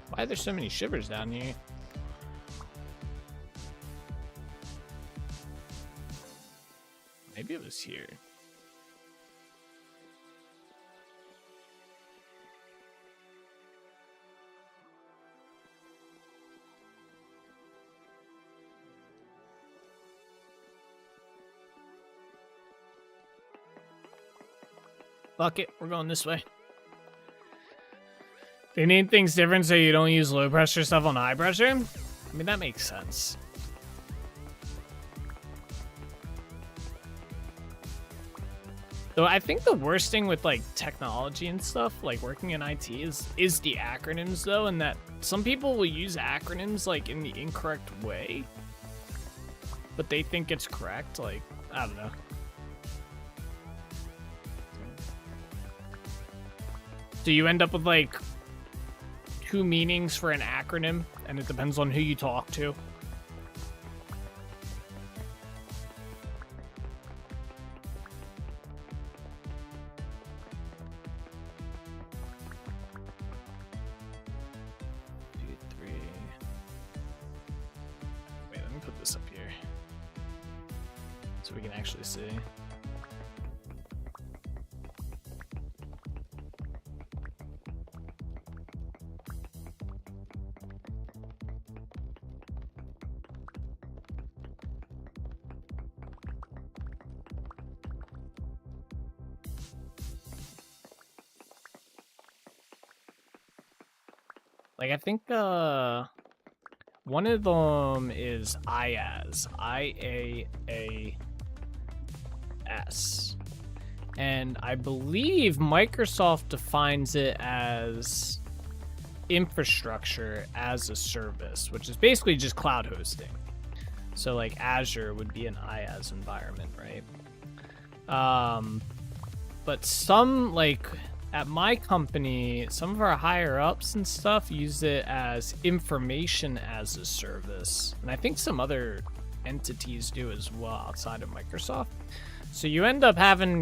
Why are there so many shivers down here? Maybe it was here. Fuck it, we're going this way. They name things different so you don't use low pressure stuff on high pressure? I mean, that makes sense. Though I think the worst thing with like technology and stuff, like working in IT, is the acronyms though, and that some people will use acronyms like in the incorrect way, but they think it's correct. Like, I don't know. So you end up with like 2 meanings for an acronym, and it depends on who you talk to. Wait, let me put this up here so we can actually see. Like, I think, one of them is IaaS, I-A-A-S. And I believe Microsoft defines it as infrastructure as a service, which is basically just cloud hosting. So, like, Azure would be an IaaS environment, right? But some, like... At my company, some of our higher ups and stuff use it as information as a service. And I think some other entities do as well outside of Microsoft. So you end up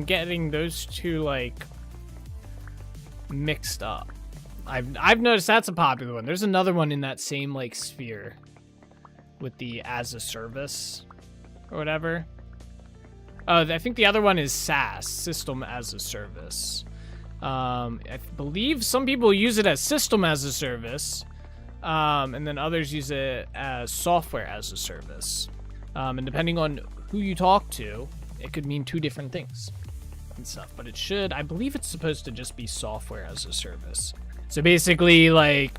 getting those two like mixed up. I've noticed that's a popular one. There's another one in that same like sphere with the as a service or whatever. Oh, I think the other one is SaaS, system as a service. I believe some people use it as system as a service, and then others use it as software as a service. And depending on who you talk to, it could mean 2 different things and stuff. But it should, I believe it's supposed to just be software as a service. So basically, like,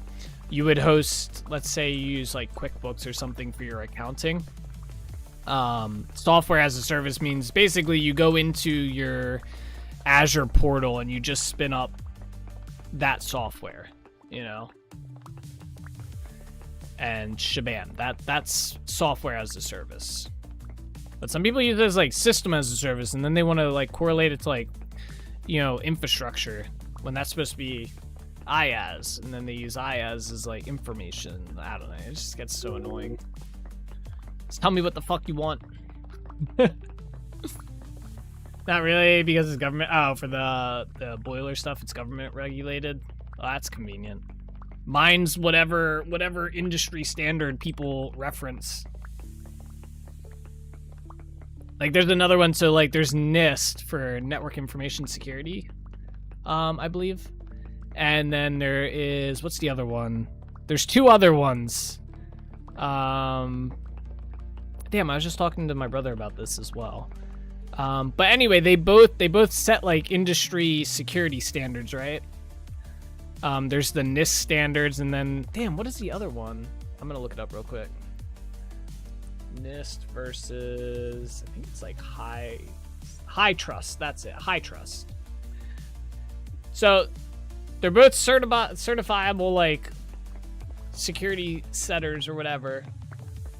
you would host, let's say you use like QuickBooks or something for your accounting. Software as a service means basically you go into your Azure portal and you just spin up that software, you know, and shabam, that's software as a service. But some people use it as like system as a service, and then they want to like correlate it to like, you know, infrastructure when that's supposed to be IaaS, and then they use IaaS as like information. I don't know, it just gets so annoying. Just tell me what the fuck you want. Not really, because it's government. Oh, for the boiler stuff, it's government regulated. Oh, that's convenient. Mine's whatever industry standard people reference. Like, there's another one. So, like, there's NIST for Network Information Security, I believe. And then there is, what's the other one? There's 2 other ones. Damn, I was just talking to my brother about this as well. But anyway, they both set like industry security standards, right? There's the NIST standards, and then damn, what is the other one? I'm gonna look it up real quick. NIST versus, I think it's like high trust. That's it, high trust. So they're both certifiable like security setters or whatever.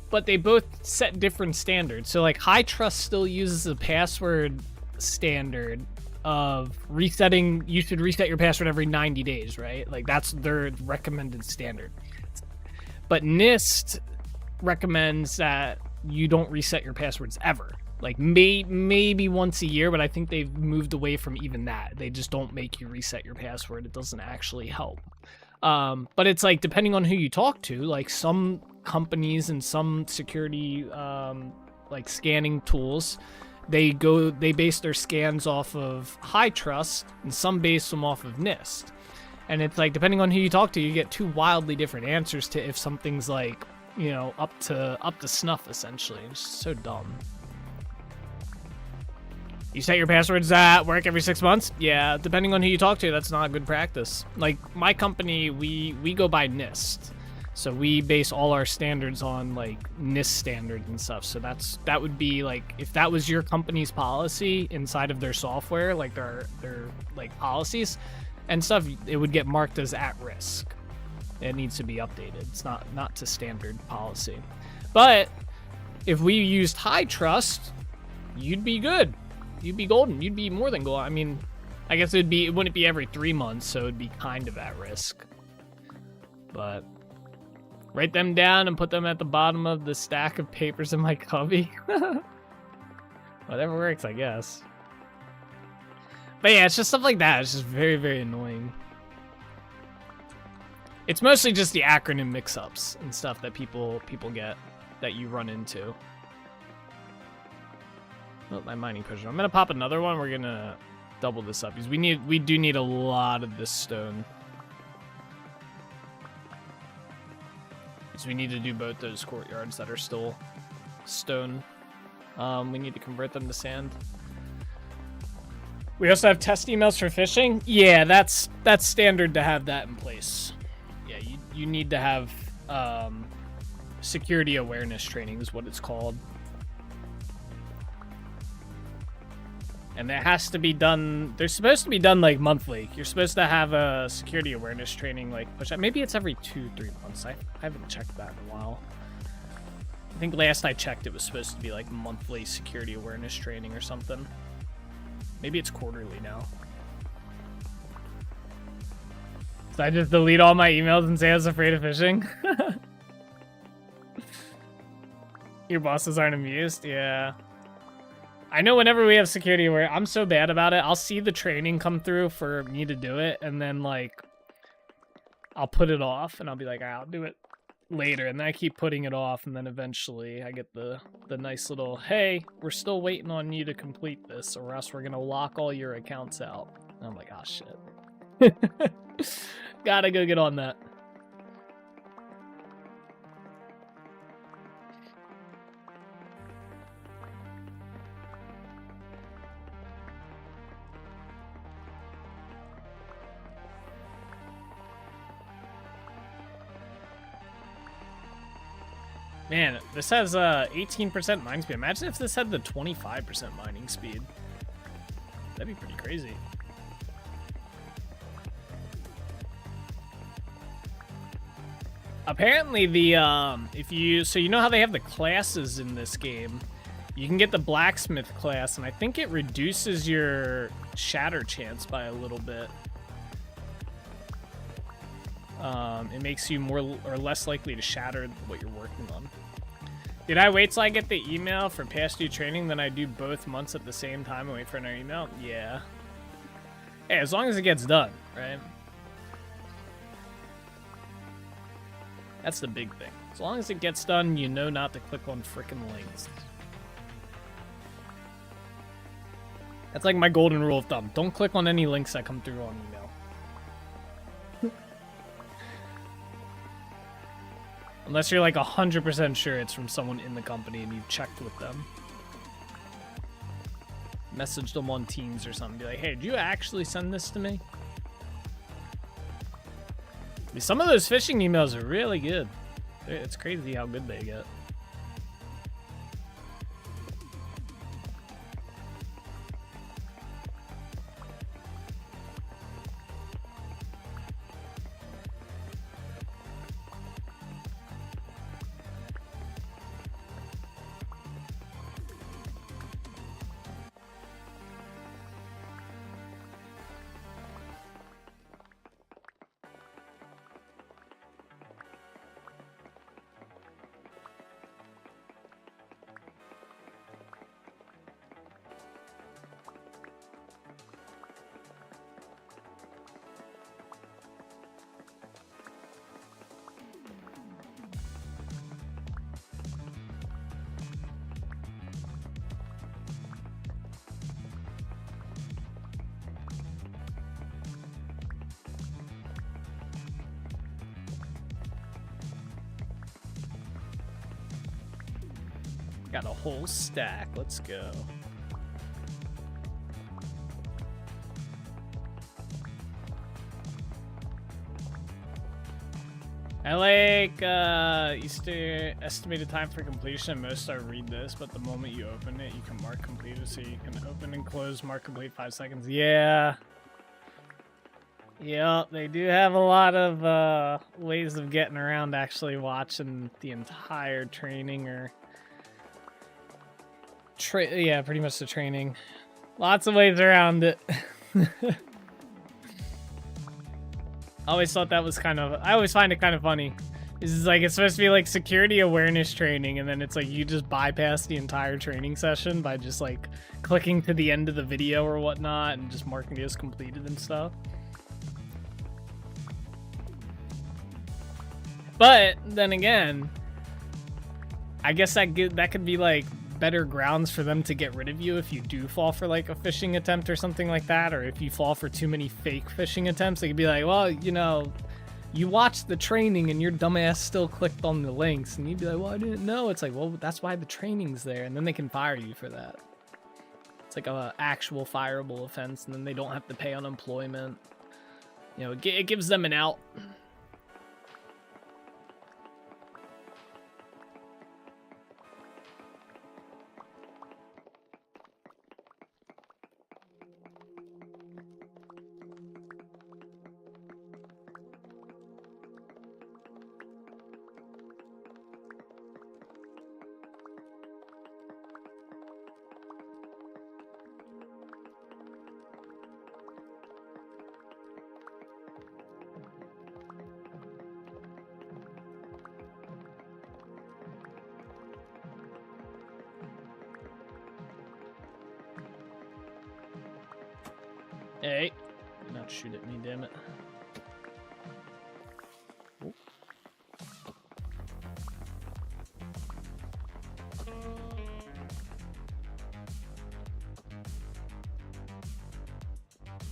But they both set different standards. So like high trust still uses a password standard of resetting. You should reset your password every 90 days, right? Like that's their recommended standard. But NIST recommends that you don't reset your passwords ever. Like maybe once a year, but I think they've moved away from even that. They just don't make you reset your password. It doesn't actually help. But it's like depending on who you talk to, like some companies and some security like scanning tools, they base their scans off of high trust, and some base them off of NIST. And it's like depending on who you talk to, you get 2 wildly different answers to if something's like, you know, up to snuff essentially. It's just so dumb. You set your passwords at work every 6 months? Yeah, depending on who you talk to, that's not good practice. Like, my company, we go by NIST. So we base all our standards on, like, NIST standards and stuff. So that would be, like, if that was your company's policy inside of their software, like, their like, policies and stuff, it would get marked as at risk. It needs to be updated. It's not to standard policy. But if we used high trust, you'd be good. You'd be golden. You'd be more than golden. I mean, I guess it wouldn't be every 3 months, so it'd be kind of at risk. But write them down and put them at the bottom of the stack of papers in my cubby. Whatever works, I guess. But yeah, it's just stuff like that. It's just very, very annoying. It's mostly just the acronym mix-ups and stuff that people get that you run into. Oh, my mining pressure. I'm gonna pop another one. We're gonna double this up because we do need a lot of this stone. So we need to do both those courtyards that are still stone. We need to convert them to sand. We also have test emails for fishing. Yeah, that's standard to have that in place. Yeah, you need to have security awareness training is what it's called. And it has to be done, they're supposed to be done like monthly. You're supposed to have a security awareness training like push out. Maybe it's every 2-3 months. I haven't checked that in a while. I think last I checked it was supposed to be like monthly security awareness training or something. Maybe it's quarterly now. So I just delete all my emails and say I was afraid of fishing? Your bosses aren't amused? Yeah. I know whenever we have security aware, I'm so bad about it. I'll see the training come through for me to do it, and then, like, I'll put it off, and I'll be like, I'll do it later, and then I keep putting it off, and then eventually I get the nice little, hey, we're still waiting on you to complete this, or else we're gonna lock all your accounts out. And I'm like, oh, shit. Gotta go get on that. Man, this has 18% mining speed. Imagine if this had the 25% mining speed. That'd be pretty crazy. Apparently the so you know how they have the classes in this game? You can get the blacksmith class, and I think it reduces your shatter chance by a little bit. It makes you more or less likely to shatter what you're working on. Did I wait till I get the email for past due training, then I do both months at the same time and wait for another email? Yeah. Hey, as long as it gets done, right? That's the big thing. As long as it gets done, you know not to click on frickin' links. That's like my golden rule of thumb. Don't click on any links that come through on email. Unless you're like 100% sure it's from someone in the company and you've checked with them. Message them on Teams or something. Be like, hey, did you actually send this to me? I mean, some of those phishing emails are really good. It's crazy how good they get. Got a whole stack. Let's go. I like Easter estimated time for completion. Most I read this, but the moment you open it, you can mark completed. So you can open and close, mark complete 5 seconds. Yeah. Yep, they do have a lot of ways of getting around actually watching the entire training or yeah, pretty much the training. Lots of ways around it. I always thought that was I always find it kind of funny. This is like, it's supposed to be like security awareness training, and then it's like you just bypass the entire training session by just like clicking to the end of the video or whatnot and just marking it as completed and stuff. But then again, I guess that could be like better grounds for them to get rid of you if you do fall for like a phishing attempt or something like that, or if you fall for too many fake phishing attempts. They could be like, well, you know, you watched the training and your dumbass still clicked on the links, and you'd be like, well, I didn't know. It's like, well, that's why the training's there, and then they can fire you for that. It's like a actual fireable offense, and then they don't have to pay unemployment. You know, it gives them an out. Hey, do not shoot at me, damn it. Oh.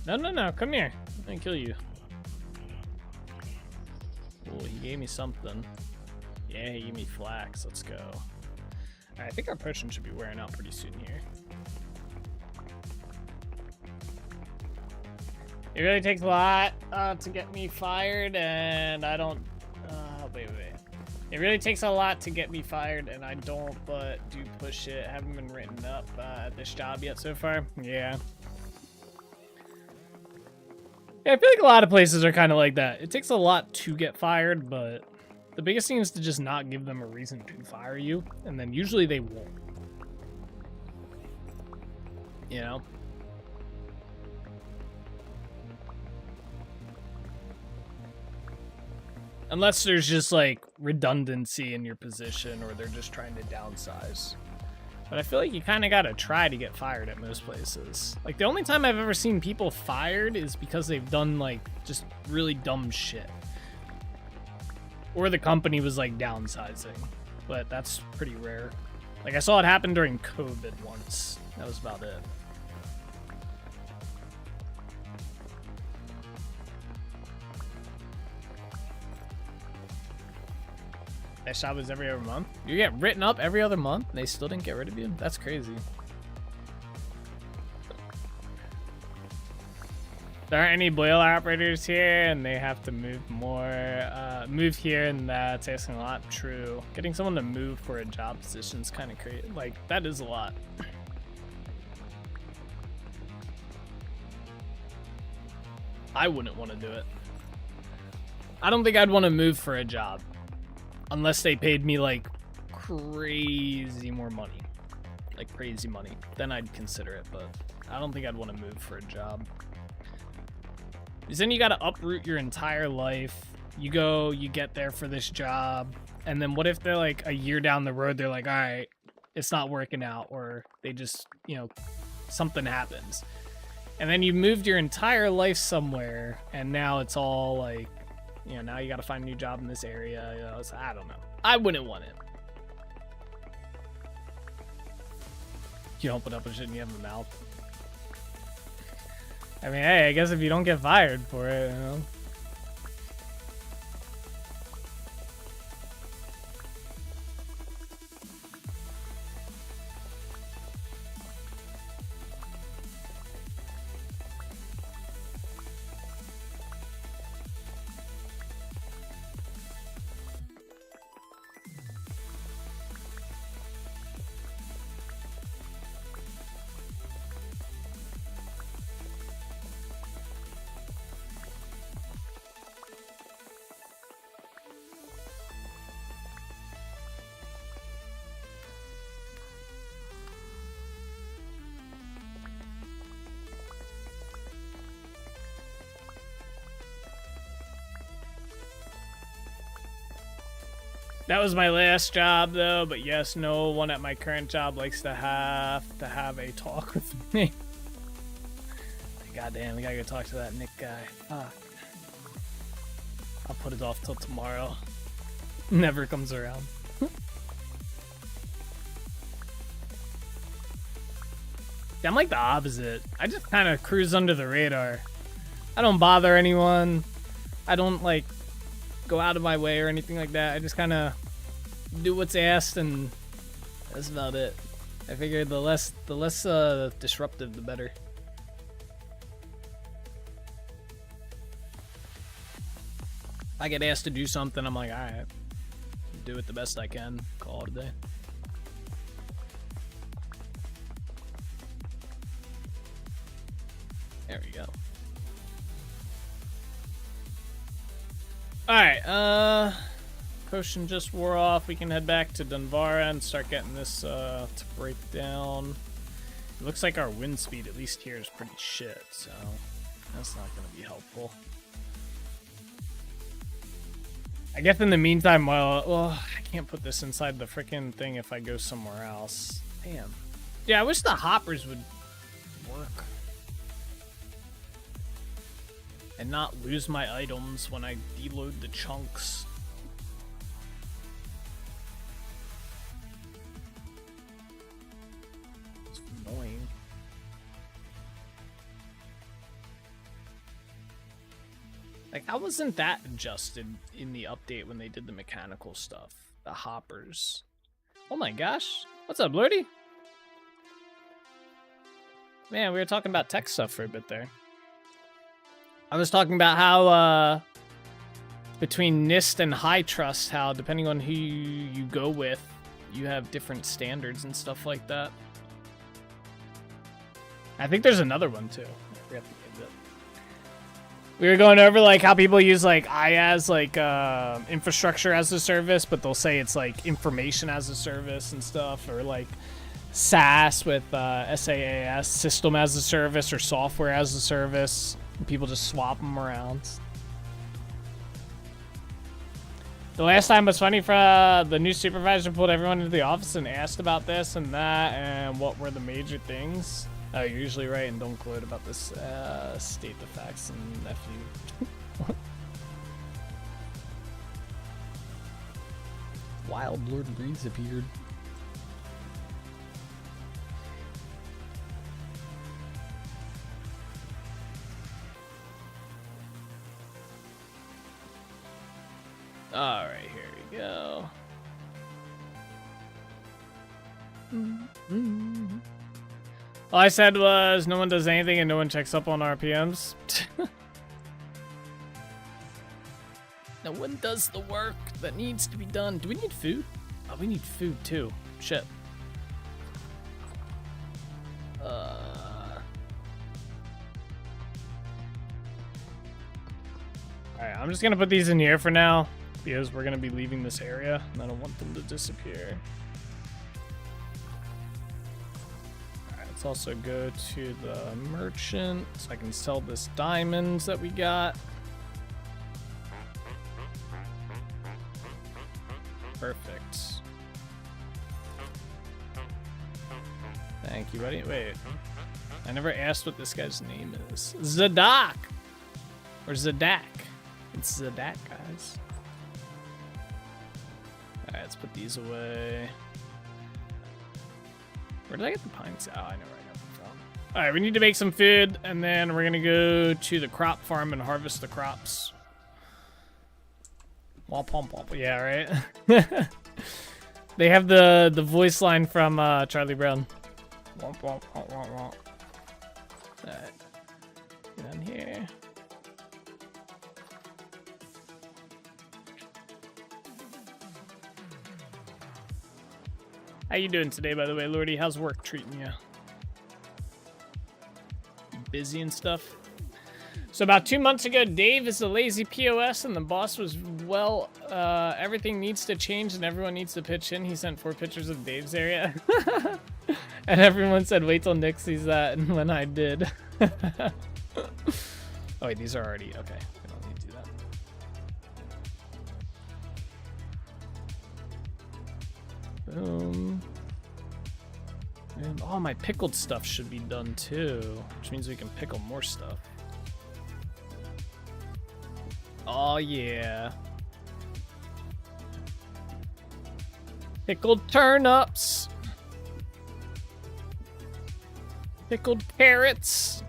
No, come here. I'm gonna kill you. Oh, he gave me something. Yeah, he gave me flax. Let's go. Alright, I think our potion should be wearing out pretty soon here. It really takes a lot to get me fired, and I don't... wait. It really takes a lot to get me fired, and I don't, but do push it. Haven't been written up at this job yet so far. Yeah. Yeah, I feel like a lot of places are kind of like that. It takes a lot to get fired, but the biggest thing is to just not give them a reason to fire you, and then usually they won't. You know? Unless there's just like redundancy in your position, or they're just trying to downsize. But I feel like you kind of got to try to get fired at most places. Like, the only time I've ever seen people fired is because they've done like just really dumb shit. Or the company was like downsizing. But that's pretty rare. Like, I saw it happen during COVID once. That was about it. That shot was every other month? You get written up every other month and they still didn't get rid of you? That's crazy. There aren't any boiler operators here and they have to move more. Move here, and that's asking a lot. True. Getting someone to move for a job position is kind of crazy. Like, that is a lot. I wouldn't want to do it. I don't think I'd want to move for a job. Unless they paid me like crazy more money. Like crazy money. Then I'd consider it, but I don't think I'd want to move for a job. Because then you got to uproot your entire life. You go, you get there for this job. And then what if they're like a year down the road, they're like, all right, it's not working out. Or they just, you know, something happens. And then you moved your entire life somewhere. And now it's all like, you know, now you got to find a new job in this area. You know, so I don't know. I wouldn't want it. You don't put up with shit and you have a mouth. I mean, hey, I guess if you don't get fired for it, you know. That was my last job, though. But yes, no one at my current job likes to have a talk with me. Goddamn, we gotta go talk to that Nick guy. Fuck. I'll put it off till tomorrow. Never comes around. I'm like the opposite. I just kind of cruise under the radar. I don't bother anyone. I don't like go out of my way or anything like that. I just kind of do what's asked, and that's about it. I figured the less disruptive, the better. If I get asked to do something, I'm like, all right, do it the best I can. Call it a day. There we go. Alright, potion just wore off. We can head back to Dunvara and start getting this to break down. It looks like our wind speed, at least here, is pretty shit, so that's not going to be helpful. I guess in the meantime, well, I can't put this inside the frickin' thing if I go somewhere else. Damn. Yeah, I wish the hoppers would work. And not lose my items when I deload the chunks. It's annoying. Like, how wasn't that adjusted in the update when they did the mechanical stuff? The hoppers. Oh my gosh. What's up, Lordy? Man, we were talking about tech stuff for a bit there. I was talking about how, between NIST and High Trust, how depending on who you go with, you have different standards and stuff like that. I think there's another one, too. I forgot the name of it. We were going over, like, how people use, like, IaaS, like, infrastructure as a service, but they'll say it's, like, information as a service and stuff, or, like, SaaS with SaaS, system as a service, or software as a service. And people just swap them around. The last time was funny for the new supervisor pulled everyone into the office and asked about this and that and what were the major things. You're usually right, and don't gloat about this. State the facts and F you. Wild Lord Breeze appeared. Alright, here we go. All I said was no one does anything and no one checks up on RPMs. No one does the work that needs to be done. Do we need food? Oh, we need food too. Shit. Alright, I'm just gonna put these in here for now, because we're gonna be leaving this area, and I don't want them to disappear. Alright, let's also go to the merchant, so I can sell this diamonds that we got. Perfect. Thank you, buddy. Wait, I never asked what this guy's name is. Zadak! Or Zadak. It's Zadak, guys. Alright, let's put these away. Where did I get the pines? Oh, I know where I got them from. Alright, we need to make some food, and then we're gonna go to the crop farm and harvest the crops. Womp womp womp. Yeah, right? They have the voice line from Charlie Brown. Womp womp womp womp womp. Alright. Down here. How you doing today, by the way, Lordy? How's work treating you? Busy and stuff? So about 2 months ago, Dave is a lazy POS, and the boss was, well, everything needs to change and everyone needs to pitch in. He sent 4 pictures of Dave's area. And everyone said, wait till Nick sees that, and when I did. Oh, wait, these are already, okay. We don't need to do that. Boom. And all my pickled stuff should be done too, which means we can pickle more stuff. Oh yeah. Pickled turnips. Pickled carrots.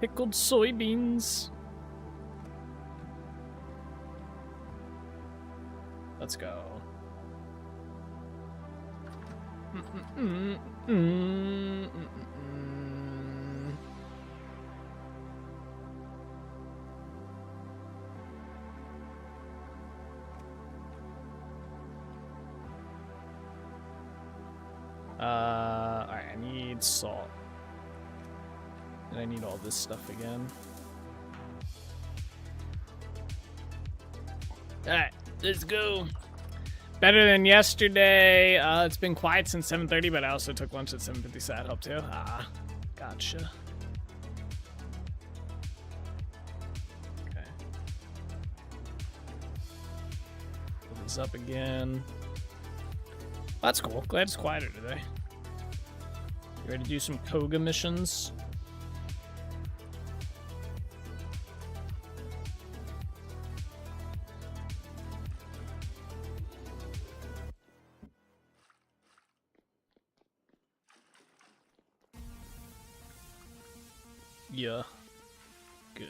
Pickled soybeans. Let's go. Alright, I need salt. And I need all this stuff again. Alright, let's go. Better than yesterday. It's been quiet since 7:30, but I also took lunch at 7:50, so that helped too. Ah, gotcha. Okay. Pull this up again. That's cool. Glad it's quieter today. You ready to do some Koga missions? Yeah. Good.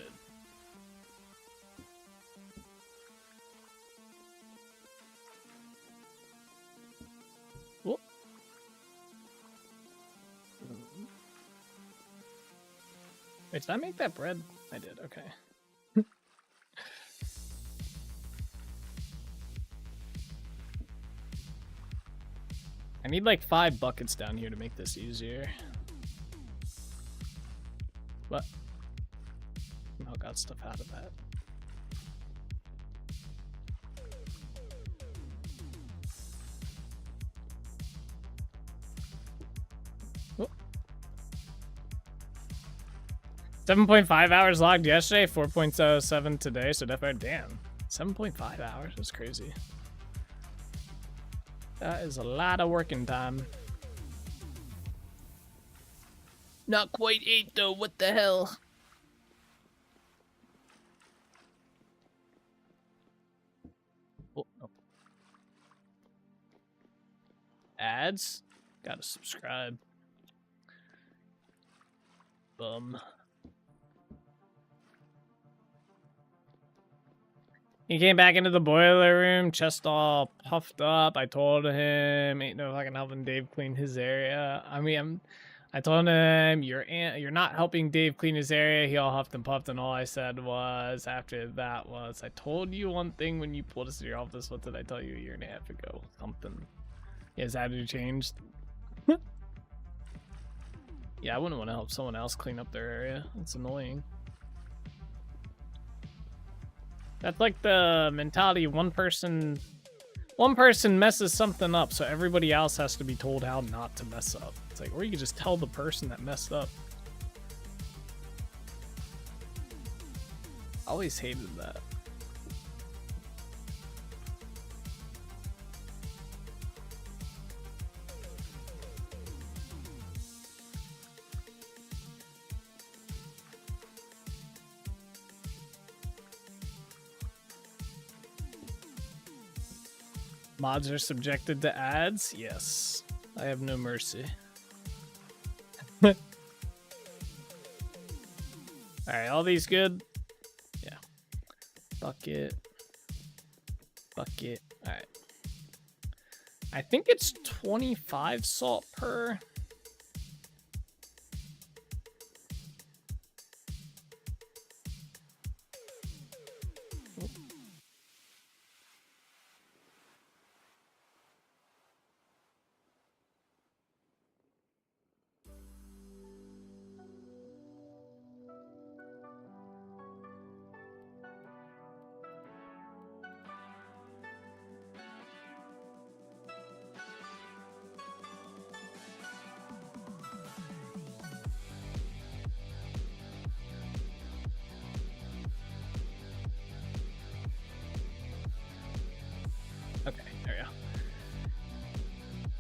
Whoop. Wait, did I make that bread? I did, okay. I need like 5 buckets down here to make this easier. What? Somehow got stuff out of that. Oh. 7.5 hours logged yesterday, 4.07 today, so definitely, damn. 7.5 hours, that's crazy. That is a lot of working time. Not quite 8 though, what the hell? Oh, no. Ads? Gotta subscribe. Bum. He came back into the boiler room, chest all puffed up. I told him, ain't no fucking helping Dave clean his area. I told him, you're not helping Dave clean his area. He all huffed and puffed, and all I said was, after that was, I told you one thing when you pulled us to your office. What did I tell you a year and a half ago? Something. Yeah, his attitude changed. Yeah, I wouldn't want to help someone else clean up their area. It's annoying. That's like the mentality, one person messes something up, so everybody else has to be told how not to mess up. It's like, or you could just tell the person that messed up. Always hated that. Mods are subjected to ads? Yes. I have no mercy. Alright, all these good? Yeah. Bucket. Bucket. Alright. I think it's 25 salt per.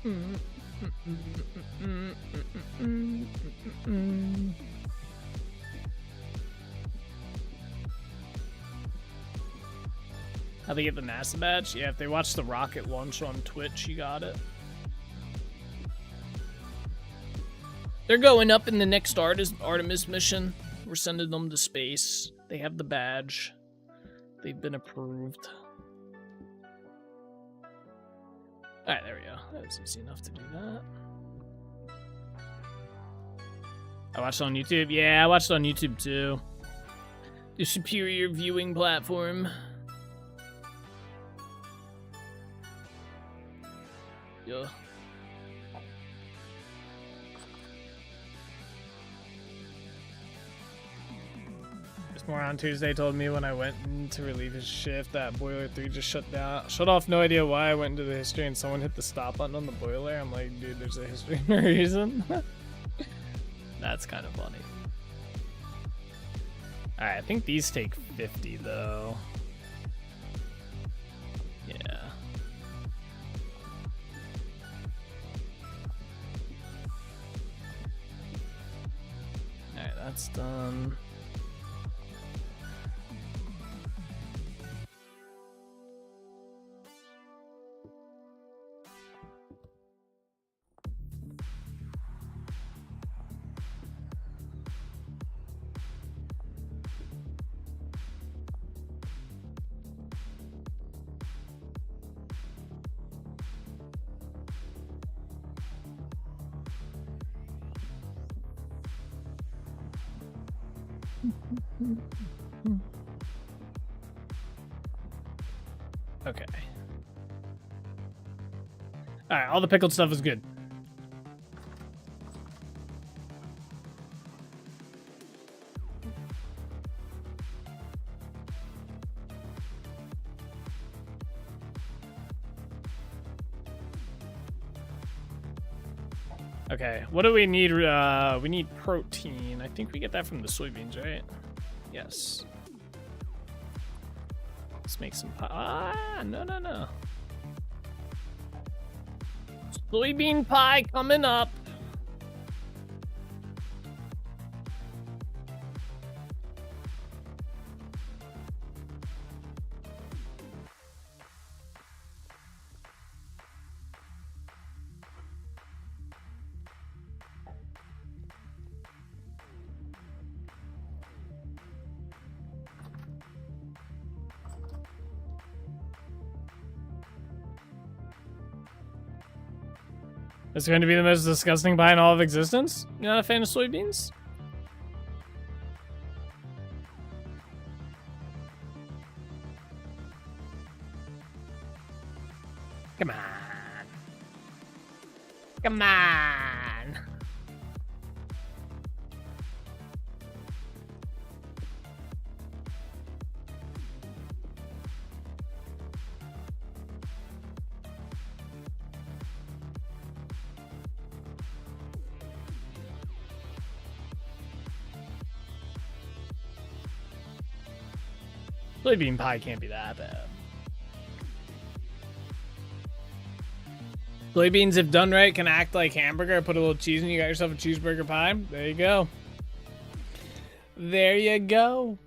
How they get the NASA badge? Yeah, if they watch the rocket launch on Twitch, you got it. They're going up in the next Artemis mission. We're sending them to space. They have the badge. They've been approved. Alright, there we go. That was easy enough to do that. I watched it on YouTube. Yeah, I watched it on YouTube too. The superior viewing platform. Yeah. This moron on Tuesday told me when I went in to relieve his shift that boiler 3 just shut off. No idea why. I went into the history and someone hit the stop button on the boiler. I'm like, dude, there's a history and a reason. That's kind of funny. Alright, I think these take 50 though. Yeah. Alright, that's done. Okay. Alright, all the pickled stuff is good. Okay, what do we need? We need protein. I think we get that from the soybeans, right? Yes. Let's make some pie. Ah, no. Soybean pie coming up. It's going to be the most disgusting pie in all of existence? You're not a fan of soybeans? Come on. Come on. Soybean pie can't be that bad. Soybeans, if done right, can act like hamburger. Put a little cheese in, you got yourself a cheeseburger pie. There you go. There you go.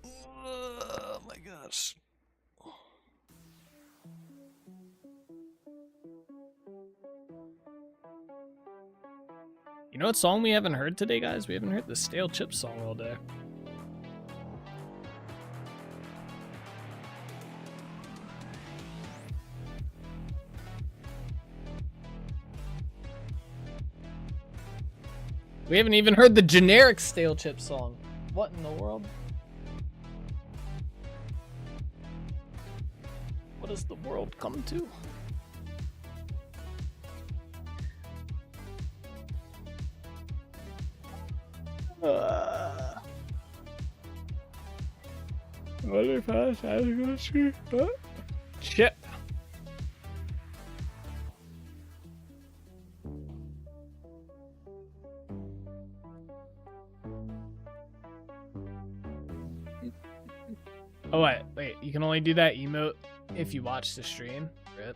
Oh my gosh. You know what song we haven't heard today, guys? We haven't heard the Stale Chips song all day. We haven't even heard the generic Stale Chip song. What in the world? What has the world come to? What fast? Chip. Oh wait, you can only do that emote if you watch the stream. Rip.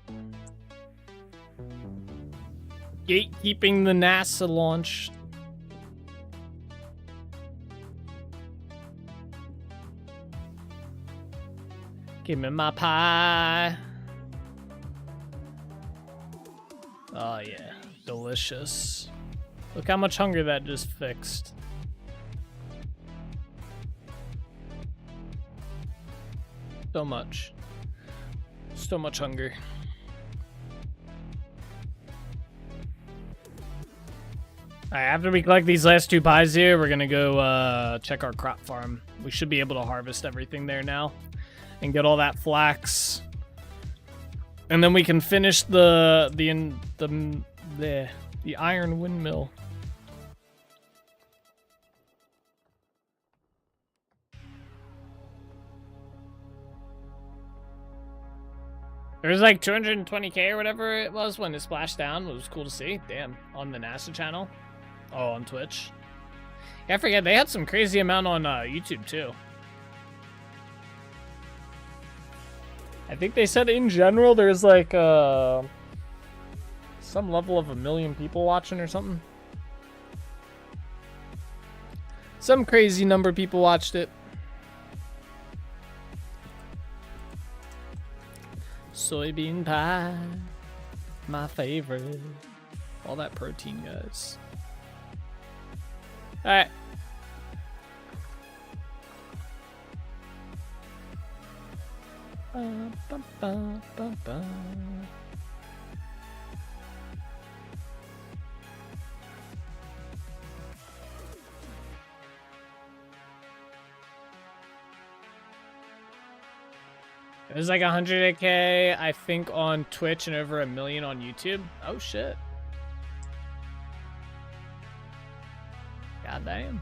Gatekeeping the NASA launch. Give me my pie. Oh yeah, delicious. Look how much hunger that just fixed. So much. So much hunger. Alright, after we collect these last 2 pies here, we're gonna go check our crop farm. We should be able to harvest everything there now and get all that flax. And then we can finish the iron windmill. There was like 220k or whatever it was when it splashed down. It was cool to see. Damn, on the NASA channel. Oh, on Twitch. Yeah, I forget. They had some crazy amount on YouTube too. I think they said in general there's like some level of 1 million people watching or something. Some crazy number of people watched it. Soybean pie, my favorite. All that protein, guys. All right. There's like 100k, I think, on Twitch and over 1 million on YouTube. Oh shit. God damn.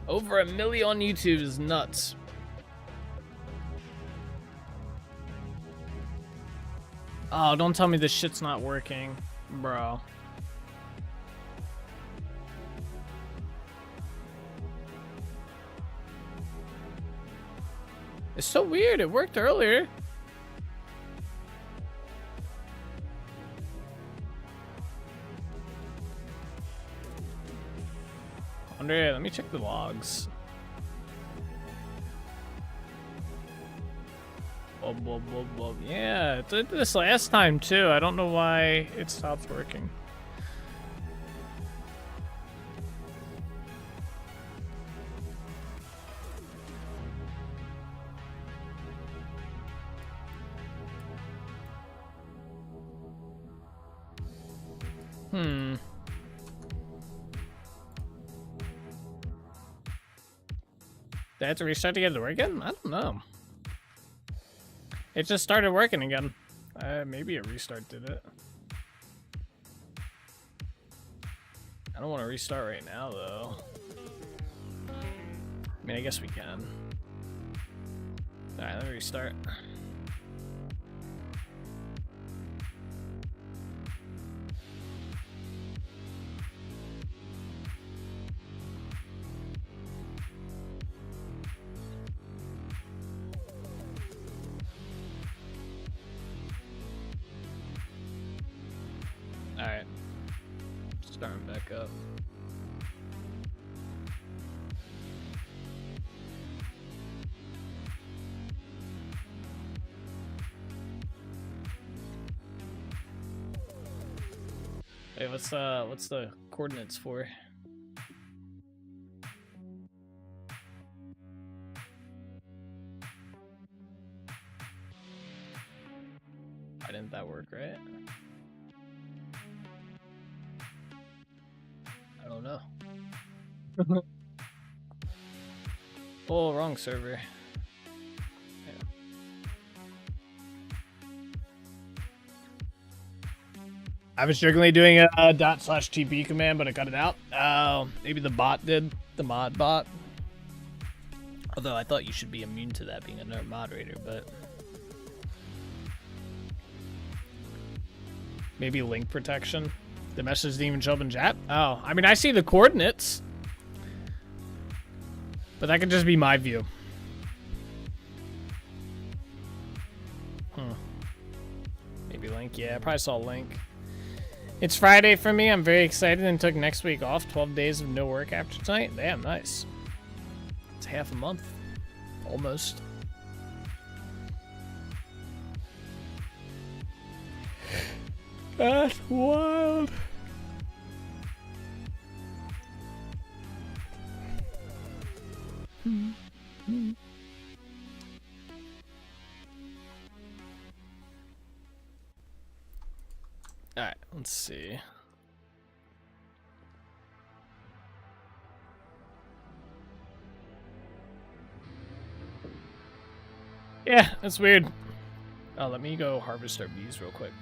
Over 1 million on YouTube is nuts. Oh, don't tell me this shit's not working, bro. It's so weird. It worked earlier. Andre, let me check the logs. Yeah, it did this last time too. I don't know why it stopped working. Did I have to restart to get it to work again? I don't know. It just started working again. Maybe a restart did it. I don't want to restart right now, though. I mean, I guess we can. Alright, let me restart. Alright. Starting back up. Hey, what's the coordinates for? Why didn't that work, right? I don't know. Oh, wrong server. Yeah. I was struggling doing a /TP command, but I cut it out. Oh, maybe the bot did, the mod bot. Although I thought you should be immune to that being a nerd moderator, but maybe link protection. The message didn't even show up in chat? Oh, I mean, I see the coordinates. But that could just be my view. Maybe Link. Yeah, I probably saw Link. It's Friday for me. I'm very excited and took next week off. 12 days of no work after tonight. Damn, nice. It's half a month. Almost. That's wild. Alright, let's see. Yeah, that's weird. Oh, let me go harvest our bees real quick.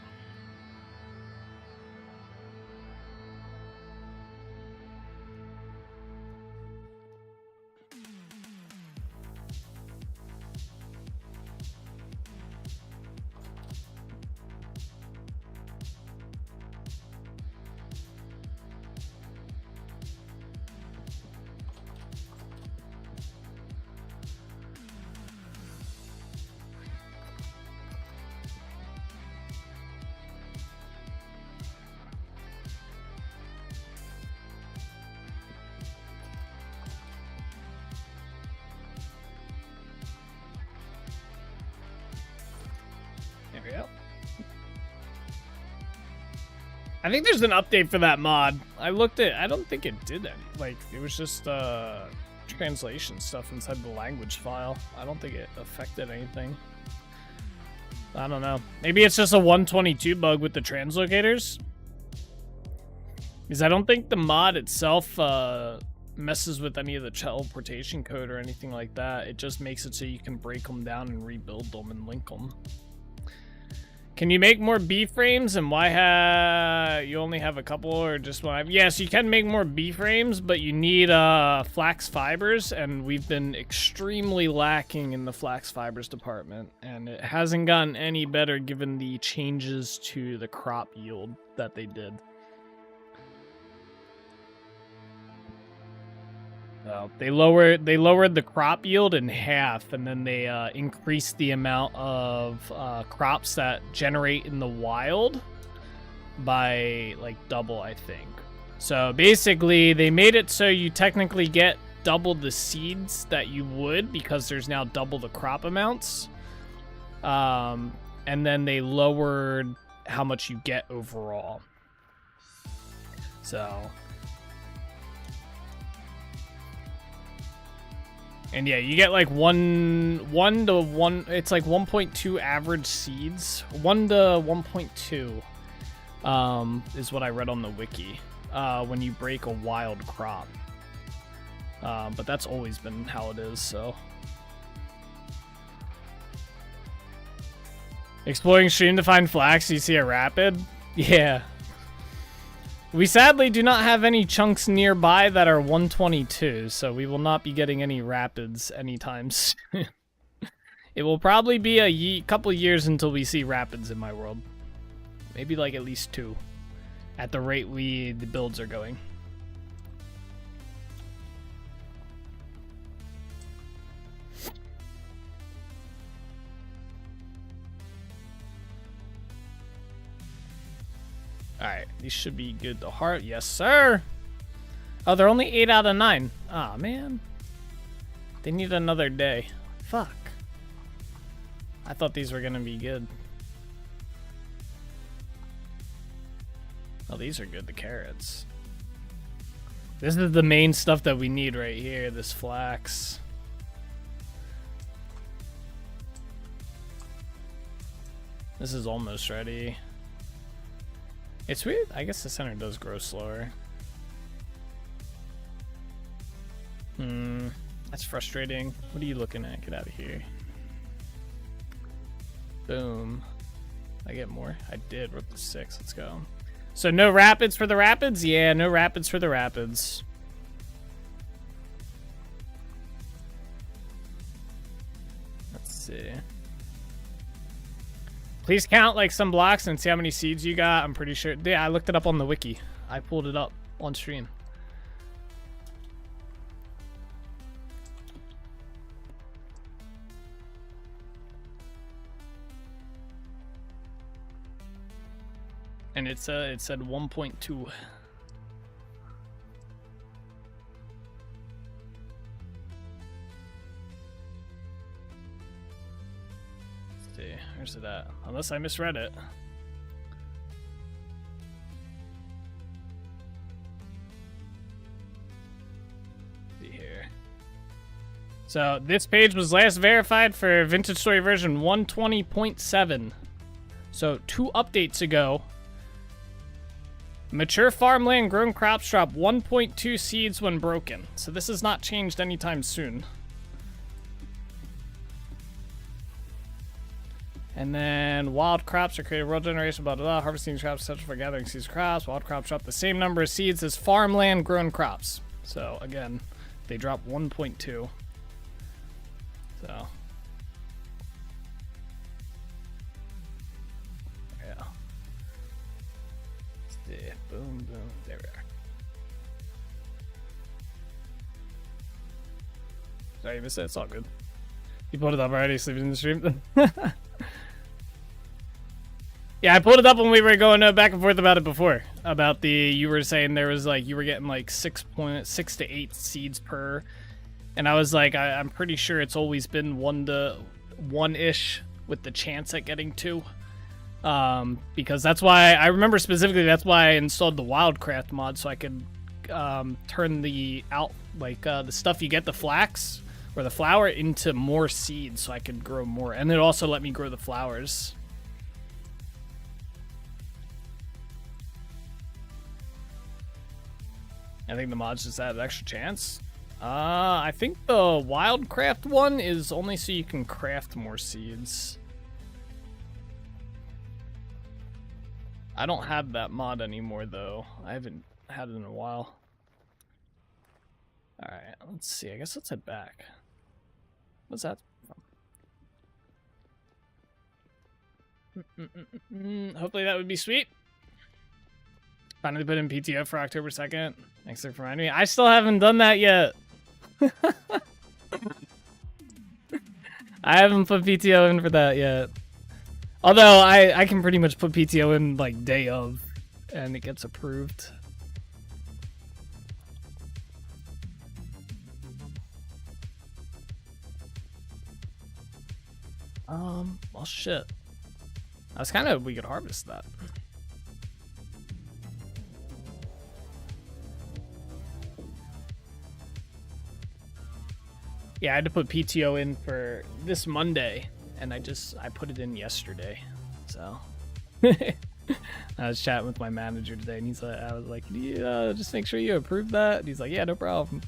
There we go. I think there's an update for that mod. I looked at, I don't think it did any. Like, it was just translation stuff inside the language file. I don't think it affected anything. I don't know. Maybe it's just a 122 bug with the translocators. Because I don't think the mod itself messes with any of the teleportation code or anything like that. It just makes it so you can break them down and rebuild them and link them. Can you make more B frames, and why you only have a couple or just one? Yes, you can make more B frames, but you need flax fibers, and we've been extremely lacking in the flax fibers department, and it hasn't gotten any better given the changes to the crop yield that they did. They lowered the crop yield in half, and then they increased the amount of crops that generate in the wild by like double, I think. So basically, they made it so you technically get double the seeds that you would because there's now double the crop amounts. And then they lowered how much you get overall. So. And yeah, you get like one to one. It's like 1.2 average seeds. 1 to 1.2 is what I read on the wiki when you break a wild crop. But that's always been how it is. So exploring stream to find flax. You see a rapid? Yeah. We sadly do not have any chunks nearby that are 122, so we will not be getting any rapids anytime soon. It will probably be a couple years until we see rapids in my world. Maybe like at least 2, at the rate the builds are going. Alright, these should be good to heart. Yes, sir! Oh, they're only 8 out of 9. Aw, man. They need another day. Fuck. I thought these were gonna be good. Oh, these are good, the carrots. This is the main stuff that we need right here, this flax. This is almost ready. It's weird. I guess the center does grow slower. That's frustrating. What are you looking at? Get out of here. Boom. I get more. I did. We're up to 6. Let's go. So no rapids for the rapids? Yeah, no rapids for the rapids. Let's see. Please count like some blocks and see how many seeds you got. I'm pretty sure. Yeah, I looked it up on the wiki. I pulled it up on stream. And it said 1.2. See, where's it at? Unless I misread it. See here. So this page was last verified for Vintage Story version 120.7. So 2 updates ago. Mature farmland grown crops drop 1.2 seeds when broken. So this has not changed anytime soon. And then wild crops are created world generation, blah, blah, blah. Harvesting these crops essential for gathering seeds crops. Wild crops drop the same number of seeds as farmland grown crops. So again, they drop 1.2. So yeah. Yeah, boom, boom. There we are. Sorry, you missed it. It's all good. You pulled it up already, sleeping in the stream. Yeah, I pulled it up when we were going back and forth about it before. About the, you were saying there was like, you were getting like 6.6 to 8 seeds per. And I was like, I'm pretty sure it's always been 1 to 1-ish with the chance at getting 2. Because that's why, I remember specifically, that's why I installed the Wildcraft mod, so I could turn the the stuff you get, the flax or the flower, into more seeds so I could grow more. And it also let me grow the flowers. I think the mods just added extra chance. I think the Wildcraft one is only so you can craft more seeds. I don't have that mod anymore, though. I haven't had it in a while. Alright, let's see. I guess let's head back. What's that from? Hopefully that would be sweet. Finally put in PTO for October 2nd. Thanks for reminding me. I still haven't done that yet. I haven't put PTO in for that yet. Although I can pretty much put PTO in like day of and it gets approved. Well shit. I was kind of, we could harvest that. Yeah, I had to put PTO in for this Monday, and I put it in yesterday, so. I was chatting with my manager today, and he's like, I was like, yeah, just make sure you approve that. And he's like, yeah, no problem.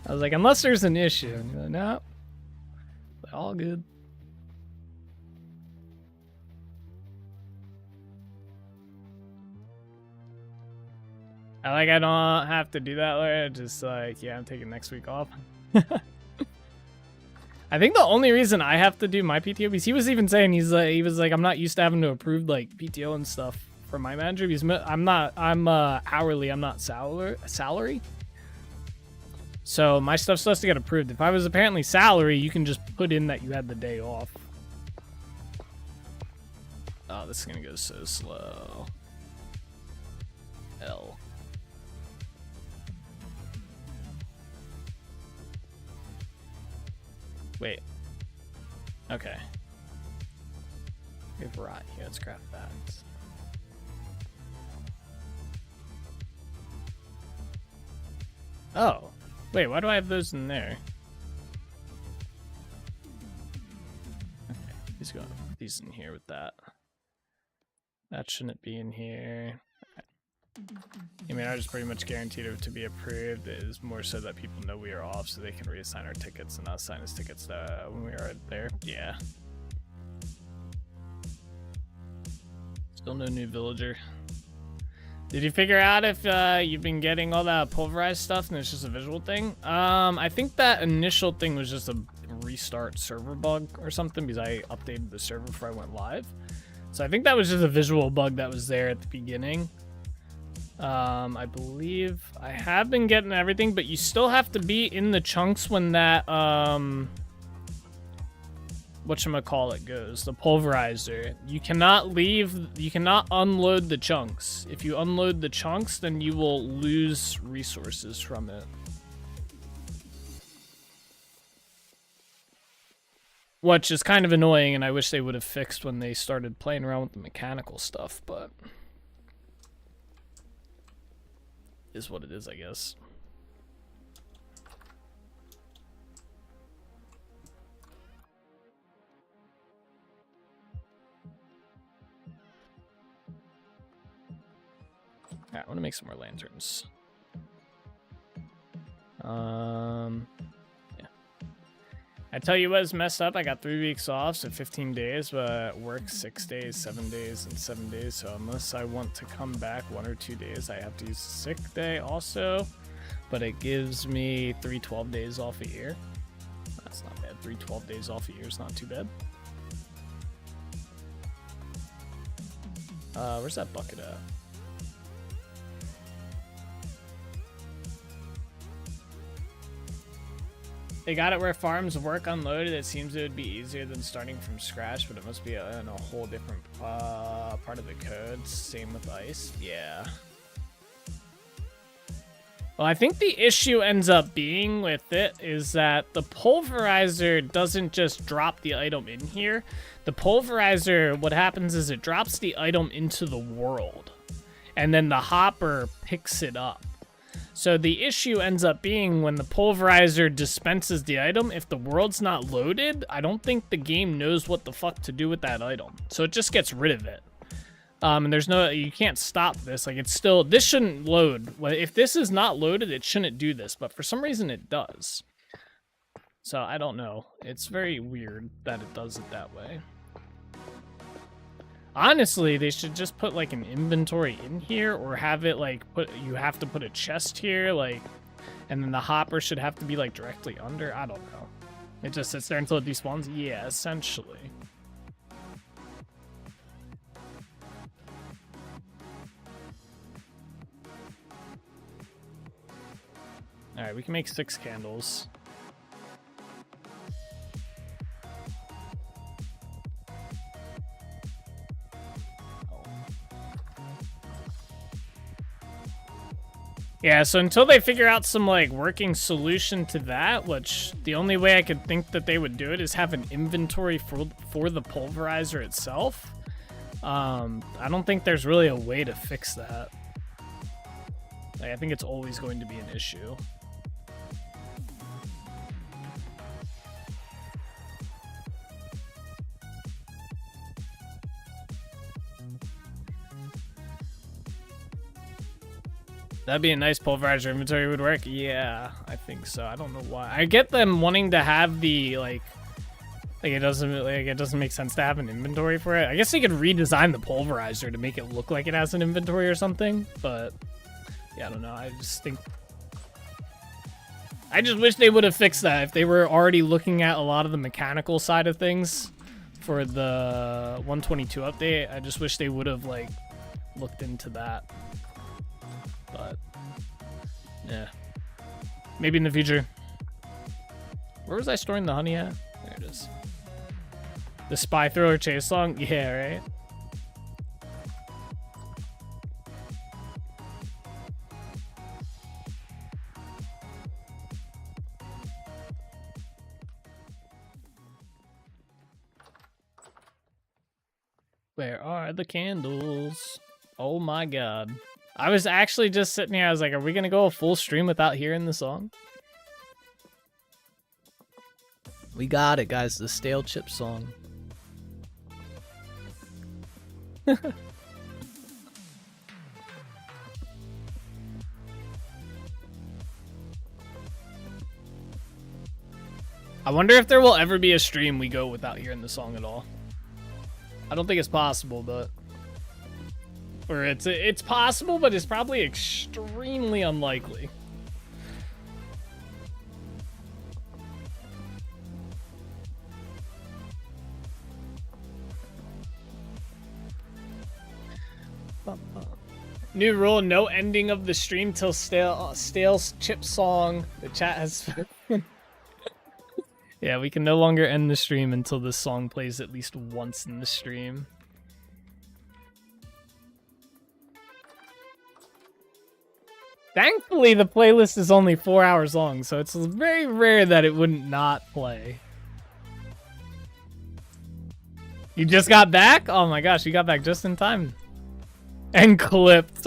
I was like, unless there's an issue. And he's like, no, all good. I don't have to do that later. Just like, yeah, I'm taking next week off. I think the only reason I have to do my PTO, because he was even saying, he was like, I'm not used to having to approve like PTO and stuff for my manager, because I'm hourly, I'm not salary. So my stuff still has to get approved. If I was apparently salary, you can just put in that you had the day off. Oh, this is gonna go so slow. L. Wait. Okay. We have rot here. Let's craft that. Oh. Wait, why do I have those in there? Okay, he's going to put these in here with that. That shouldn't be in here. I mean, I just pretty much guaranteed it to be approved. It is more so that people know we are off so they can reassign our tickets and not assign us tickets when we are there. Yeah. Still no new villager. Did you figure out if you've been getting all that pulverized stuff and it's just a visual thing? I think that initial thing was just restart server bug or something because I updated the server before I went live. So I think that was just a visual bug that was there at the beginning. I believe I have been getting everything, but you still have to be in the chunks when that, whatchamacallit goes, the pulverizer. You cannot leave, you cannot unload the chunks. If you unload the chunks, then you will lose resources from it. Which is kind of annoying, and I wish they would have fixed when they started playing around with the mechanical stuff, but is what it is, I guess. Alright, I want to make some more lanterns. Yeah. I tell you what's messed up. I got 3 weeks off, so 15 days, but work 6 days, 7 days, and 7 days. So unless I want to come back 1 or 2 days, I have to use a sick day also. But it gives me 3 12 days off a year. That's not bad. 3 12 days off a year is not too bad. Where's that bucket at? They got it where farms work unloaded. It seems it would be easier than starting from scratch, but it must be in a whole different part of the code. Same with ice. Yeah. Well, I think the issue ends up being with it is that the pulverizer doesn't just drop the item in here. The pulverizer, what happens is it drops the item into the world, and then the hopper picks it up. So the issue ends up being when the pulverizer dispenses the item, if the world's not loaded, I don't think the game knows what the fuck to do with that item. So it just gets rid of it. And there's no, you can't stop this. Like, it's still, this shouldn't load. Well, if this is not loaded, it shouldn't do this, but for some reason it does. So I don't know. It's very weird that it does it that way. Honestly, they should just put like an inventory in here, or have it like you have to put a chest here, like, and then the hopper should have to be like directly under. I don't know. It just sits there until it despawns. Yeah, essentially. All right, we can make 6 candles. Yeah, so until they figure out some, like, working solution to that, which the only way I could think that they would do it is have an inventory for the pulverizer itself. I don't think there's really a way to fix that. Like, I think it's always going to be an issue. That'd be a nice pulverizer inventory would work. Yeah, I think so. I don't know why. I get them wanting to have the like it doesn't make sense to have an inventory for it. I guess they could redesign the pulverizer to make it look like it has an inventory or something, but yeah, I don't know. I just wish they would have fixed that if they were already looking at a lot of the mechanical side of things for the 122 update. I just wish they would have like looked into that. But yeah, maybe in the future. Where was I storing the honey at? There it is. The spy thriller chase song? Yeah, right? Where are the candles? Oh my god. I was actually just sitting here, I was like, are we gonna go a full stream without hearing the song? We got it, guys, the stale chip song. I wonder if there will ever be a stream we go without hearing the song at all. I don't think it's possible, but... Or it's possible, but it's probably extremely unlikely. New rule, no ending of the stream till stale chip song. The chat has... Yeah, we can no longer end the stream until this song plays at least once in the stream. Thankfully, the playlist is only 4 hours long, so it's very rare that it wouldn't not play. You just got back? Oh my gosh, you got back just in time. And clipped.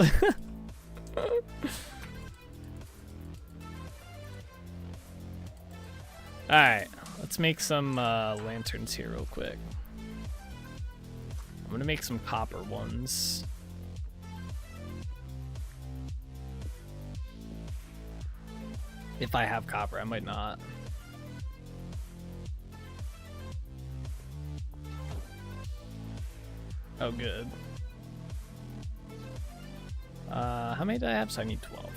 Alright, let's make some lanterns here real quick. I'm gonna make some copper ones. If I have copper, I might not. Oh, good. How many do I have? So I need 12.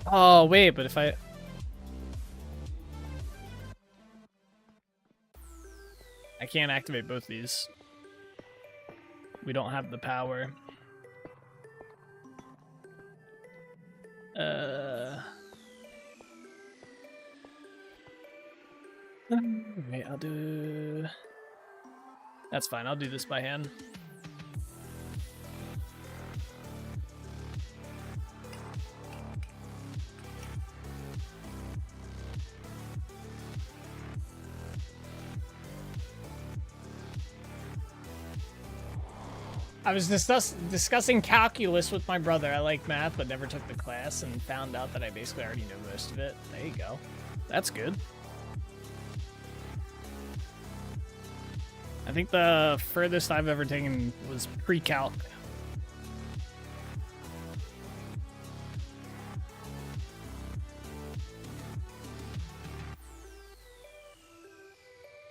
Oh, wait, but if I can't activate both these. We don't have the power. Wait, I'll do... That's fine, I'll do this by hand. I was discussing calculus with my brother. I like math, but never took the class, and found out that I basically already know most of it. There you go. That's good. I think the furthest I've ever taken was pre-calc.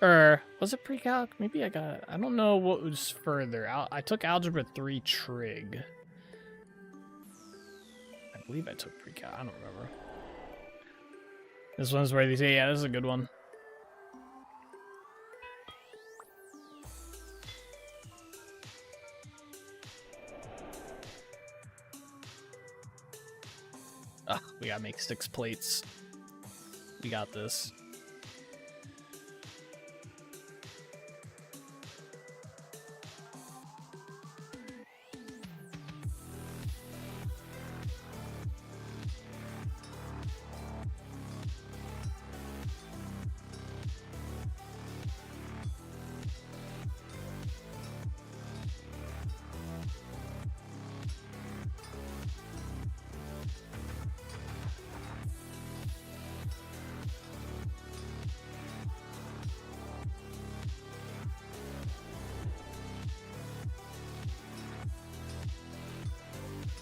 Or was it pre-calc? Maybe I got... I don't know what was further. I took Algebra 3 Trig. I believe I took pre-calc. I don't remember. This one's where they say, yeah, this is a good one. Ugh, we gotta make 6 plates. We got this.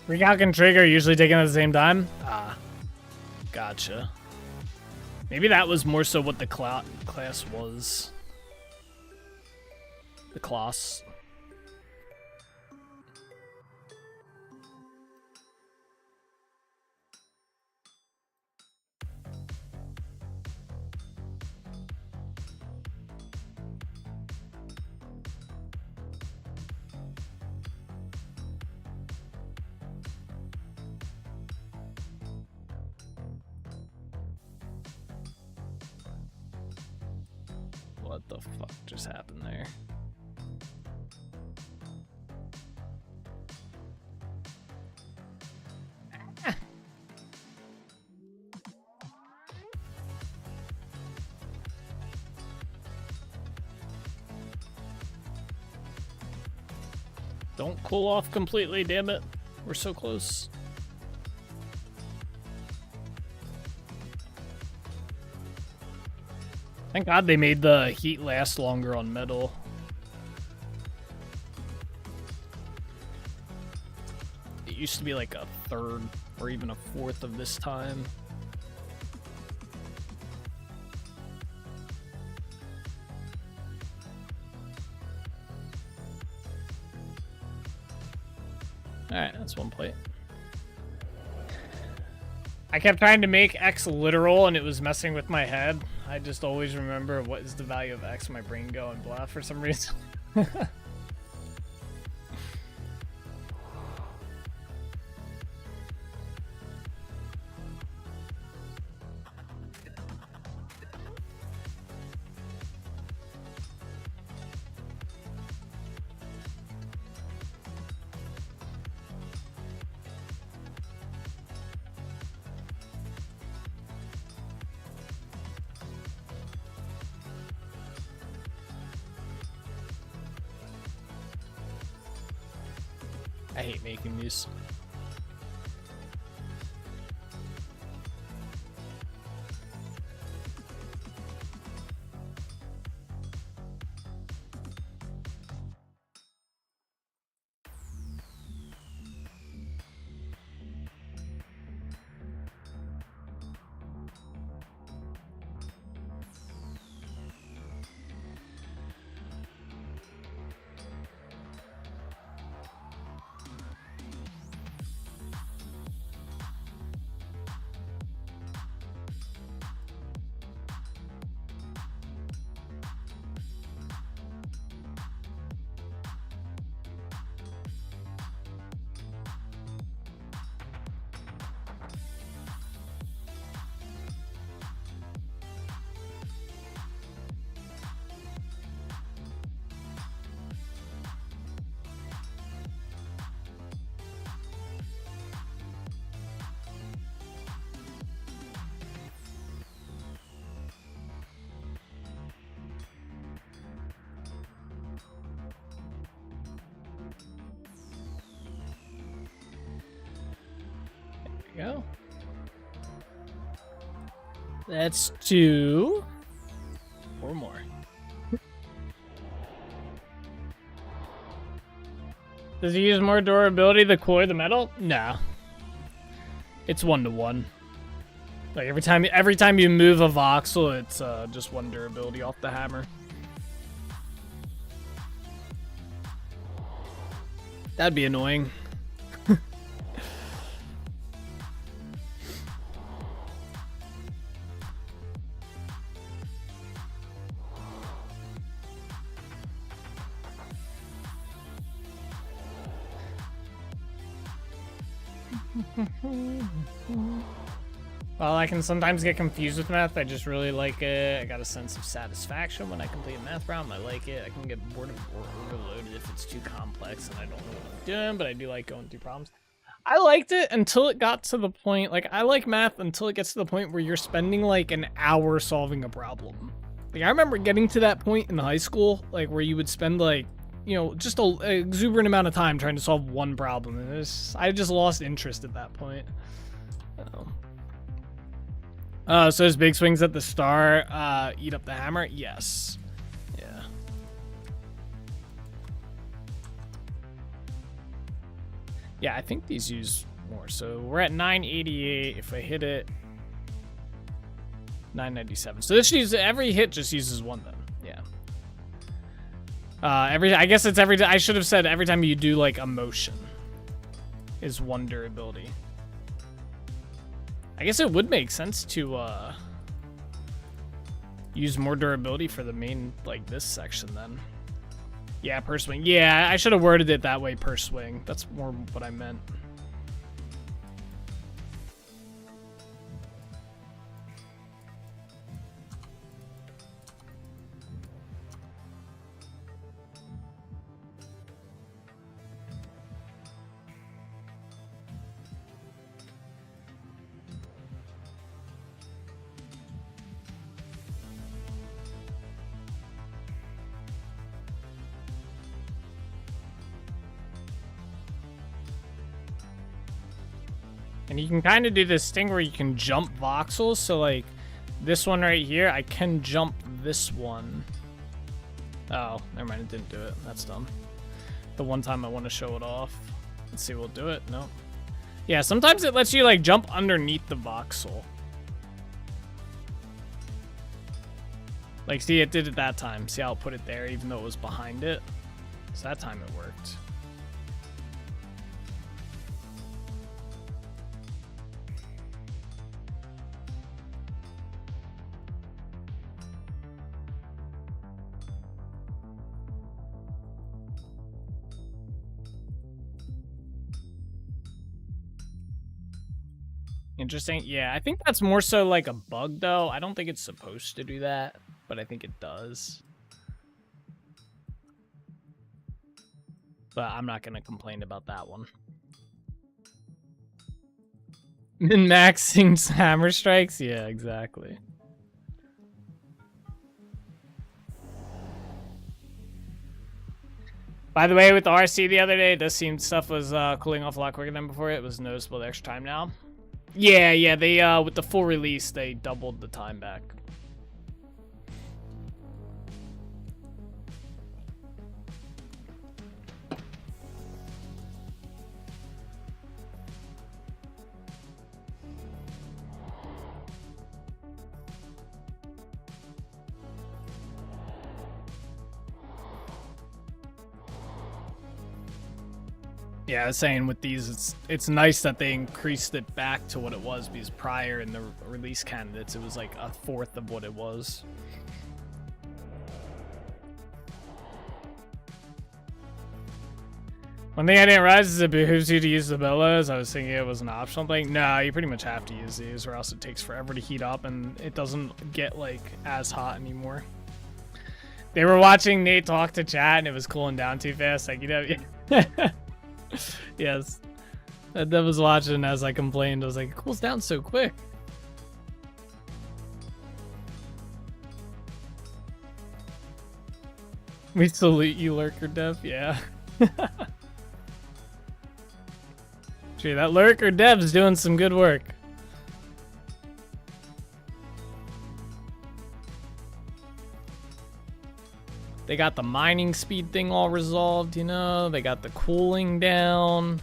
Recalc and Trig are usually taken at the same time? Ah, gotcha. Maybe that was more so what the class was. The class. What the fuck just happened there? Don't cool off completely, damn it. We're so close. Thank God they made the heat last longer on metal. It used to be like a third or even a fourth of this time. Alright, that's one plate. I kept trying to make X literal and it was messing with my head. I just always remember what is the value of X, my brain going blah for some reason. I hate making these. Go. Let's do 4 more. Does he use more durability the cooler the metal? No. It's 1-to-1. Like every time you move a voxel, it's just 1 durability off the hammer. That'd be annoying. Well, I can sometimes get confused with math. I just really like it. I got a sense of satisfaction when I complete a math problem. I like it. I can get bored of or overloaded if it's too complex and I don't know what I'm doing, but I do like going through problems. I liked it until it got to the point, like, I like math until it gets to the point where you're spending like an hour solving a problem. Like, I remember getting to that point in high school, like, where you would spend like, you know, just an exuberant amount of time trying to solve one problem. And I just lost interest at that point. So his big swings at the start, eat up the hammer? Yes. Yeah. Yeah, I think these use more. So we're at 988. If I hit it, 997. So this uses, every hit just uses 1 then. Yeah. I guess it's I should have said every time you do like a motion is 1 durability. I guess it would make sense to use more durability for the main, like, this section then. Yeah, per swing. Yeah, I should have worded it that way, per swing. That's more what I meant. And you can kind of do this thing where you can jump voxels. So like this one right here, I can jump this one. Oh, never mind. It didn't do it. That's dumb. The one time I want to show it off. Let's see, we'll do it. No. Yeah, sometimes it lets you like jump underneath the voxel. Like, see, it did it that time. See how I'll put it there even though it was behind it? So that time it worked. Interesting. Yeah, I think that's more so like a bug, though. I don't think it's supposed to do that, but I think it does. But I'm not going to complain about that one. Min-maxing hammer strikes? Yeah, exactly. By the way, with the RC the other day, it does seem stuff was cooling off a lot quicker than before. It was noticeable the extra time now. Yeah, they with the full release, they doubled the time back. Yeah, I was saying with these, it's nice that they increased it back to what it was, because prior in the release candidates, it was like a fourth of what it was. One thing I didn't realize is it behooves you to use the bellows. I was thinking it was an optional thing. No, you pretty much have to use these, or else it takes forever to heat up, and it doesn't get like as hot anymore. They were watching Nate talk to chat, and it was cooling down too fast. Like, you know. Yes, that was watching as I complained. I was like, it cools down so quick. We salute you, Lurker Dev. Yeah. True, that Lurker Dev's doing some good work. They got the mining speed thing all resolved, you know? They got the cooling down.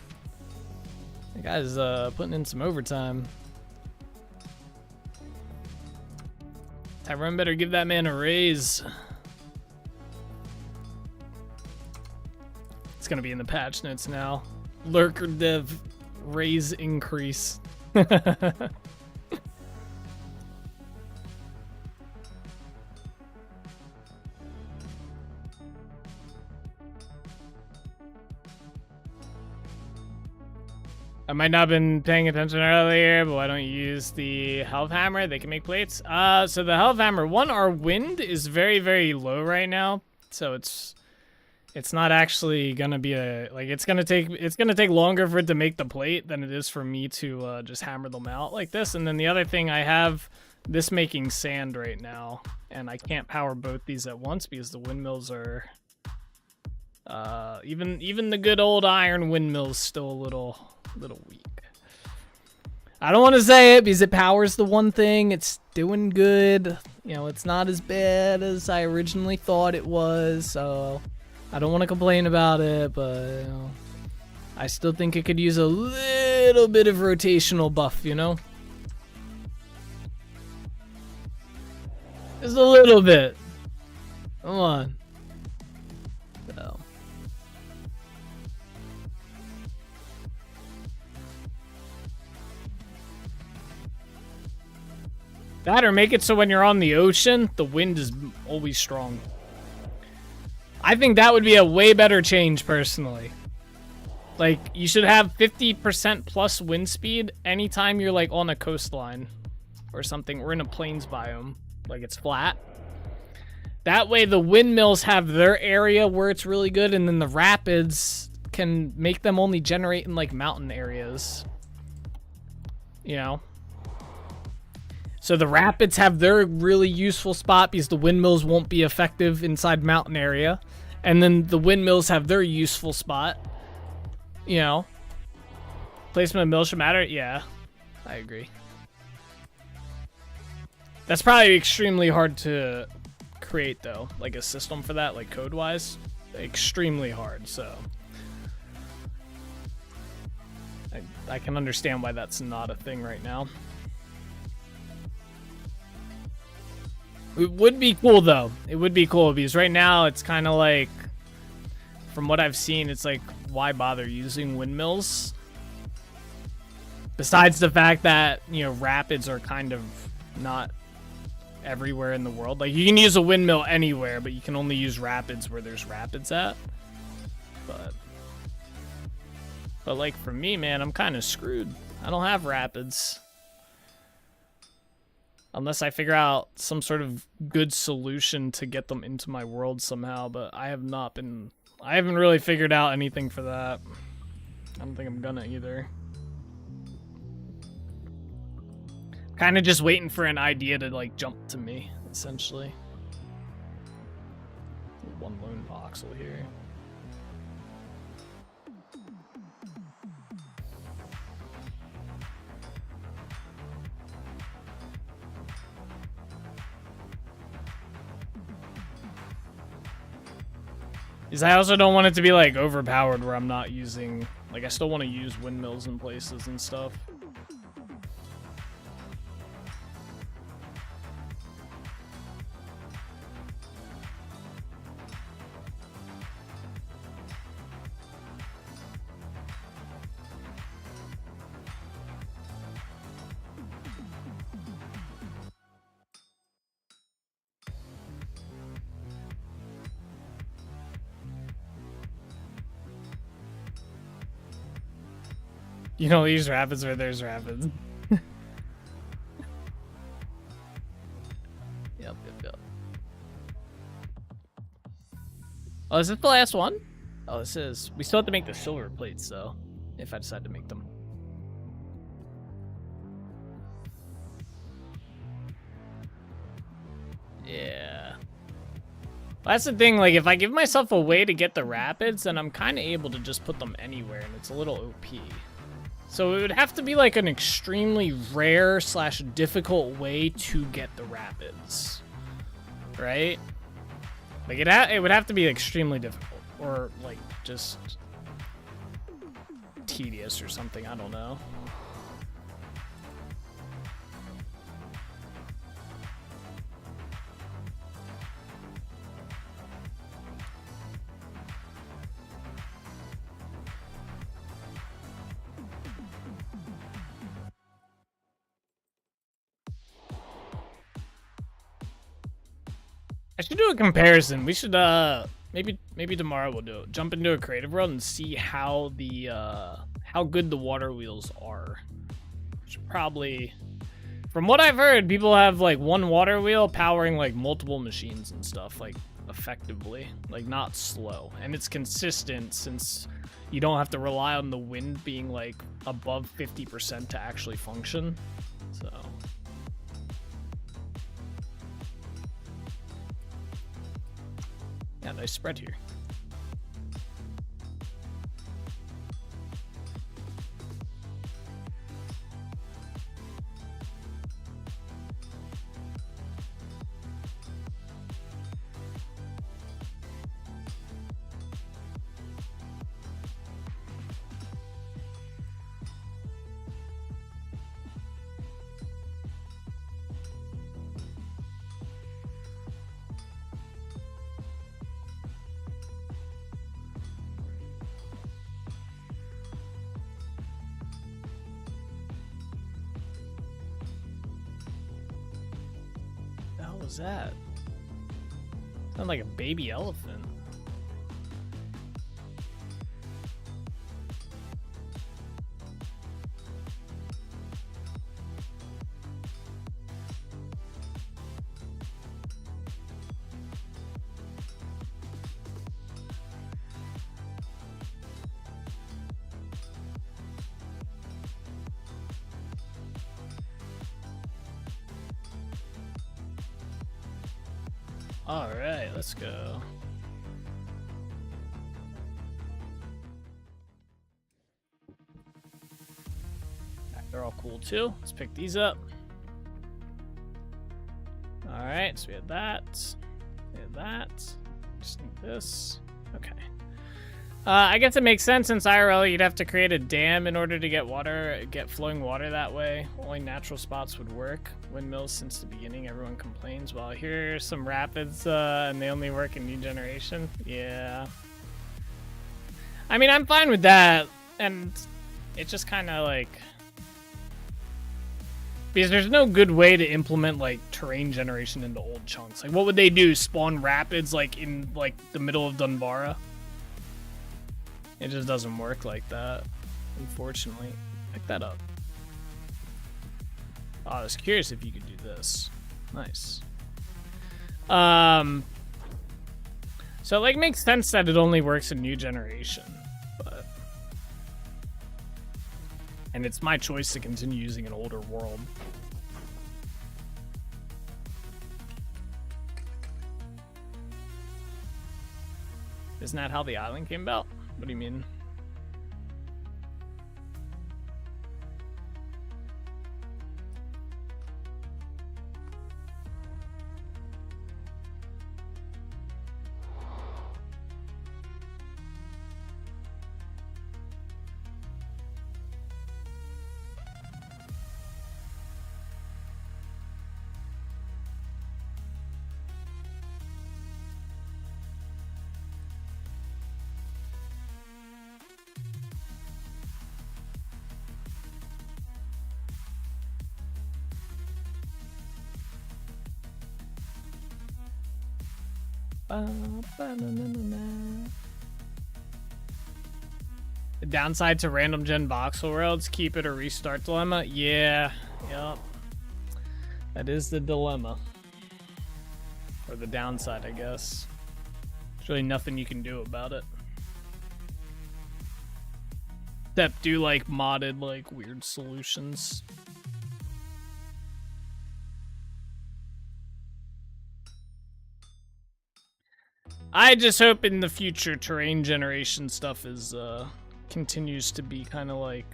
The guy's putting in some overtime. Tyrone better give that man a raise. It's gonna be in the patch notes now. Lurker Dev raise increase. I might not have been paying attention earlier, but why don't you use the health hammer? They can make plates. So the health hammer, one, our wind is very, very low right now. So it's not actually gonna be it's gonna take longer for it to make the plate than it is for me to just hammer them out like this. And then the other thing, I have this making sand right now, and I can't power both these at once because the windmills are even the good old iron windmill's still a little weak. I don't want to say it because it powers the one thing. It's doing good. You know, it's not as bad as I originally thought it was, so I don't want to complain about it, but you know, I still think it could use a little bit of rotational buff, you know? Just a little bit. Come on. So. That, or make it so when you're on the ocean, the wind is always strong. I think that would be a way better change, personally. Like, you should have 50% plus wind speed anytime you're, like, on a coastline or something, or in a plains biome, like it's flat. That way, the windmills have their area where it's really good, and then the rapids can make them only generate in, like, mountain areas. You know? So the rapids have their really useful spot because the windmills won't be effective inside mountain area. And then the windmills have their useful spot. You know. Placement of mills should matter? Yeah, I agree. That's probably extremely hard to create, though. Like a system for that, like code-wise. Extremely hard, so. I can understand why that's not a thing right now. It would be cool, though. It would be cool, because right now it's kind of like, from what I've seen, it's like, why bother using windmills? Besides the fact that, you know, rapids are kind of not everywhere in the world. Like, you can use a windmill anywhere, but you can only use rapids where there's rapids at. But like, for me, man, I'm kind of screwed. I don't have rapids. Unless I figure out some sort of good solution to get them into my world somehow, but I haven't really figured out anything for that. I don't think I'm gonna either. Kind of just waiting for an idea to like jump to me, essentially. One lone voxel here. Is I also don't want it to be like overpowered where I'm not using, like I still want to use windmills in places and stuff. You know, these rapids where there's rapids. Yep. Oh, is this the last one? Oh, this is. We still have to make the silver plates, though, if I decide to make them. Yeah. Well, that's the thing, like, if I give myself a way to get the rapids, then I'm kind of able to just put them anywhere, and it's a little OP. So it would have to be like an extremely rare / difficult way to get the rapids, right? Like it would have to be extremely difficult or like just tedious or something. I don't know. I should do a comparison. We should maybe tomorrow we'll do it. Jump into a creative world and see how the how good the water wheels are. Should probably, from what I've heard, people have like one water wheel powering like multiple machines and stuff, like effectively, like not slow, and it's consistent since you don't have to rely on the wind being like above 50% to actually function. So. Yeah, nice spread here. What was that? Sounded like a baby elephant. All right, let's go. Right, they're all cool too. Let's pick these up. All right, so we had that. We had that. Just need this. Okay. I guess it makes sense since IRL you'd have to create a dam in order to get flowing water that way. Only natural spots would work. Windmills since the beginning, everyone complains. Well, here's some rapids and they only work in new generation. Yeah. I mean, I'm fine with that. And it's just kind of like, because there's no good way to implement like terrain generation into old chunks. Like what would they do? Spawn rapids like in like the middle of Dunbara? It just doesn't work like that, unfortunately. Pick that up. I was curious if you could do this. Nice. So it like makes sense that it only works in new generation, but and it's my choice to continue using an older world. Isn't that how the island came about? What do you mean? The downside to random gen voxel worlds, keep it or restart dilemma. Yeah, yep. That is the dilemma. Or the downside, I guess. There's really nothing you can do about it. Except do like modded, like weird solutions. I just hope in the future terrain generation stuff is continues to be kind of like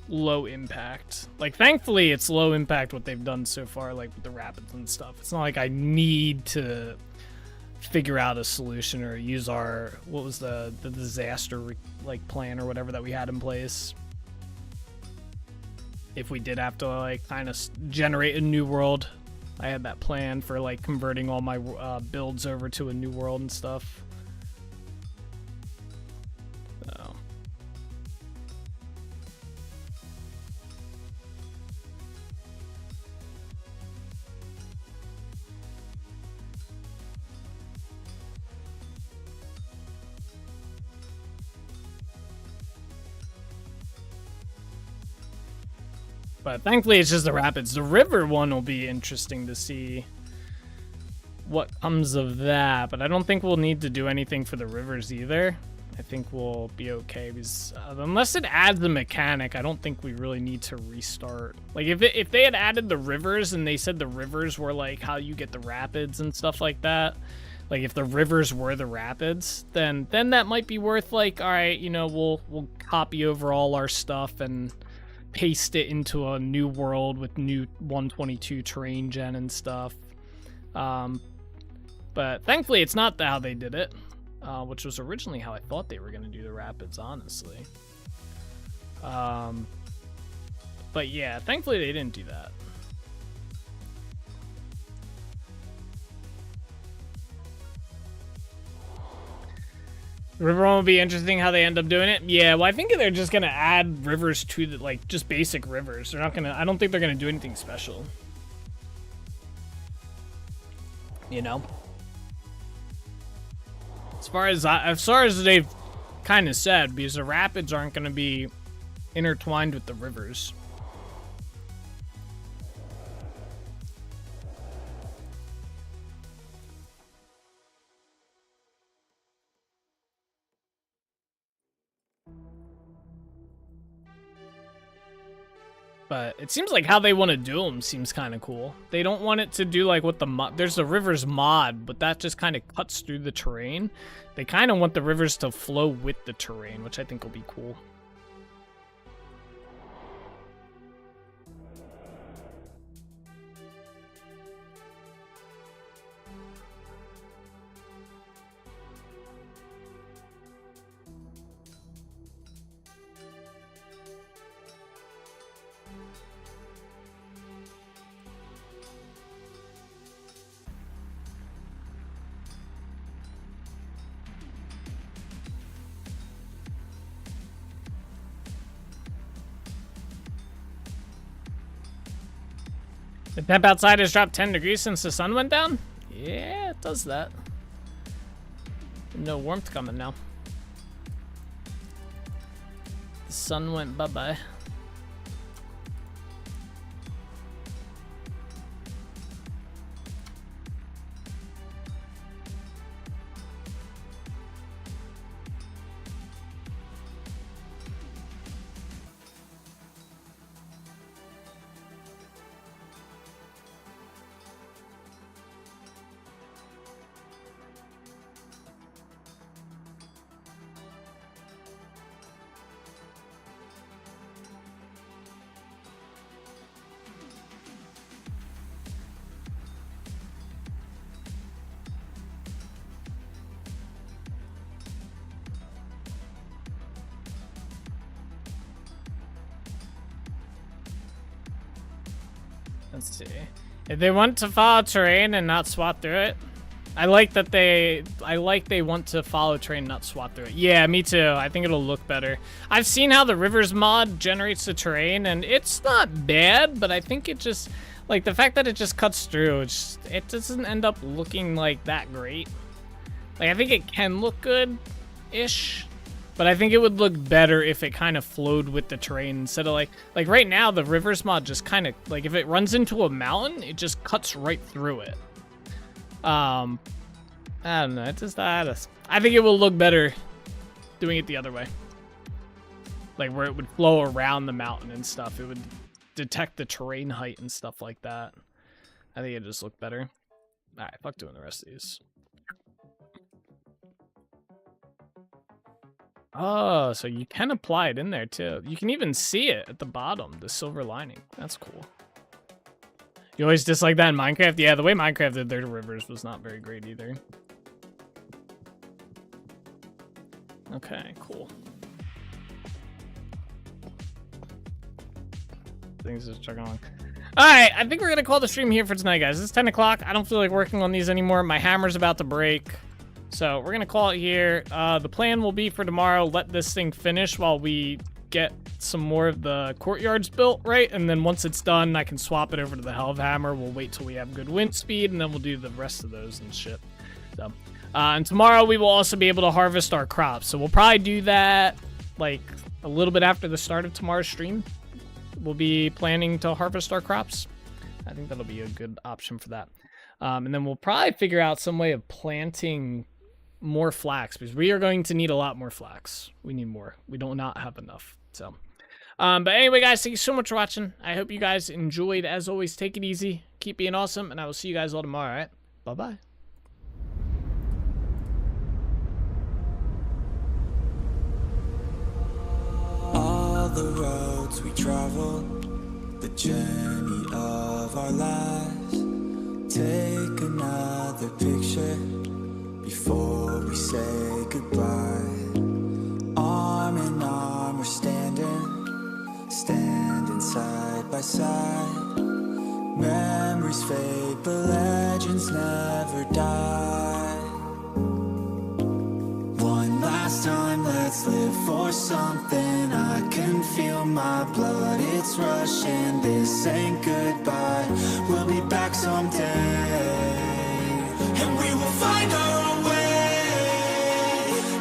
low impact. Like thankfully it's low impact what they've done so far, like with the rapids and stuff. It's not like I need to figure out a solution or use our what was the disaster like plan or whatever that we had in place. If we did have to like kind of generate a new world, I had that plan for like converting all my builds over to a new world and stuff. So. But thankfully it's just the rapids. The river one will be interesting to see what comes of that, but I don't think we'll need to do anything for the rivers either. I think we'll be okay because unless it adds the mechanic, I don't think we really need to restart. Like if they had added the rivers and they said the rivers were like how you get the rapids and stuff like that, like if the rivers were the rapids, then that might be worth like, all right, you know, we'll copy over all our stuff and paste it into a new world with new 122 terrain gen and stuff. But thankfully it's not how they did it, which was originally how I thought they were going to do the rapids, honestly. But yeah, thankfully they didn't do that. River one will be interesting how they end up doing it. Yeah, well, I think they're just gonna add rivers to the like just basic rivers. They're not gonna. I don't think they're gonna do anything special. You know, as far as they've kind of said, because the rapids aren't gonna be intertwined with the rivers. But it seems like how they want to do them seems kind of cool. They don't want it to do like what there's the rivers mod, but that just kind of cuts through the terrain. They kind of want the rivers to flow with the terrain, which I think will be cool. The temp outside has dropped 10 degrees since the sun went down? Yeah, it does that. No warmth coming now. The sun went bye-bye. Let's see. If they want to follow terrain and not swat through it, I like they want to follow terrain, not swat through it. Yeah, me too. I think it'll look better. I've seen how the rivers mod generates the terrain, and it's not bad, but I think it just, like, the fact that it just cuts through, it doesn't end up looking like that great. Like, I think it can look good-ish, but I think it would look better if it kind of flowed with the terrain instead of like right now, the rivers mod just kind of, like, if it runs into a mountain, it just cuts right through it. I don't know. It's just I think it will look better doing it the other way. Like where it would flow around the mountain and stuff. It would detect the terrain height and stuff like that. I think it just look better. Alright, fuck doing the rest of these. Oh, so you can apply it in there too. You can even see it at the bottom, the silver lining. That's cool. You always dislike that in Minecraft? Yeah, the way Minecraft did their rivers was not very great either. Okay, cool. Things just chugging along. Alright, I think we're gonna call the stream here for tonight, guys. It's 10 o'clock. I don't feel like working on these anymore. My hammer's about to break. So we're gonna call it here. The plan will be for tomorrow, let this thing finish while we get some more of the courtyards built, right? And then once it's done, I can swap it over to the Hammer. We'll wait till we have good wind speed, and then we'll do the rest of those and shit. So, and tomorrow we will also be able to harvest our crops. So we'll probably do that like a little bit after the start of tomorrow's stream. We'll be planning to harvest our crops. I think that'll be a good option for that. And then we'll probably figure out some way of planting more flax, because we are going to need a lot more flax. We need more. We do not have enough. So, but anyway, guys, thank you so much for watching. I hope you guys enjoyed. As always, take it easy, keep being awesome, and I will see you guys all tomorrow. All right, bye-bye. All the roads we travel, the journey of our lives. Take another picture before we say goodbye. Arm in arm we're standing side by side. Memories fade but legends never die. One last time, let's live for something. I can feel my blood, it's rushing. This ain't goodbye, we'll be back someday. And we will find our own way,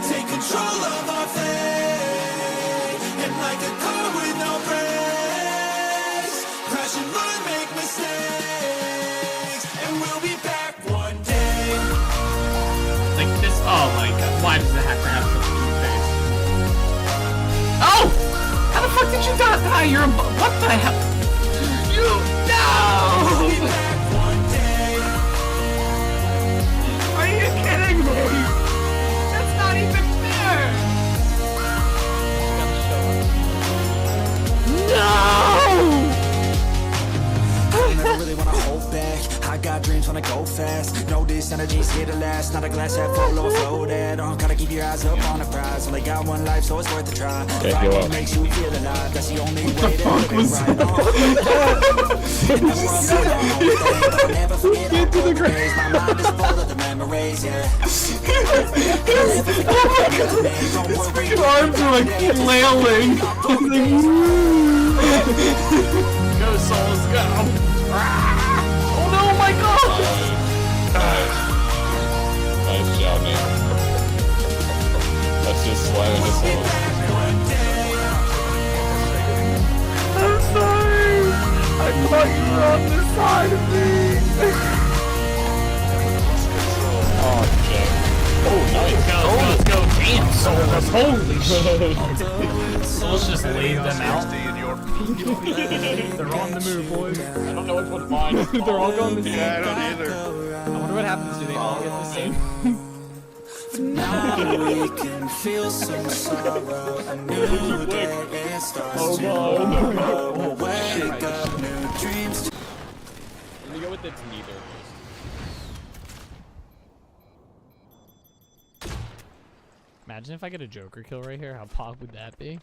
take control of our fate. And like a car with no brakes, crash and learn, make mistakes. And we'll be back one day. Like this, oh my god, why does it have to have such a cute face? Oh! How the fuck did you die? You're a, what the hell? You, no! We'll be back one day. Are you kidding me? That's not even fair! No! I never really wanna hold back. I got dreams, wanna go fast. Know this energy's here to last. Not a glass half full, overflow that. Gotta keep your eyes up on the prize. Only got one life, so it's worth a try. Fighting makes you feel alive. That's the only way to live it right. I'll never forget all the days. My mind is full of the memories, yeah. His arms are like flailing. Go, souls, go! Oh no, my god! Nice job, man. Let's just slide into soul. I'm sorry! I thought you were on this side of me! Oh, Jack. Oh, nice. Let's go, damn, souls! Holy shit! Souls just laid them out. They're on the move, boys. I don't know which one's mine. They're all going the same. Yeah, I don't either. I wonder what happens. Do they all get the same? Now we can feel some sorrow. A new day, it starts tomorrow. We'll wake up, new dreams. Let me go with the neither. Imagine if I get a Joker kill right here. How pog would that be?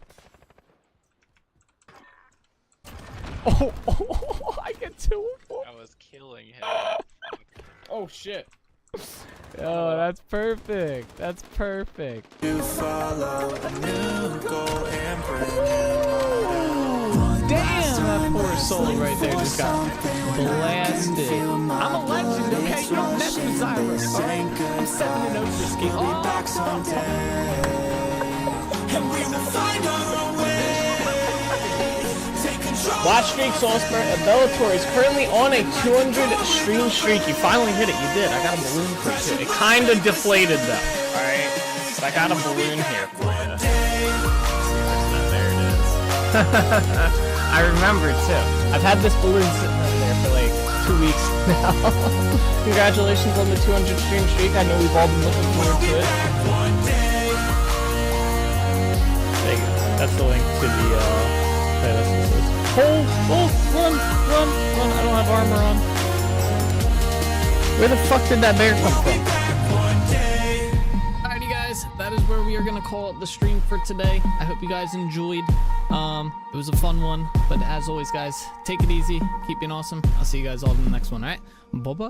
Oh, I get 2 of 4. I was killing him. Oh shit. Oh, that's perfect. That's perfect. You follow a new goal and Damn, that poor soul right there just got blasted. I'm a legend, okay? You don't mess with Xylos, alright? I'm 7-0 this game. back someday. And we will find our own way. Take control. Watch Streak Soulspur at Bellator is currently on a 200 stream streak. You finally hit it. You did. I got a balloon for you too. It kind of deflated though. Alright? But I got a balloon here for you. There it is. I remember too. I've had this balloon sitting up there for like 2 weeks now. Congratulations on the 200 stream streak. I know we've all been looking forward to it. There you go. That's the link to the playlist. Hold, run. I don't have armor on. Where the fuck did that bear come from? Alrighty guys, that is where we are gonna call it the stream for today. I hope you guys enjoyed. It was a fun one, but as always guys, take it easy, keep being awesome. I'll see you guys all in the next one, alright? Bye-bye.